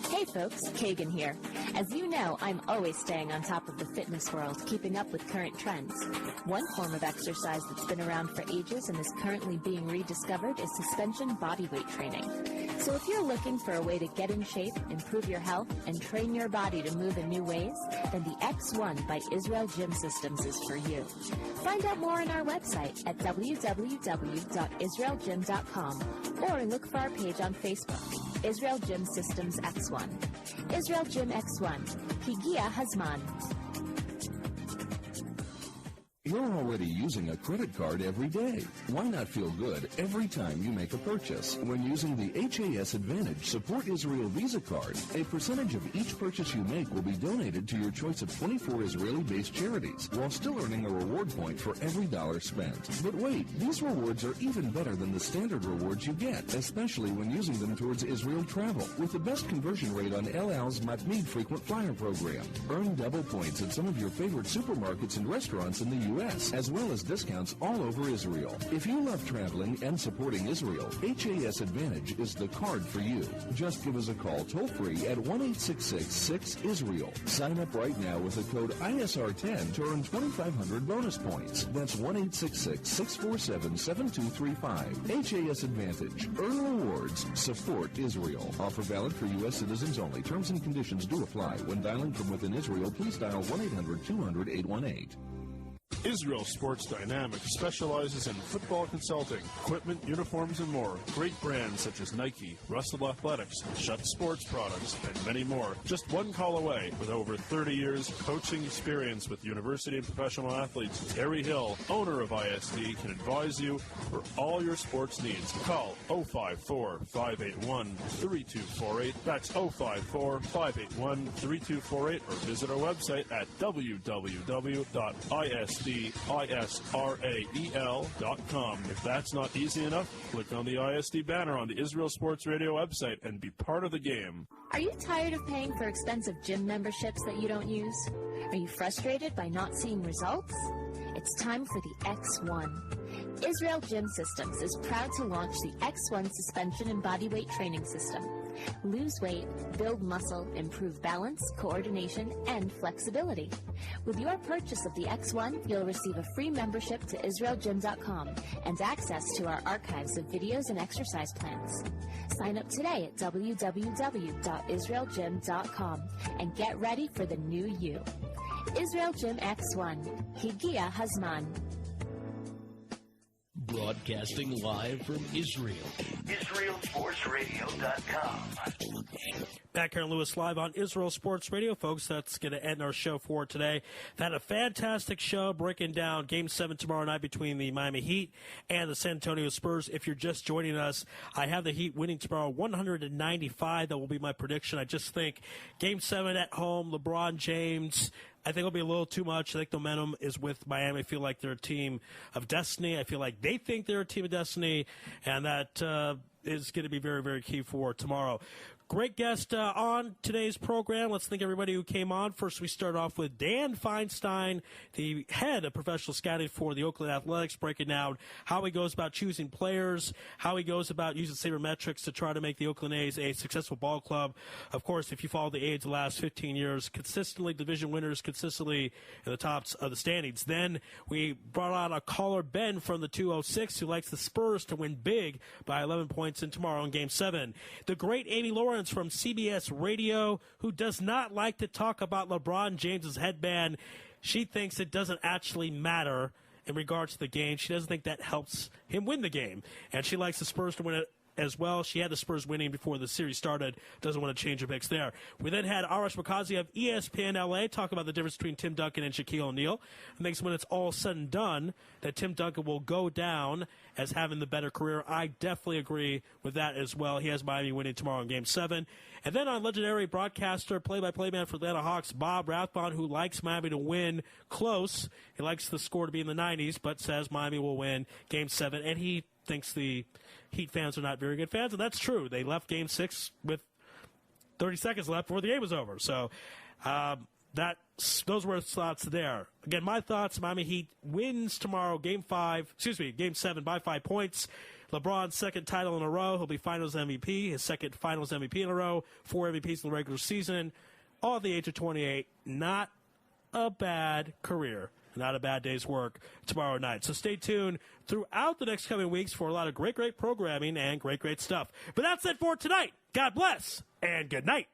Hey folks, Kagan here. As you know, I'm always staying on top of the fitness world, keeping up with current trends. One form of exercise that's been around for ages and is currently being rediscovered is suspension bodyweight training. So if you're looking for a way to get in shape, improve your health, and train your body to move in new ways, then the X1 by Israel Gym Systems is for you. Find out more on our website at www.israelgym.com or look for our page on Facebook, Israel Gym Systems X1. Israel Gym X1. Higia Hazman. You're already using a credit card every day. Why not feel good every time you make a purchase? When using the HAS Advantage Support Israel Visa card, a percentage of each purchase you make will be donated to your choice of 24 Israeli-based charities, while still earning a reward point for every dollar spent. But wait, these rewards are even better than the standard rewards you get, especially when using them towards Israel travel, with the best conversion rate on El Al's Matmeed frequent flyer program. Earn double points at some of your favorite supermarkets and restaurants in the U.S., as well as discounts all over Israel. If you love traveling and supporting Israel, HAS Advantage is the card for you. Just give us a call toll-free at 1-866-6-ISRAEL. Sign up right now with the code ISR10 to earn 2,500 bonus points. That's 1-866-647-7235. HAS Advantage. Earn rewards. Support Israel. Offer valid for U.S. citizens only. Terms and conditions do apply. When dialing from within Israel, please dial 1-800-200-818. Israel Sports Dynamics specializes in football consulting, equipment, uniforms, and more. Great brands such as Nike, Russell Athletics, Schutt Sports Products, and many more. Just one call away. With over 30 years coaching experience with university and professional athletes, Terry Hill, owner of ISD, can advise you for all your sports needs. Call 054-581-3248. That's 054-581-3248, or visit our website at www.isdisrael.com. If that's not easy enough, click on the ISD banner on the Israel Sports Radio website and be part of the game. Are you tired of paying for expensive gym memberships that you don't use? Are you frustrated by not seeing results? It's time for the X1. Israel Gym Systems is proud to launch the X1 suspension and bodyweight training system. Lose weight, build muscle, improve balance, coordination, and flexibility. With your purchase of the X1, you'll receive a free membership to IsraelGym.com and access to our archives of videos and exercise plans. Sign up today at www.IsraelGym.com and get ready for the new you. Israel Gym X1. Higia Hazman. Broadcasting live from Israel. IsraelSportsRadio.com. Back here in Lewis live on Israel Sports Radio, folks. That's going to end our show for today. We've had a fantastic show breaking down Game 7 tomorrow night between the Miami Heat and the San Antonio Spurs. If you're just joining us, I have the Heat winning tomorrow 195. That will be my prediction. I just think Game 7 at home, LeBron James, I think it'll be a little too much. I think the momentum is with Miami. I feel like they're a team of destiny. I feel like they think they're a team of destiny, and that is going to be very, very key for tomorrow. Great guest on today's program. Let's thank everybody who came on. First, we start off with Dan Feinstein, the head of professional scouting for the Oakland Athletics, breaking down how he goes about choosing players, how he goes about using sabermetrics to try to make the Oakland A's a successful ball club. Of course, if you follow the A's the last 15 years, consistently division winners, consistently in the tops of the standings. Then we brought on a caller, Ben, from the 206, who likes the Spurs to win big by 11 points in tomorrow in Game 7. The great Amy Lawrence from CBS Radio, who does not like to talk about LeBron James's headband. She thinks it doesn't actually matter in regards to the game. She doesn't think that helps him win the game. And she likes the Spurs to win it as well. She had the Spurs winning before the series started. Doesn't want to change her picks there. We then had Aarash Markazi of ESPN L.A. talk about the difference between Tim Duncan and Shaquille O'Neal. I think when it's all said and done, that Tim Duncan will go down as having the better career. I definitely agree with that as well. He has Miami winning tomorrow in Game 7. And then on legendary broadcaster, play-by-play man for the Atlanta Hawks, Bob Rathbun, who likes Miami to win close. He likes the score to be in the 90s, but says Miami will win Game 7. And he thinks the Heat fans are not very good fans, and that's true. They left Game 6 with 30 seconds left before the game was over. So those were his thoughts there. Again, my thoughts, Miami Heat wins tomorrow Game 7 by 5 points. LeBron's second title in a row. He'll be Finals MVP, his second Finals MVP in a row, 4 MVPs in the regular season, all at the age of 28. Not a bad career. Not a bad day's work tomorrow night. So stay tuned throughout the next coming weeks for a lot of great programming and great stuff. But that's it for tonight. God bless and good night.